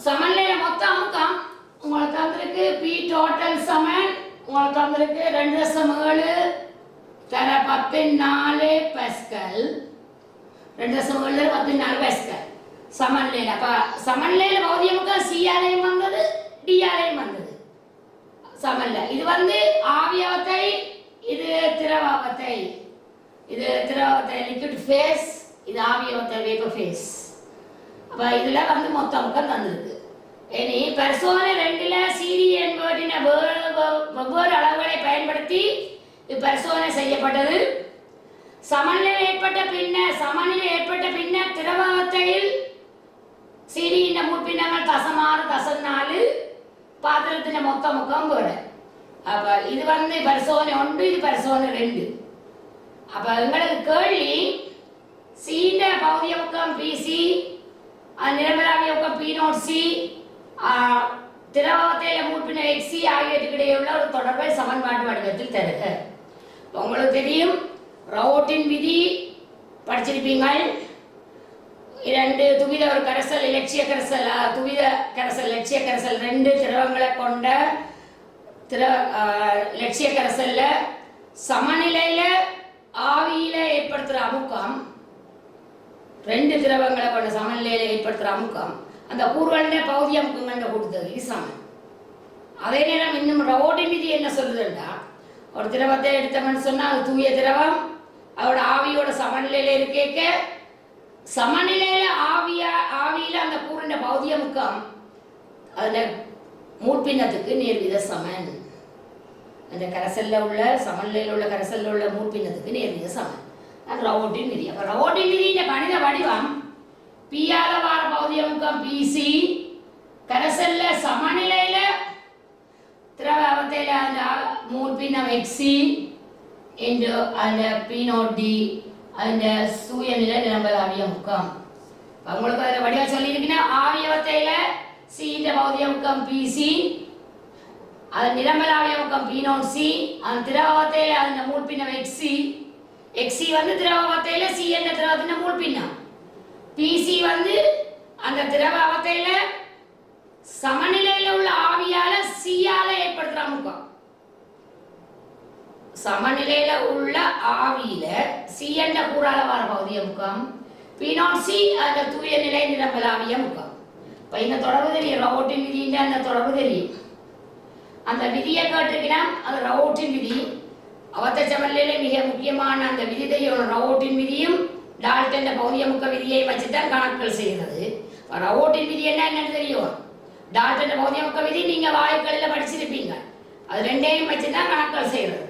சமநிலையில மொத்த அமுக்கம் உங்களுக்கு தந்திருக்கு பி டோட்டல் சமன். உங்களுக்கு தந்திருக்கு 2.7 தர 14 பாஸ்கல். 2.7 14 பாஸ்கல் சமநிலையில. அப்ப சமநிலையில பகுதியமுக்கம் சி ஆலையும் வந்தது, டி ஆலையும் வந்தது சமல்ல. இது வந்து ஆவியவத்தை, இது திரவத்தை. இது திரவத்தை லிக்விட் ஃபேஸ், இது ஆவியவத்தை வேப்பர் ஃபேஸ். அப்ப இதுல வந்து மொத்த அமுக்கம் தந்திருக்கு. இனி பரிசோதனை 2ல சிடி என்பவற்றின் வெவ்வேறு அளவுகளை பயன்படுத்தி பரிசோதனை செய்யப்பட்டது. சமநிலை ஏற்பட்ட பின்னர் திரவத்தையில் சிடியின் மூல் பின்னங்கள் 0.6, 0.4 பாத்திரத்தின் மொத்த முக்கம் போட. அப்ப இது வந்து பரிசோதனை 1, இது பரிசோதனை 2. அப்ப எங்களுக்கு கேள்வி சீண்ட பகுதிய முக்கம் பிசி, நிரம்பலாவிய முக்கம் பி நோட் சி, திரவத்தையில மூல் பின்னர் எக்ஸி ஆகியவற்றுக்கிடையே உள்ள ஒரு தொடர்பை சமன்பாட்டு வடிவத்தில் தருக. உங்களுக்கு தெரியும் ரவோட்டின் விதி படிச்சிருப்பீங்கள். 2 துவித ஒரு கரைசல் இலட்சிய கரைசல், துவித கரைசல் லட்சிய கரைசல் 2 திரவங்களை கொண்ட லட்சிய கரைசல்ல சமநிலையில ஆவியில ஏற்படுத்துற அமுக்கம், 2 திரவங்களை கொண்ட சமநிலையில ஏற்படுத்துற அமுக்கம் அந்த கூறுகளின் பகுதி அமுக்கங்கள் கொடுத்தது. இது சமன். அதே நேரம் இன்னும் ரவோட்டின் விதி என்ன சொல்லுதுன்னா, ஒரு திரவத்தை எடுத்தோம்னு சொன்னா அது தூய திரவம், அதோட ஆவியோட சமநிலையில இருக்கேக்க சமநிலையில ஆவியில அந்த கூறின பௌதிய முக்கம் அதுல மூற்பின்னத்துக்கு நேர்வித சமன். அந்த கரைசல்ல உள்ள சமநிலையில் உள்ள கரைசல்ல உள்ள மூற்பின்னத்துக்கு நேர்வித சமன். அது ரவோட்டின் விதி. அப்ப ரவோட்டின் விதியின் கணித வடிவம் பி அளவார பௌதிய முக்கம் பிசி, கரைசல்ல சமநிலையில திரவ அவத்தையில அந்த மூற்பின்னம் எக்ஸி என்று அந்த பி நோட் டி அந்த சூயநிலை நிரம்பலாவிய முக்கம். உங்களுக்கு அதில் வடிவம் சொல்லியிருக்கீங்கன்னா ஆவியவத்தையில சி இந்த பௌதிய முக்கம் பிசி, அது நிரம்பலாவிய முக்கம் பி நோட் சி, அந்த திரவத்தையில அந்த மூழ்பின்னம் எக்ஸி. எக்ஸி வந்து திரவத்தையில சி என்ற திரவத்தின் மூழ்பின்னம். பிசி வந்து அந்த திரவ அவத்தையில சமநிலையில உள்ள ஆவியால சியால ஏற்படுத்துற அமுக்கம். சமநிலையில உள்ள ஆவியில சி என்ற கூறால வர பகுதி அமுக்கம். P0C அந்த தூய நிலை நிரம்பலாவிய அமுக்கம். இப்ப இந்த தொடர்பு தெரியும், ரவோட்டின் விதின்ற அந்த தொடர்பு தெரியும். அந்த விதியை கேட்டிருக்கீங்கன்னா அது ரவோட்டின் விதி. அவத்த சமநிலையில மிக முக்கியமான அந்த விதி தெரியும். ரவோட்டின் விதியும் டால்டன் பகுதி அமுக்க விதியை வச்சுதான் கணக்குகள் செய்கிறது. ரவோட்டின் விதி என்னன்னு தெரியும். டால்டன் பகுதி அமுக்க விதி நீங்க வாயுக்களில் படிச்சிருப்பீங்க. அது ரெண்டையும் வச்சுதான் கணக்குகள் செய்கிறது.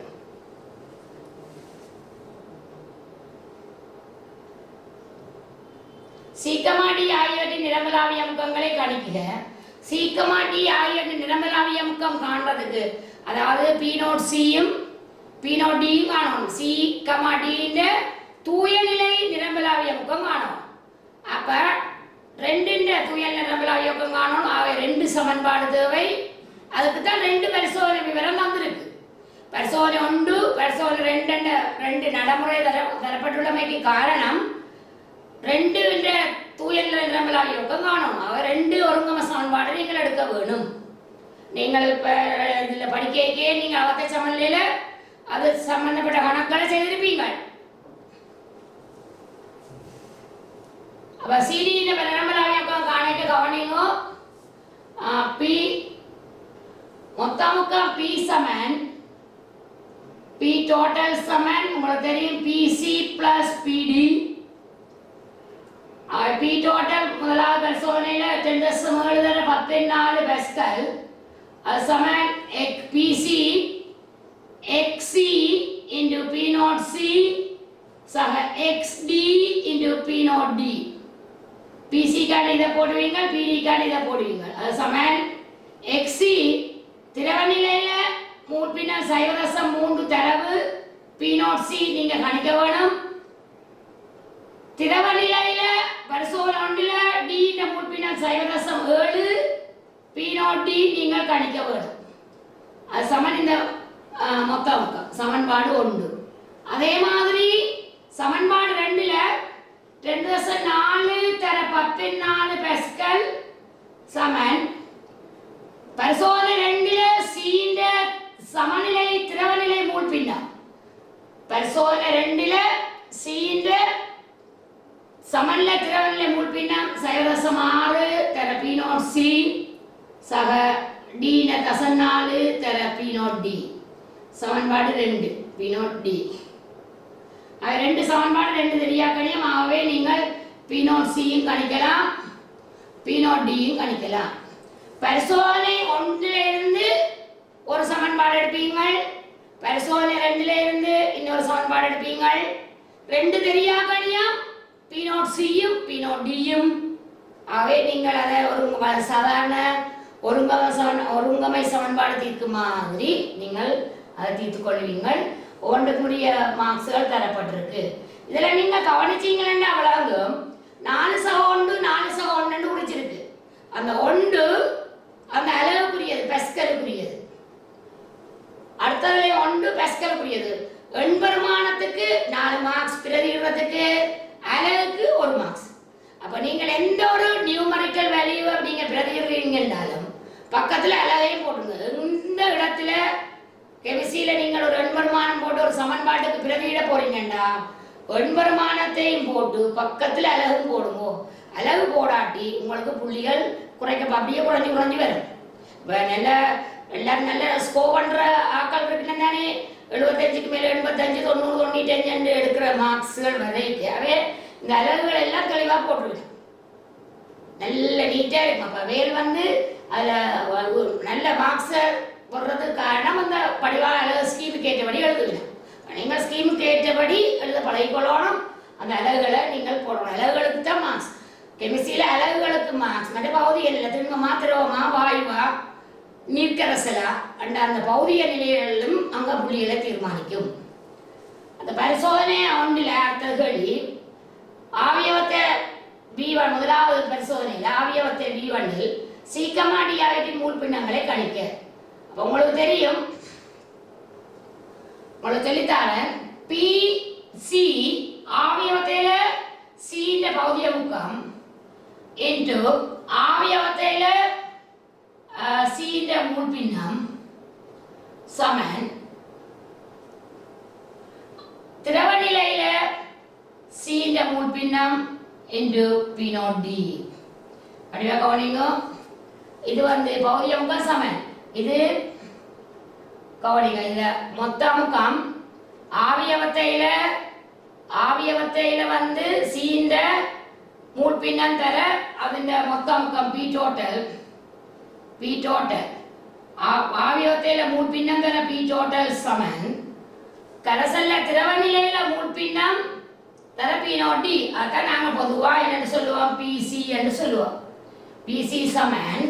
சீக்கமாடி ஆகியவற்றின் நிரம்பலாவிய அமுக்கங்களை கணிக்கிற சீக்கமாடி ஆகியவற்றின் நிரம்பலாவிய அமுக்கம் காண்றதுக்கு, அதாவது P0Cயும் P0Dயும் காணணும். சீக்கமாடின்ற தூய நிலை நிரம்பலாவிய அமுக்கம் காணணும். அப்ப ரெண்டுன்ற தூய நிரம்பலாவிய அமுக்கம் காணணும். அவை ரெண்டு சமன்பாடு தேவை. அதுக்கு தான் ரெண்டு பரிசோதனை விவரம் வந்திருக்கு. பரிசோதனை 1 பரிசோதனை 2 ரெண்டு நடைமுறை தரப்பட்டுள்ளமைக்கு காரணம் ரெண்டு தூய நிரம்பலாவிய அமுக்கம் காணணும். அவை ரெண்டு ஒருங்கம சமன்பாடு நீங்கள் எடுக்க வேணும். நீங்கள் இப்ப இதுல படிக்கைக்கே நீங்க அவத்த சமநிலையில அது சம்பந்தப்பட்ட கணக்குகளை செய்திருப்பீங்க. அப்ப CD நிரம்பலாவிய அமுக்கம் காணிக்க கவனிங்கோ. P மொத்த அமுக்கம் P சமன் P total சமன் உங்களுக்கு தெரியும் PC plus PD. P total முதலாவது பரிசோதனையில 10^14 பாஸ்கல். அது சமன் PC XC into P0C சக XD into P0D. PC card இதை போடுவீங்க, PD கார்டு இதை போடுவீங்க. அது சமன் XC திரவ நிலையில மூழ்பின 0.3 தரவு P0C நீங்க கணிக்க வேணும். திரவ நிலையில பரிசோதனை 1ல D ன்ற மூழ்பின 0.7 P0D நீங்கள் கணிக்க வேணும். அது சமன் இந்த மொத்த அமுக்கம் சமன்பாடு 1. அதே மாதிரி சமன்பாடு 2ல 2.4 தர 14 பாஸ்கல் சமன் பரிசோதனை 2ல C ன்ற சமநிலை திரவ நிலை மூழ்பினம். பரிசோதனை 2ல C ன்ற சமநிலை திரவ நிலை மூழ்பினம் 0.6 தர P0C சக D ன 4 தர P0D. சமன்பாடு 2 P0D. ரெண்டு சமன்பாடு 2 தெரியாக்கணியம். ஆகவே நீங்கள் P0Cயும் கணிக்கலாம், P0Dயும் கணிக்கலாம். பரிசோதனை 1ல இருந்து ஒரு சமன்பாடு எடுப்பீங்கள், பரிசோதனை 2ல இருந்து இன்னொரு சமன்பாடு எடுப்பீங்கள். ரெண்டு தெரியாக்கணியம் P0Cயும் P0Dயும். ஆகவே நீங்கள் அதை ஒரு சாதாரண ஒருங்கமை சமன்பாடு தீர்க்கும் மாதிரி நீங்கள் அதை தீர்த்து கொள்வீங்கள். ஒவ்வொன்றுக்குரிய மார்க்ஸ்கள் தரப்பட்டிருக்கு. இதுல நீங்க கவனிச்சீங்கன்னா அவ்வளவு 4/1 4/1 குறிச்சிருக்கு. அந்த 1 அந்த அளவுக்குரியது பாஸ்கலுக்குரியது. அடுத்ததுல 1 பாஸ்கலுக்குரியது. எண்பெருமானத்துக்கு 4 மார்க்ஸ், பிரதியிடுறதுக்கு அளவுக்கு 1 மார்க்ஸ். அப்ப நீங்கள் எந்த ஒரு நியூமரிக்கல் வேல்யூவை நீங்க பிரதியிடுறீங்கன்னாலும் பக்கத்துல அளவையும் போடுங்க. இந்த இடத்துல கெமிஸ்ட்ரியில நீங்கள் ஒரு எண்பெருமானம் போட்டு ஒரு சமன்பாட்டுக்கு பிரதியிட போறீங்கண்டா எண்பெருமானத்தையும் போட்டு பக்கத்துல அலகும் போடுங்க. அலகு போடாட்டி உங்களுக்கு புள்ளிகள் அப்படியே குறைஞ்சு வரும். நல்ல எல்லாரும் நல்ல ஸ்கோர் பண்ற ஆக்கள் இருக்குன்னு தானே 75க்கு மேல 85 90 95 எடுக்கிற மார்க்ஸ்கள் வரைக்கவே இந்த அலகுகள் எல்லாம் தெளிவா போட்டுருவேன். நல்ல நீட்டா இருக்கும். அப்ப வேல் அதுல நல்ல மார்க்ஸ் போடுறதுக்கு காரணம் அந்த படிவாள ஸ்கீமுக்கு ஏற்றபடி எழுதுவேன். நீங்கள் ஸ்கீமுக்கு ஏற்றபடி எழுத பழகிக்கொள்ளணும். அந்த அலகுகளை நீங்கள் போடணும். அலகுகளுக்கு தான் மார்க்ஸ். கெமிஸ்ட்ரியில அலகுகளுக்கு மார்க்ஸ். மற்ற பகுதிகளில் திரும்ப மாத்திரமா வாயுவா நீர்க்கரசலா அந்த பௌதிக நிலைகளிலும் அங்க புள்ளிகளை தீர்மானிக்கும். அந்த பரிசோதனை 1ல அடுத்தது ஆவியவத்தை B1 முதலாவது பரிசோதனையில் ஆவியவத்தை B1ல் சீக்கமாடி ஆவியத்தின் மூழ்பின்னங்களை கணிக்க. உங்களுக்கு தெரியும், உங்களுக்கு சொல்லித்தாரன் PC ஆவியவத்தையில C ன்ற பௌதிக முக்கம் into ஆவியவத்தையில பின்னம் இன்டு பி நாட் டி. அப்படியா கவனிங்க, இது வந்து பௌதிக முக்கம் சமன். இது கவனிங்க, இந்த மொத்த முக்கம் ஆவியவத்தையில வந்து சீண்ட மூல் பின்னம் தர அதிண்ட மொத்த முக்கம் பி டோட்டல் ஆவியவத்தையில மூல் பின்னம் தர பி டோட்டல் சமன் கரைசல்ல திரவ நிலையில மூல் பின்னம் தர பி நாட் டி. அதான் நாங்க பொதுவா என்ன சொல்லுவோம், பிசி என்று சொல்லுவோம். பிசி சமன்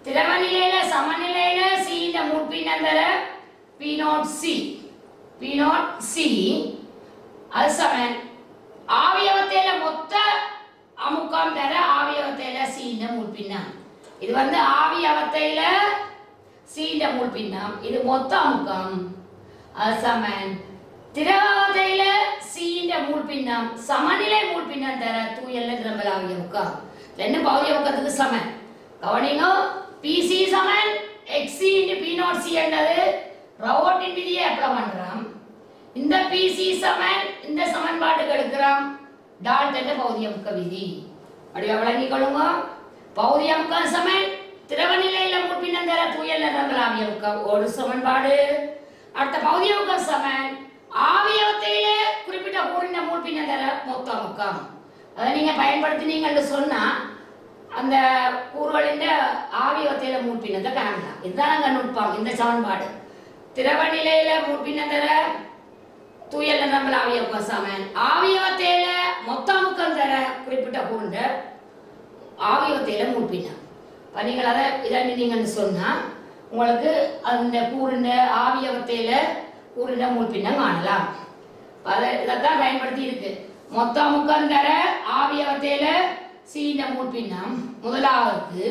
திரவ நிலையில சமநிலையில சி இந்த மூல் பின்னம் தர பி நாட் சி அது சமன் ஆவியவத்தையில மொத்த அமுக்கம் தர ஆவியவத்தையில சி இந்த மூல் பின்னம். இது வந்து ஆவியவத்தையில சி இந்த மூல் பின்னம், இது மொத்த அமுக்கம். அது சமன் திரவத்தையில சி இந்த மூல் பின்னம் சமநிலை மூல் பின்னம் தர தூயல்ல நிரம்பல் ஆவிய முக்கம். ரெண்டு பௌதிக முக்கத்துக்கு சமன். கவனிங்க, பிசி சமன் X into P not C என்றது ரவோட்டின் விதியை அப்ளை பண்றோம். இந்த பிசி சமன் இந்த சமன்பாட்டுக்கு எடுக்கிறோம் டால்டன் பௌதிக முக்க விதி. அப்படியே விளங்கிக் கொள்ளுங்க. பௌதிக முக்கம் சமன் திரவ நிலையில மூல் பின்னம் தர தூயல்ல நிரம்பல் ஆவிய முக்கம் ஒரு சமன்பாடு. அடுத்த பௌதிக முக்கம் சமன் ஆவியவத்தையில குறிப்பிட்ட கூறின மூல் பின்னம் தர மொத்த முக்கம். அதை நீங்க பயன்படுத்தினீங்கன்னு சொன்னா அந்த கூறுகளின் ஆவியவத்தையில மூல் பின்னத்தை காணலாம். இதுதான் நாங்க நுட்பம். இந்த சமன்பாடு திரவ நிலையில மூல் பின்னம் தர தூயல்ல நிரம்பல் ஆவிய முக்கம் சமன் ஆவியவத்தையில மொத்த முக்கம் தர குறிப்பிட்ட கூறின ஆவியவத்தையில மூல் பின்னம். நீங்கள் அதை இதன்னு சொன்னா உங்களுக்கு அந்த கூறின ஆவியவத்தையில கூறின மூல் பின்னம் காணலாம். இதைத்தான் பயன்படுத்தி இருக்கு. மொத்த முக்கம் தர ஆவியவத்தையில சீன மூல் பின்னம் முதலாவதுக்கு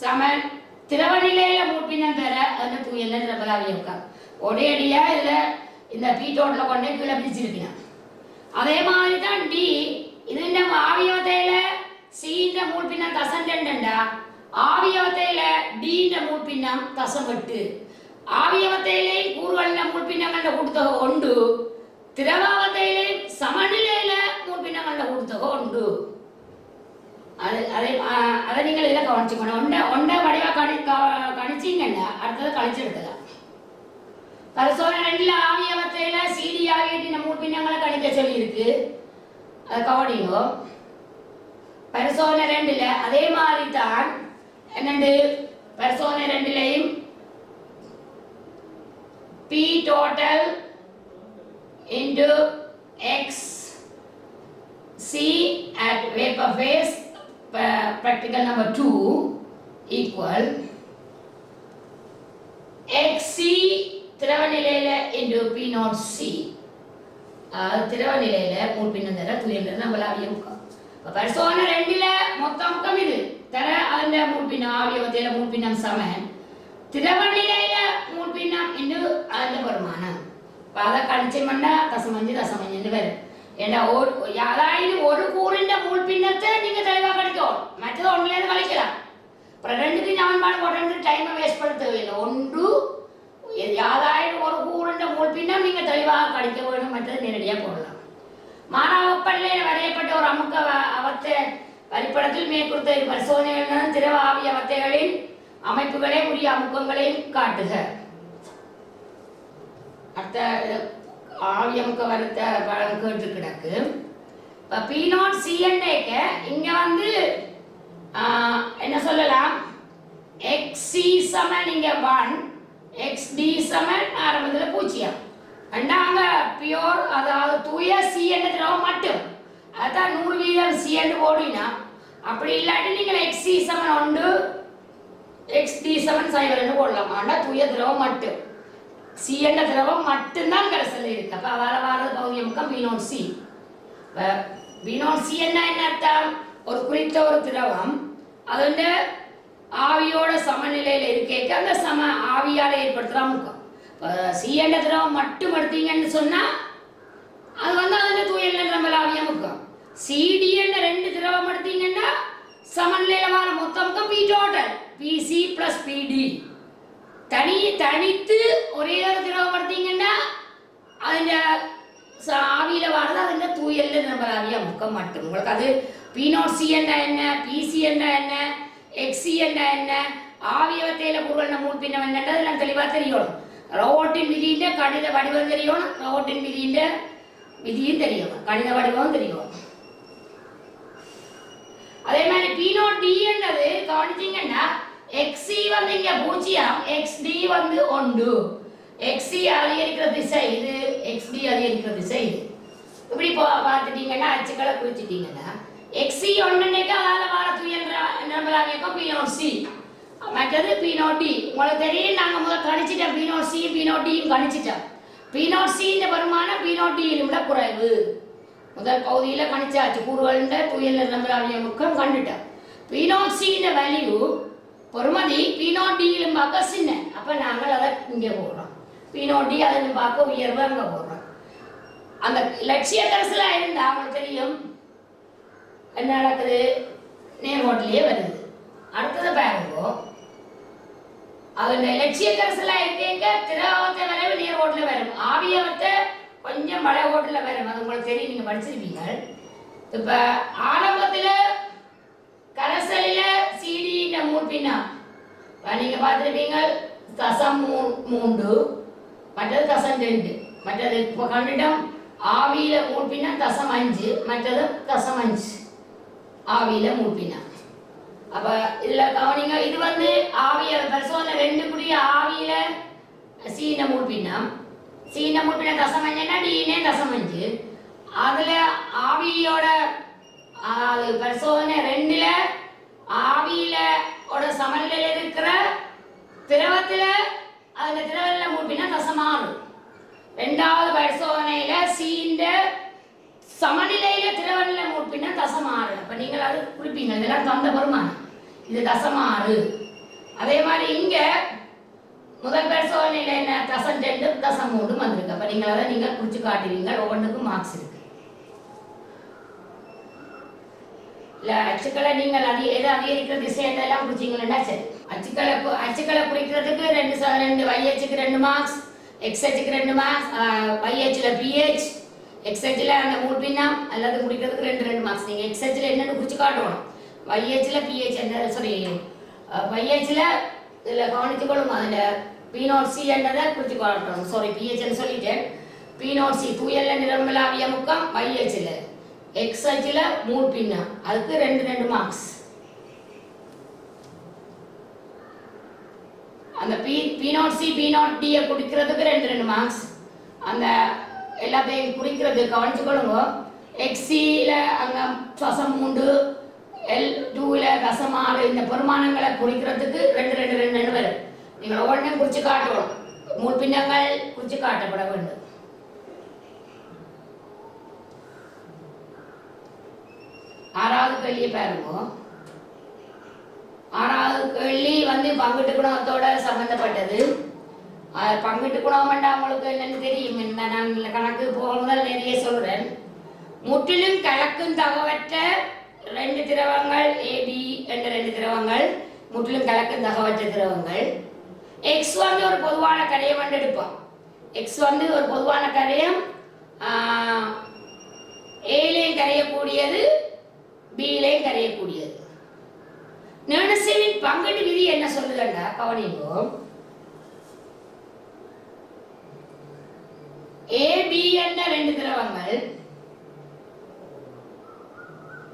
சமன் திரவ நிலையில மூல் பின்னம் தர அந்த தூயல்ல நிரம்பல் ஆவிய முக்கம். ஒரேடியா இதுல இந்த பி டோட்டல கொண்டே கீழே பிடிச்சிருக்கேன். அதே மாதிரி தான் டி. இது இந்த ஆவியவத்தையில சீன மூல் பின்னம் தசம் ரெண்டுண்டா ஆவியவத்தையில டி மூல் பின்னம் தசம் 8. ஆவியவத்தையிலே கூறுகளின மூல் பின்னங்கள்ல கொடுத்தக உண்டு. திரவாவத்தையிலே சமநிலையில மூல் பின்னங்கள்ல கொடுத்தக உண்டு. அதை நீங்கள் இதில் கவனிச்சுக்கணும். ஒன்றை வடிவா கணிச்சிங்கன்னா அடுத்தது கழிச்சு எடுத்துக்கலாம். பரிசோதனை 2ல ஆவியவத்தையில சிடி ஆகிய மூல் பின்னங்களை கணிக்க சொல்லி இருக்கு. அதை கவனிங்கோ. பரிசோதனை 2ல அதே மாதிரி தான் என்னண்டு பரிசோதனை 2லயும் P total into X C at vapor phase practical number 2 equal XC திரவ நிலையில into P naught C. திரவ நிலையில மூல் பின்னம் தர தூயல்ல நிரம்பல் ஆவிய முக்கம். பரிசோதனை 2ல மொத்த முக்கம் இது தர அந்த மூல் பின்னம் ஆவியவத்தையில மூல் பின்னம் சமன் திரவ நிலையில மூல் பின்னம் இன்று அந்த பெருமானம். அதை கழிச்சோம்னா தசமஞ்சு வரும். ஏன்னா அதாவது ஒரு கூறின் மூல் பின்னத்தை நீங்க தெளிவாக கழிக்கும். மற்றது ஒன்றுலேருந்து கழிக்கலாம். அப்புறம் ரெண்டுக்கு சமன்பாடு போட்டு டைமை வேஸ்ட் பண்ண தேவையில்லை. ஒன்று அதாவது ஒரு கூறின் மூல் பின்னம் நீங்க தெளிவாக கழிக்க வேணும். மற்றது நேரடியாக போடலாம். மாணவப்பள்ளியில் வரையப்பட்ட ஒரு அமுக்க அவத்தை வரிப்படத்தில் மேற்கொடுத்த பரிசோதனைகள் திரவ ஆவிய அவத்தைகளின் அமைப்புகளை உரிய அமுக்கங்களையும் காட்டுக. அடுத்த ஆவிய அமுக்க வரத்தை கேட்டு கிடக்கு. இப்போ பி நாட் சிஎன்டேக்க இங்க வந்து என்ன சொல்லலாம், எக்ஸி சமன் இங்க 1 XD சமன் ஆரம்பத்தில் 0. அண்டாங்க பியோர் அதாவது தூய சி என்ற திரவம் மட்டும் அதான் 100% சி என்று போடுவீங்கன்னா. அப்படி இல்லாட்டி நீங்கள் XC சமன் 1 XD சமன் 0 போடலாம். ஆனால் தூய திரவம் மட்டும் சி என்ற திரவம் மட்டும்தான் கரைசல் இருக்கு. அப்போ வார பௌதிக முக்கம் B not C. B not C என்ன அர்த்தம், ஒரு குறித்த ஒரு திரவம் அதோட ஆவியோட சமநிலையில் இருக்க அந்த சம ஆவியால் ஏற்படுத்துகிற முக்கம். சி என்ற திரவம் மட்டும் எடுத்தீங்கன்னு சொன்னா அது வந்து அதோட தூயல்ல நிரம்பல் ஆவிய முக்கம். சிடி என்ற 2 திரவம் எடுத்தீங்கன்னா சமநிலையில வர மொத்த முக்கம் பி டோட்டல் பிசி பிளஸ் பிடி. தனித்து ஒரே ஒரு திரவம் எடுத்தீங்கன்னா அதில் ஆவியில வர்றது அதில் தூயல்ல துயில நிரம்பலாவிய முக்கம் மட்டும். உங்களுக்கு அது P0C என்ன, PC என்ன, XC என்ன, ஆவியவத்தையில கூறுகள் மூல் பின்னம் என்னன்றது எல்லாம் தெளிவா தெரியணும். ரோபோட்டின் விதியின் கணித வடிவம் தெரியணும், ரோபோட்டின் விதியின் விதியும் தெரியணும், கணித வடிவம் தெரியணும். அதே மாதிரி P0D என்னது கவனிச்சீங்கன்னா XC வந்து இங்க 0, XD வந்து 1. XC அதிகரிக்கிற திசை இது, XD அதிகரிக்கிற திசை இது. இப்படி பார்த்துட்டீங்கன்னா அச்சுக்களை குறிச்சிட்டீங்கன்னா XC 1க்கு அதால வார துயல் நிரம்பலாவியக்கம் P0C, மற்றது P0D. உங்களுக்கு தெரியும் நாங்கள் முதல் கணிச்சிட்டோம், P0C P0Dயும் கணிச்சிட்டோம். P0C இந்த வருமானம் P0D விட குறைவு. முதல் பகுதியில் கணிச்சாச்சு, கூறுகளின் துயல் நிரம்பலாவியக்கம் கண்டுட்டோம். P0C இந்த வேல்யூ பொறுமதி P0Dயிலும் பார்க்க சின்ன, அப்போ நாங்கள் அதை இங்கே போடுறோம். P0D அதில் பார்க்க உயர்வு அங்கே போடுறோம். அந்த லட்சிய கரசில் இருந்தால் அவங்களுக்கு தெரியும் என்ன நடக்குது, நேர்கோட்டிலேயே வருது. அடுத்தது பாருங்க, அது லட்சிய கரசில் இருக்கீங்க திரவத்தை வரைவு நேர்கோட்டில் வரும், ஆவியவத்தை கொஞ்சம் வளைகோட்டில் வரும். அது உங்களுக்கு தெரியும், நீங்கள் படிச்சிருப்பீங்க. இப்போ ஆரம்பத்தில் கரசலில் CD மூல் பின்னம் நீங்கள் பார்த்துருப்பீங்க, தசம் 3, மற்றது தசம் 2, மற்றது இப்போ கண்டிடம் ஆவியில் மூல் பின்னம் தசம் 5, மற்றது தசம் 5 ஆவியில் மூல் பின்னம். அப்போ இதில் கவனிங்க, இது வந்து ஆவியில் பரிசோதனை 2 ஆவியில் சீன மூல் பின்னம், சீன மூல் பின்னம் தசம் 5ன்னா டீனே தசம் 5. அதில் ஆவியோட பரிசோதனை 2ல் ஆவியில சமநிலையில் இருக்கிற திரவத்தில் அதில் திரவத்தில் மூப்பினா தசம் 6. 2வது பரிசோதனையில சீண்ட சமநிலையில திரவத்தில் மூப்பினா தசம் 6. அப்போ நீங்கள் அது குறிப்பீங்க, இதெல்லாம் தந்த வருமானம், இது தசம் 6. அதே மாதிரி இங்க முதல் பரிசோதனையில என்ன தசம் 2 தசம் 3 வந்திருக்கு. அப்போ நீங்கள் அதை நீங்கள் குறிச்சு காட்டுவீங்க, ஒவ்வொன்றுக்கும் மார்க்ஸ் இருக்கு. இல்லை அச்சுக்களை நீங்கள் எது அதிகரிக்கிற திசையெல்லாம் குறிச்சிங்கன்னா சரி. அச்சுக்களை குறிக்கிறதுக்கு 2 y அச்சுக்கு 2 மார்க்ஸ், x அச்சுக்கு 2 மார்க்ஸ், y அச்சில் pH, x அச்சில் அந்த மூல் பின்னம் அல்லது குறிக்கிறதுக்கு 2 மார்க்ஸ். நீங்கள் x அச்சில் என்னென்னு குறிச்சு காட்டணும், y அச்சில் pH என்ன, சாரி y அச்சில் இதில் கவனித்துக்கொள்ளும், அதில் P0C என்றதை குறிச்சு காட்டணும். சாரி pHன்னு சொல்லிட்டேன். P0C தூயல்ல நிரம்பலாவிய முக்கம், y அச்சில் X அச்சில் மூல் பின்னம், அதுக்கு 2 மார்க்ஸ். அந்த P0C P0D குறிக்கிறதுக்கு 2 மார்க்ஸ். அந்த எல்லாத்தையும் குறிக்கிறது கவனிச்சுக்கொள்ளுங்க. XCல அங்கே தசம் 3, L2ல தசம் 6 இந்த பெருமானங்களை குறிக்கிறதுக்கு 2 வரும். நீங்கள் ஒவ்வொன்றையும் குறித்து காட்டணும், மூல் பின்னங்கள் குறித்து காட்டப்பட வேண்டும். ஆறாவது கேள்வியை பாருங்க. ஆறாவது கேள்வி வந்து பங்கிட்டு குணத்தோட சம்பந்தப்பட்டது. பங்கிட்டு குணம் உங்களுக்கு என்னன்னு தெரியும், நான் கணக்கு போக முதல் நிறைய சொல்றேன். முற்றிலும் கலக்கும் தகவற்ற 2 திரவங்கள் AB என்ற 2 திரவங்கள், முற்றிலும் கலக்கும் தகவற்ற திரவங்கள். X வந்து ஒரு பொதுவான கரையம் என்று எடுப்போம். X வந்து ஒரு பொதுவான கரையம், Aலையும் கரையக்கூடியது, Bலையும் கரையக்கூடியது. நேர்னசிவின் பங்கீட்டு விதி என்ன சொல்லுதுன்னா கவனிங்கோ. AB என்ற 2 திரவங்கள்,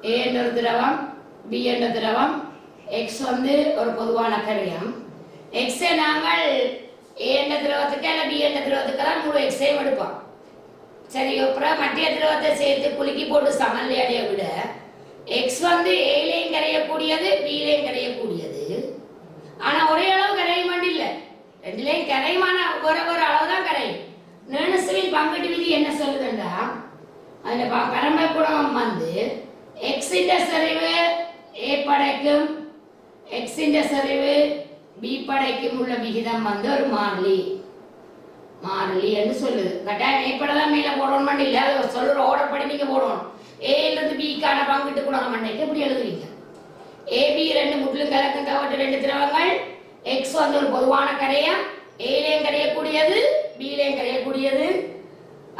A என்ற ஒரு திரவம், B என்ற திரவம், X வந்து ஒரு பொதுவான கரையம். X நாங்கள் A என்ற திரவத்துக்கு அல்ல B என்ற திரவத்துக்கு தான் முழு X-ஐயும் எடுப்போம். சரி, அப்புறம் மத்திய திரவத்தை சேர்த்து குலுக்கி போட்டு சமநிலை அடைய விட X வந்து Aலையும் கரையக்கூடியது, Bலையும் கரையக்கூடியது. ஆனால் ஒரே அளவு கரையும் வேண்டி இல்லை, 2லையும் கரையுமான ஒரு அளவு தான் கரையும். நேர்னசிவின் பங்கீட்டு விதி என்ன சொல்லுதுன்னா, அதில் பரம்பரை குணம் வந்து X-ன் சரிவு A படைக்கும், X-ன் சரிவு B படைக்கும் உள்ள விகிதம் வந்து ஒரு மாறிலி என்று சொல்லுது. கட்டாயம் ஏற்பட தான் மேலே போடணும் இல்லை, அதை சொல்லுற ஆர்டர் படி நீங்கள் போடணும். ஏலேருந்து பிக்கான பங்கிட்டு குணகம் பண்ணைக்கு எப்படி எழுதுவீங்க? AB 2 முற்றிலும் கலக்கும் தகவற்ற 2 திரவங்கள், X வந்து ஒரு பொதுவான கரையம், Aலையும் கரையக்கூடியது, Bலையும் கரையக்கூடியது.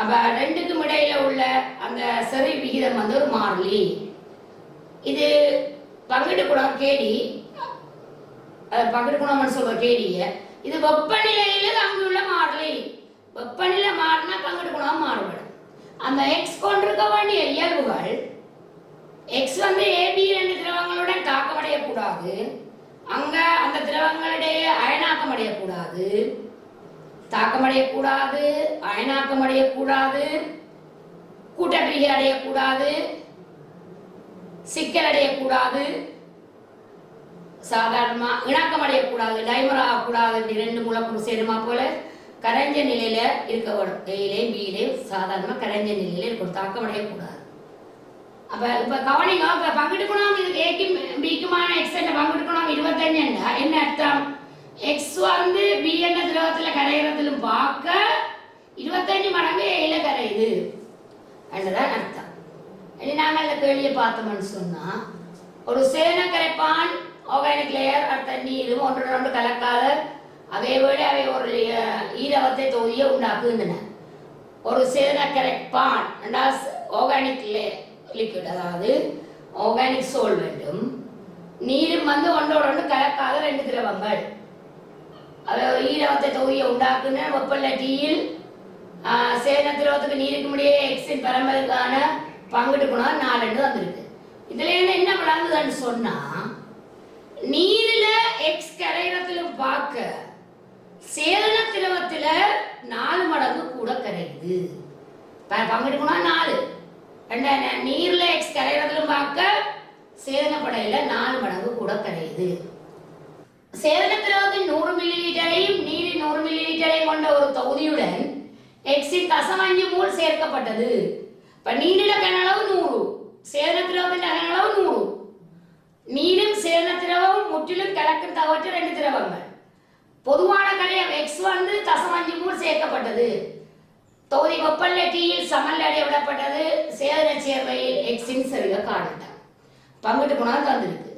அப்ப ரெண்டுக்கும் இடையில உள்ள அந்த சரி விகிதம் வந்து ஒரு மாறிலி. இது பங்கிட்டு குணம் கேடி, பங்கிட்டு குணம்னு சொல்ற கேடிய, இது வெப்பநிலையில அங்குள்ள மாறிலி. வெப்பநிலை மாறினா பங்கிட்டு குணம் மாறுபடும். அந்த எக்ஸ் கொண்டிருக்க வேண்டிய இயல்புகள், எக்ஸ் வந்து ஏபி ரெண்டு திரவங்களுடன் தாக்கமடையக்கூடாது, அங்க அந்த திரவங்களுடைய அயனாக்கம் அடையக்கூடாது, தாக்கமடையக்கூடாது, அயனாக்கம் அடையக்கூடாது, கூட்டப்பிரிகை அடையக்கூடாது, சிக்கல் அடையக்கூடாது, சாதாரணமா இணக்கம் அடையக்கூடாது, டைமர் ஆகக்கூடாது. இப்படி ரெண்டு மூலப்பொருள் சேருமா போல கரைஞ்ச நிலையில இருக்க வேணும். ஏலே பியிலே சாதாரணமா கரைஞ்ச நிலையில இருக்கும், தாக்கம் அடையக்கூடாது. அப்ப இப்ப கவனிங்க, இப்ப பங்கிட்டுக்கணும் இது ஏக்கும் பிக்குமான எக்ஸ் என்ன பங்கிட்டுக்கணும் 25 என்ன அர்த்தம்? எக்ஸ் வந்து பி என்ற திரவத்துல கரைகிறதிலும் பார்க்க 25 மடங்கு ஏல கரையுது என்றுதான் அர்த்தம். நாங்கள் அந்த கேள்வியை பார்த்தோம்னு சொன்னா, ஒரு சேன கரைப்பான் ஆர்கானிக் லேயர் அடுத்த நீரும் ஒன்று கலக்காத அதேவேளை அவை ஒரு ஈரவத்தை தொகுதியை உண்டாக்குகின்றன. ஒரு சேன கரைப்பான் ஆர்கானிக் லிக்விட், அதாவது ஆர்கானிக் சோல்வெண்ட்டும் நீரும் வந்து ஒன்றோடு ஒன்று கலக்காத ரெண்டு திரவங்கள் ஈரவத்தை தொகுதியை உண்டாக்குன வெப்பநிலை டீயில் சேன திரவத்துக்கு நீருக்கு முடியே எக்ஸின் பரம்பலுக்கான பங்கிட்டு குணம் 4 வந்திருக்கு. இதுல என்ன விளங்குதுன்னு சொன்னா, நீரில எக்ஸ் கரையிறத்திலும் பார்க்க சேதன திரவத்துல 4 மடங்கு கூட கரையுது. பங்கிட்டு குணம் 4. நீர்ல எக்ஸ் கரையிறதிலும் பார்க்க சேதன படையில 4 மடங்கு கூட கரையுது. சேதன திரவத்தின் 100 மில்லி லிட்டரையும் நீரின் 100 மில்லி லிட்டரையும் கொண்ட ஒரு தொகுதியுடன் எக்ஸின் 0.5 மோல் சேர்க்கப்பட்டது. இப்ப நீரில கனளவு 100, சேதன திரவத்தின் கனளவு 100. நீரும் சேதன திரவமும் முற்றிலும் கலக்கும் தவற்ற ரெண்டு திரவங்கள். பொதுவான கரையம் எக்ஸ் வந்து 0.5 மோல் சேர்க்கப்பட்டது. தொகுதி வெப்பநிலை டீயில் சமநிலை விடப்பட்டது. சேதன சேர்வையில் எக்ஸின் சரிவை காணட்டான். பங்கிட்டு குணம் தந்திருக்கு.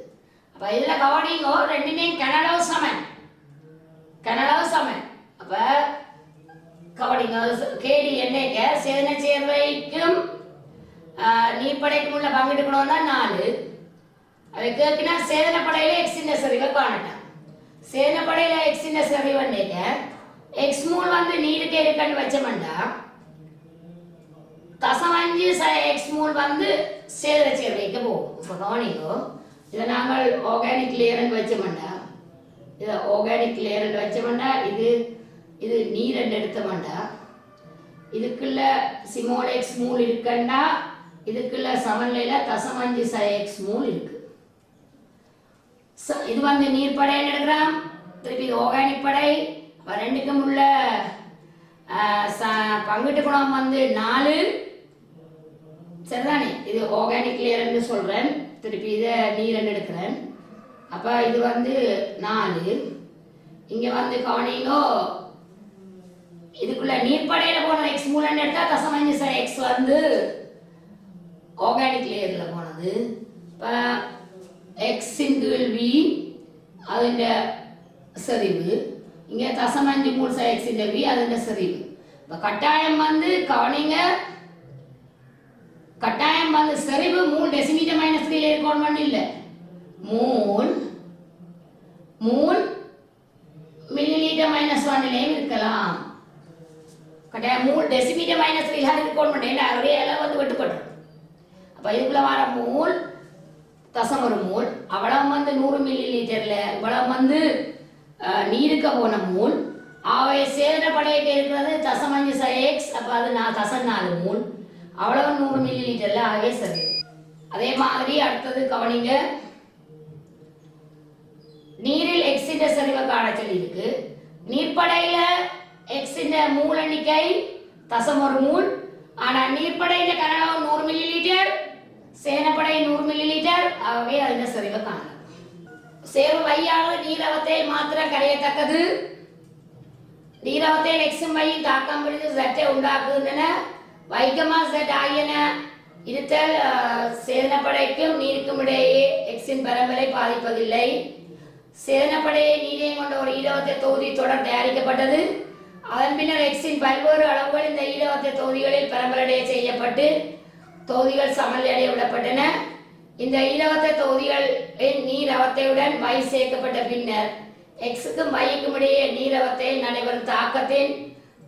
அப்ப இதுல கவனிங்கோ, ரெண்டுமே கனளவு சமன், கனளவு சமன். அப்ப கவனிங்க, கேடி என்னைக்க சேதன சேர்வைக்கும் நீர்ப்படைக்கும் உள்ள பங்கிட்டு குணம் தான் 4. அதை கேட்கினா சேதன படையில எக்ஸின் சரிவை காணட்டான். சேதன படையில எக்ஸின் சரிவு என்னைக்க எக்ஸ் மூல் வந்து நீருக்கு இருக்கன்னு வச்சோம்டா 0.5 எக்ஸ் மூல் வந்து சேதன சேர்வைக்கு போகும். இப்போ கவனிங்கோ, இதை நாங்கள் ஆர்கானிக் லேயர்னு வச்சோம்டா, இதை ஆர்கானிக் லேயர்னு வச்சோம்டா, இது நீர் எடுத்தோம்டா, இதுக்குள்ள சிமோல் எக்ஸ் மூல் இருக்குன்னா இதுக்குள்ள சமநிலையில 0.5 எக்ஸ் மூல் இருக்கு. இது வந்து நீர் படைன்னு எடுக்கிறோம், திருப்பி ஆர்கானிக் படை. ரெண்டுக்கும் உள்ள பங்கிட்டு குணம் வந்து 4. சரிதானே? இது ஆர்கானிக் லேயர்னு சொல்றேன், திருப்பி இதை நீர் எடுக்கிறேன். அப்ப இது வந்து 4. இங்க வந்து கவனிங்கோ, இதுக்குள்ள நீர்ப்படையில போன எக்ஸ் மூலன்னு எடுத்தா 0.5 எக்ஸ் வந்து ஆர்கானிக் லேயர்ல போனது. இப்போ எக்ஸ் இன்டு வி അതിന്റെ செறிவு, இங்க 0.5 மூல் எக்ஸ் இன்டு வி അതിന്റെ செறிவு. இப்போ கட்டாயம் வந்து கவனிங்க, கட்டாயம் வந்து செறிவு மூல் டெசிமீட்டர் மைனஸ் 3 இருக்கணும் இல்லை, மூல் மில்லி லிட்டர் மைனஸ் 1 இருக்கலாம். கட்டாயம் மூல் டெசிமீட்டர் மைனஸ் 3 இருக்கணும் இல்லை, ஒரே அளவு வந்து வெட்டுப்படும். அப்போ இதுக்குள்ள வர மூல் 0.1 மூல், அவ்வளவு வந்து 100 மில்லி லிட்டர்ல இவ்வளவு வந்து நீருக்கு போன மூல். அவை சேதன படையக்கு இருக்கிறது 0.5 எக்ஸ், அப்போ அது 0.4 மூல், அவ்வளவு 100 மில்லி லிட்டர்ல ஆகவே சரி. அதே மாதிரி அடுத்தது கவனிங்க, நீரில் எக்ஸின் சரிவை காண சொல்லி இருக்கு. நீர்ப்படையில எக்ஸின் மூல் எண்ணிக்கை 0.1 மூல், ஆனா நீர்ப்படையில கனளவு 100 மில்லி லிட்டர், சேனப்படை 100 மில்லி லிட்டர். ஆகவே அதில் சரிவை காணலாம். சேர்வு வையாக நீரவத்தை மாத்திரம் கரையத்தக்கது. நீரவத்தை எக்ஸும் வையும் தாக்கம் பிடித்து சட்டை உண்டாக்குகின்றன. வைக்கமா செட் ஆகியன இருத்தல் சேதனப்படைக்கும் நீருக்கும் இடையே எக்ஸின் பரம்பரை பாதிப்பதில்லை. சேதனப்படையை நீரையும் கொண்ட ஒரு ஈரவத்தை தொகுதி தொடர் தயாரிக்கப்பட்டது. அதன் பின்னர் எக்ஸின் பல்வேறு அளவுகள் இந்த ஈரவத்தை தொகுதிகளில் பரம்பலடைய செய்யப்பட்டு தொகுதிகள் சமநிலையடைய விடப்பட்டன. இந்த ஈரவத்தை தொகுதிகளின் நீரவத்தையுடன் மை சேர்க்கப்பட்ட பின்னர் எக்ஸுக்கும் மைக்கும் இடையே நீரவத்தையில் நடைபெறும் தாக்கத்தின்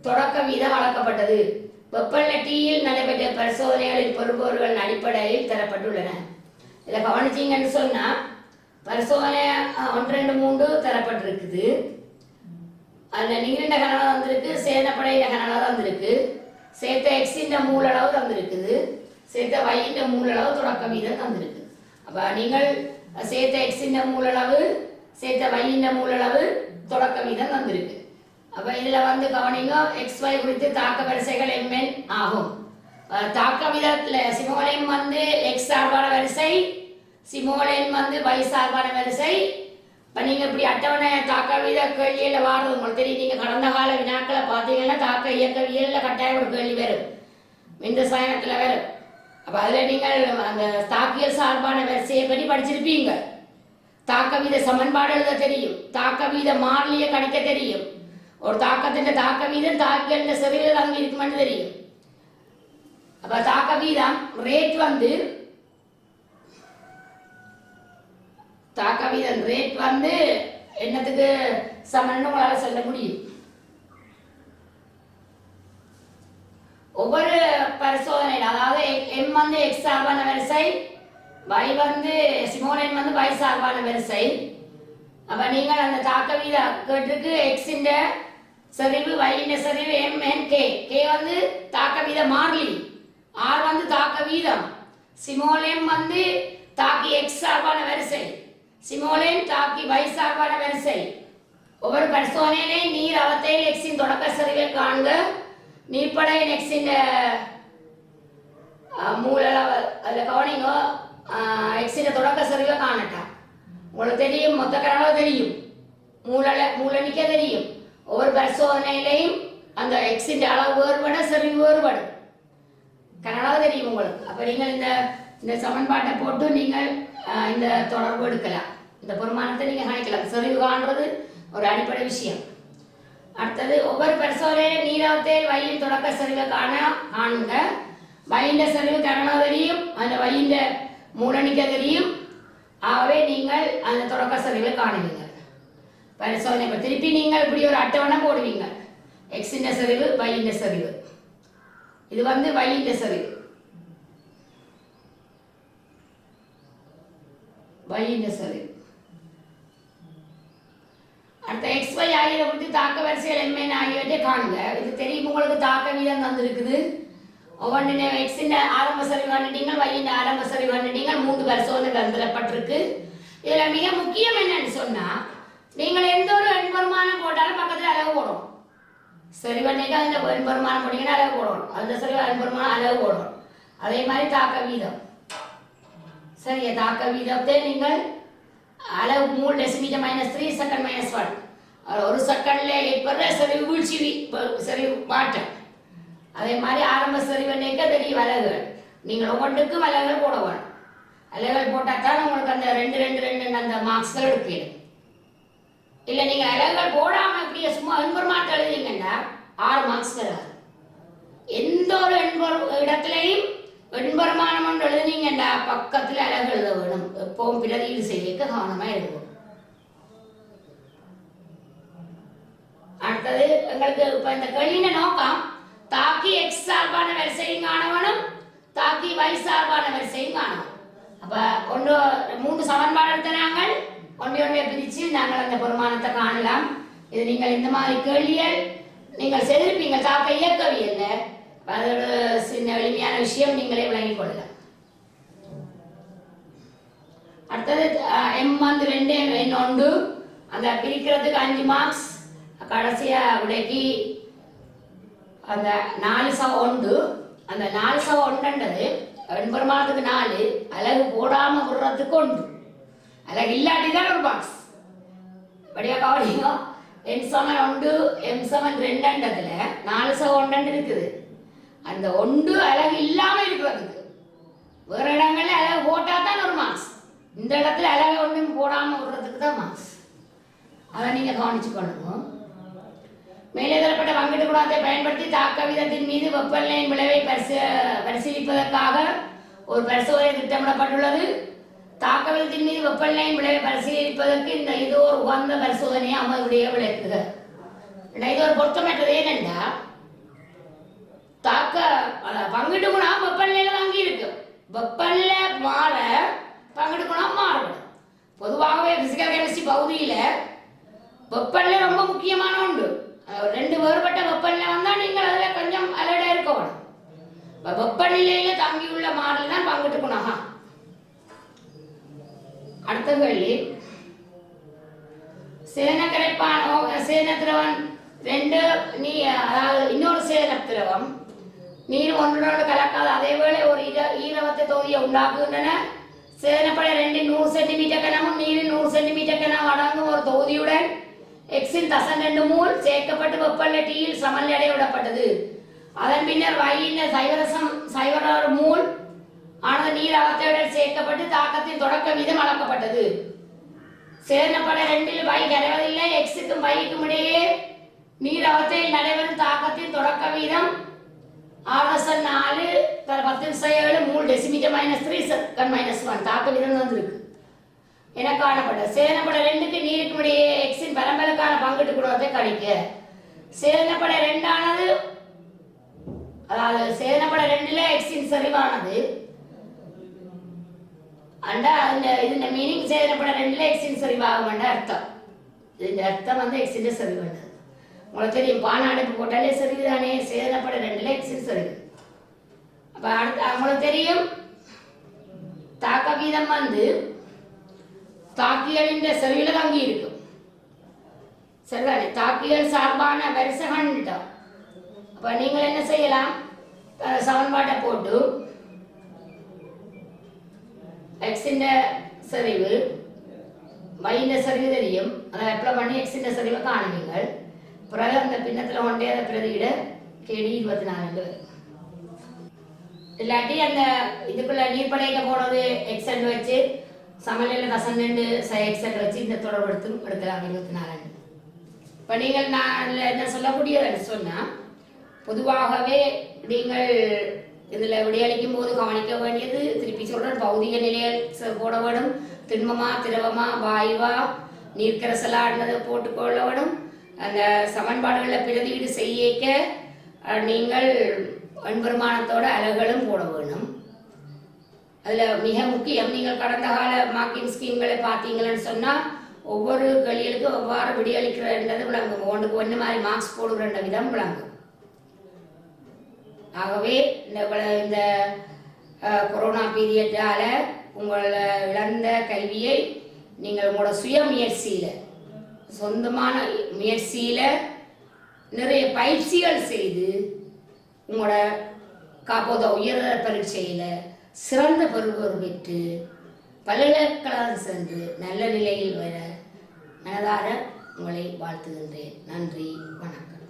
தொடக்க வீதம் அளக்கப்பட்டது. வெப்பநிலை டீயில் நடைபெற்ற பரிசோதனைகளின் பெறுபவர்களின் அடிப்படையில் தரப்பட்டுள்ளன. இதை கவனிச்சிங்கன்னு சொன்னால் பரிசோதனை 1, 2, 3 தரப்பட்டிருக்குது. அதில் நீரிண்ட கனவு வந்திருக்கு, சேதப்படையின கனவு வந்திருக்கு, சேர்த்த எக்ஸின் மூலளவு தந்திருக்குது, சேர்த்த வையின் மூலளவு தொடக்க வீதம் தந்திருக்கு. அப்போ நீங்கள் சேர்த்த எக்ஸின் மூலளவு, சேர்த்த வையின் மூலளவு, தொடக்க வீதம் தந்திருக்கு. அப்போ இதில் வந்து கவனிங்க, XY குறித்து தாக்க வரிசைகள் MN ஆகும். தாக்க வீதத்தில் சிமோலைன் வந்து எக்ஸ் சார்பான வரிசை, சிமோலைன் வந்து Y சார்பான வரிசை. இப்போ நீங்கள் இப்படி அட்டவணை தாக்க வீத கேள்வியில் வாடுறது உங்களுக்கு தெரியும். நீங்கள் கடந்த கால வினாக்களை பார்த்தீங்கன்னா தாக்க இயக்கவியலில் கட்டாயம் ஒரு கேள்வி வரும், இந்த சயனத்தில் வரும். அப்போ அதில் நீங்கள் அந்த தாக்கியல் சார்பான வரிசையை பற்றி படிச்சிருப்பீங்க. தாக்க வீத சமன்பாடு எழுத தெரியும், தாக்க வீத மாறிலியை கணிக்க தெரியும், ஒரு தாக்கத்தின் தாக்க வீதம் தாக்கியல் செறிவில் அங்கே இருக்குமென்னு தெரியும். அப்போ தாக்க வீதம் ரேட் வந்து தாக்க வீதம் ரேட் வந்து என்னத்துக்கு சமன்னு உங்களால் சொல்ல முடியும். ஒவ்வொரு பரிசோதனையில் அதாவது எம் வந்து எக்ஸ் சார்பான வரிசை, Y வந்து சிமோலைன் வந்து Y சார்பான வரிசை. அப்போ நீங்கள் அந்த தாக்க வீதம் கேட்டிருக்கு எக்ஸின் செறிவு, வையின் செறிவு MN K. K வந்து தாக்க வீத மாறிலி, R வந்து தாக்க வீதம், சிமோலைன் வந்து தாக்கி எக்ஸ் சார்பான வரிசை, சிமோலைன் தாக்கி Y சார்பான வரிசை. ஒவ்வொரு பரிசோதனையிலே நீர் அவத்தையில் எக்ஸின் தொடக்க செறிவை காண்க. நீர்ப்படையின் எக்ஸின் மூலளவு அதில் கவனிங்க, எக்ஸின் தொடக்க செறிவை காணட்டா. உங்களுக்கு தெரியும், மொத்த கனவு தெரியும், மூலனிக்க தெரியும். ஒவ்வொரு பரிசோதனையிலையும் அந்த எக்ஸின் அளவு வேறுபட செறிவு வேறுபடும், கனடாக தெரியும் உங்களுக்கு. அப்போ நீங்கள் இந்த சமன்பாட்டை போட்டு நீங்கள் இந்த தொடர்பு எடுக்கலாம், இந்த பெருமானத்தை நீங்கள் கணிக்கலாம். செறிவு காண்றது ஒரு அடிப்படை விஷயம். அடுத்தது ஒவ்வொரு பரிசோதனையிலும் நீராவத்தையில் வையின் தொடக்க செறிவை காணுங்க. வையின் செறிவு கனடாக தெரியும், அந்த வையின் மூலனிக்க தெரியும். ஆகவே நீங்கள் அந்த தொடக்க செறிவை காணுவீங்க பரிசோதனை. இப்போ திருப்பி நீங்கள் இப்படி ஒரு அட்டவணை போடுவீங்க, எக்ஸின் செறிவு, வையின் செறிவு. இது வந்து வையின் செறிவு, வையின் செறிவு. அடுத்த XY ஆகியவை குறித்து தாக்க வரிசைகள் MN ஆகியவற்றை காணுங்க. இது தெரியும் உங்களுக்கு, தாக்க வீதம் தந்திருக்குது. ஒவ்வொன்று எக்ஸின் ஆரம்ப செறிவு கண்டுட்டீங்க, வையின் ஆரம்ப செறிவு கண்டுட்டீங்க. 3 பரிசோதனை தந்திரப்பட்டிருக்கு. இதில் மிக முக்கியம் என்னன்னு சொன்னால், நீங்கள் எந்த ஒரு எண்பெருமானம் போட்டாலும் பக்கத்தில் அளவு போடணும். செறிவன்னைக்கு அந்த எண்பெருமானம் போட்டீங்கன்னா அளவு போடணும், அந்த செறிவு எண்பெருமானம் அளவு போடணும். அதே மாதிரி தாக்க வீதம் சரியா, தாக்க வீதத்தை நீங்கள் அளவு 3 டெசிமீட்டர் -3 செகண்ட் -1, ஒரு செகண்ட்ல ஏற்படுற செறிவு வீழ்ச்சி, செறிவு மாற்றம். அதே மாதிரி ஆரம்ப செறிவன்னைக்கு பெரிய அலகுகள், நீங்கள் ஒவ்வொன்றுக்கும் அலகுகள் போட வேணும். அலகுகள் போட்டால் தான் உங்களுக்கு அந்த 2 2 2 அந்த மார்க்ஸ்கள் எடுக்கணும். இல்லை நீங்கள் அலகுகள் போடாமல் இப்படியே சும்மா எண்பெருமானத்தை எழுதிங்கன்னா 6 மார்க்ஸ் வராது. எந்த ஒரு இடத்துலையும் எண்பெருமானம் ஒன்று எழுதினீங்கன்னா பக்கத்தில் அலகு எழுத வேணும். எப்பவும் பிரதியீடு செய்ய கவனமாக எழுதணும். அடுத்தது எங்களுக்கு இப்போ இந்த கேள்வியின் நோக்கம், தாக்கி எக்ஸ் சார்பான வரிசையும் காணவனும், தாக்கி Y சார்பான வரிசையும் காணணும். அப்போ 3 சமன்பாடு எடுத்த நாங்கள் ஒன்றை பிரித்து நாங்கள் அந்த பெருமானத்தை காணலாம். இது நீங்கள் இந்த மாதிரி கேள்விகள் நீங்கள் செய்திருப்பீங்க தாக்க இயக்கவியல்ல, அதோட சின்ன எளிமையான விஷயம் நீங்களே விளங்கிக் கொள்ளலாம். அடுத்தது M வந்து 2 N 1, அந்த பிரிக்கிறதுக்கு 5 மார்க்ஸ். கடைசியாக விடைக்கு அந்த 4/1, அந்த 4/1ன்றது எண்பெருமானத்துக்கு 4, அலகு போடாமல் விடுறதுக்கு 1, அலகு இல்லாட்டி தான் ஒரு பாக்ஸ். படியா கவனிங்க, N=1 M=2ன்றதுல 4/1 இருக்குது. அந்த 1 அலகு இல்லாமல் இருக்கிறதுக்கு, வேற இடங்கள்ல அலகு போட்டால் தான் ஒரு மார்க்ஸ், இந்த இடத்துல அலகு ஒன்றும் போடாமல் விடுறதுக்கு தான் மார்க்ஸ். அதை நீங்கள் கவனிச்சு கொள்ளணும். மேலே தரப்பட்ட பங்கீட்டு குணத்தை பயன்படுத்தி தாக்க வீதத்தின் மீது வெப்பநிலையின் விளைவை பரிசீலிப்பதற்காக ஒரு பரிசோதனை திட்டமிடப்பட்டுள்ளது. தாக்க வீதத்தின் மீது வெப்பநிலையின் விளைவை பரிசீலிப்பதற்கு இது ஒரு உகந்த பரிசோதனையை அமர்வுடைய விளக்குக. இது ஒரு பொருத்தமற்றது. ஏனென்றா தாக்க பங்கீட்டு குணம் வெப்பநிலையில தாங்கி இருக்கு. வெப்பநிலை மாற பங்கீட்டு குணம் மாறுபடும். பொதுவாகவே பிசிக்கல் கெமிஸ்ட்ரி பகுதியில வெப்பநிலை ரொம்ப முக்கியமான ஒன்று. ரெண்டு வேறுபட்ட வெப்பநிலை வந்தா நீங்கள் அதுல கொஞ்சம் அலர்டா இருக்கணும். வெப்பநிலையில தாங்கியுள்ள மாறல் தான் பங்கீட்டு குணம். அடுத்த கேள்வி, சேன கரைப்பான் சேன திரவம் ரெண்டு அதாவது இன்னொரு சேன திரவம் நீர் ஒன்றோடு கலக்காத அதேவேளை ஒரு ஈரவத்த தொகுதியை உண்டாக்குகின்றன. சேனப்படை 2 100 சென்டிமீட்டர் கனமும் நீரின் 100 சென்டிமீட்டர் கனம் அடங்கும் ஒரு தொகுதியுடன் எக்ஸின் 2 மூல் சேர்க்கப்பட்டு வெப்பநிலை டீயில் சமநிலை விடப்பட்டது. அதன் பின்னர் வையின் 0.01 மூல் ஆனது நீர் அவத்தையுடன் சேர்க்கப்பட்டு தாக்கத்தின் தொடக்க வீதம் அளக்கப்பட்டது. சேனப்படை 2 வை கரைவதில்லை. எக்ஸுக்கும் வைக்கும் இடையே நீர் அவத்தையில் நடைபெறும் தாக்கத்தின் தொடக்க வீதம் R/4 10⁻7 மூல் டெசிமீட்டர் -3 -1 தாக்க வீதம் வந்திருக்கு என காணப்பட்ட. சேனப்படை 2க்கு நீருக்கும் இடையே எக்ஸின் பரம்பலுக்கான பங்கீட்டு குணத்தை கணிக்க. சேனப்படை 2 ஆனது அதாவது சேனப்படை 2ல எக்ஸின் செறிவானது அண்டா இந்த மீனிங் சேனப்படை 2ல எக்ஸின் செறிவாகும் அர்த்தம். இந்த அர்த்தம் வந்து எக்ஸின் செறிவு. உங்களுக்கு தெரியும் பானாடுப்பு போட்டாலே சரிவு தானே. சேதப்பட 2ல எக்ஸின் சரிவு. அப்ப அடுத்து உங்களுக்கு தெரியும் தாக்க வீதம் வந்து தாக்கியலின் சரிவில் தங்கி இருக்கும். சரிதானே. தாக்கியல் சார்பான வரிசை கண்டுட்டோம். அப்ப நீங்கள் என்ன செய்யலாம், சமன்பாட்டை போட்டு எக்ஸின் சரிவு வையின் சரிவு தெரியும், அதை அப்ளை பண்ணி எக்ஸின் சரிவை காணுவீங்கள். பிறகு அந்த பின்னத்தில் ஒன்றே அதை பிரதியிட கேடி 24 இல்லாட்டி அந்த இதுக்குள்ள நீர்ப்படைக்க போனது எக்ஸெண்ட் வச்சு சமநிலையில் 2 எக்ஸெண்ட் வச்சு இந்த தொடர்பு எடுக்கலாம் 24. இப்போ நீங்கள் நான் என்ன சொல்லக்கூடியதுன்னு சொன்னால், பொதுவாகவே நீங்கள் இதில் விடையளிக்கும் போது கவனிக்க வேண்டியது, திருப்பி சொல்கிறேன், பௌதிக நிலையில் போட வேணும். திண்மமா திரவமா வாயுவா நீர்க்கரசலானது போட்டுக்கொள்ள வேணும். அந்த சமன்பாடுகளில் பிரதியீடு செய்ய நீங்கள் எண்பெருமானத்தோட அலகுகளும் போட வேணும். அதில் மிக முக்கியம், நீங்கள் கடந்த கால மார்க்கிங் ஸ்கீம்களை பார்த்தீங்கன்னு சொன்னால் ஒவ்வொரு கேள்விகளுக்கும் எவ்வாறு விடையளிக்கிறன்றது விளங்கும். ஒன்றுக்கு ஒன்று மாதிரி மார்க்ஸ் போடுகிற விதம் விளங்கும். ஆகவே இந்த கொரோனா பீரியடால் உங்களை இழந்த கல்வியை நீங்கள் உங்களோட சுய முயற்சியில், சொந்தமான முயற்சியில் நிறைய பயிற்சிகள் செய்து உங்களோட காப்போத உயர்தர பரீட்சையில் சிறந்த பெறுபேறு பெற்று பல்கலைக்கழகம் சென்று நல்ல நிலையில் வர மனதார உங்களை வாழ்த்துகின்றேன். நன்றி, வணக்கம்.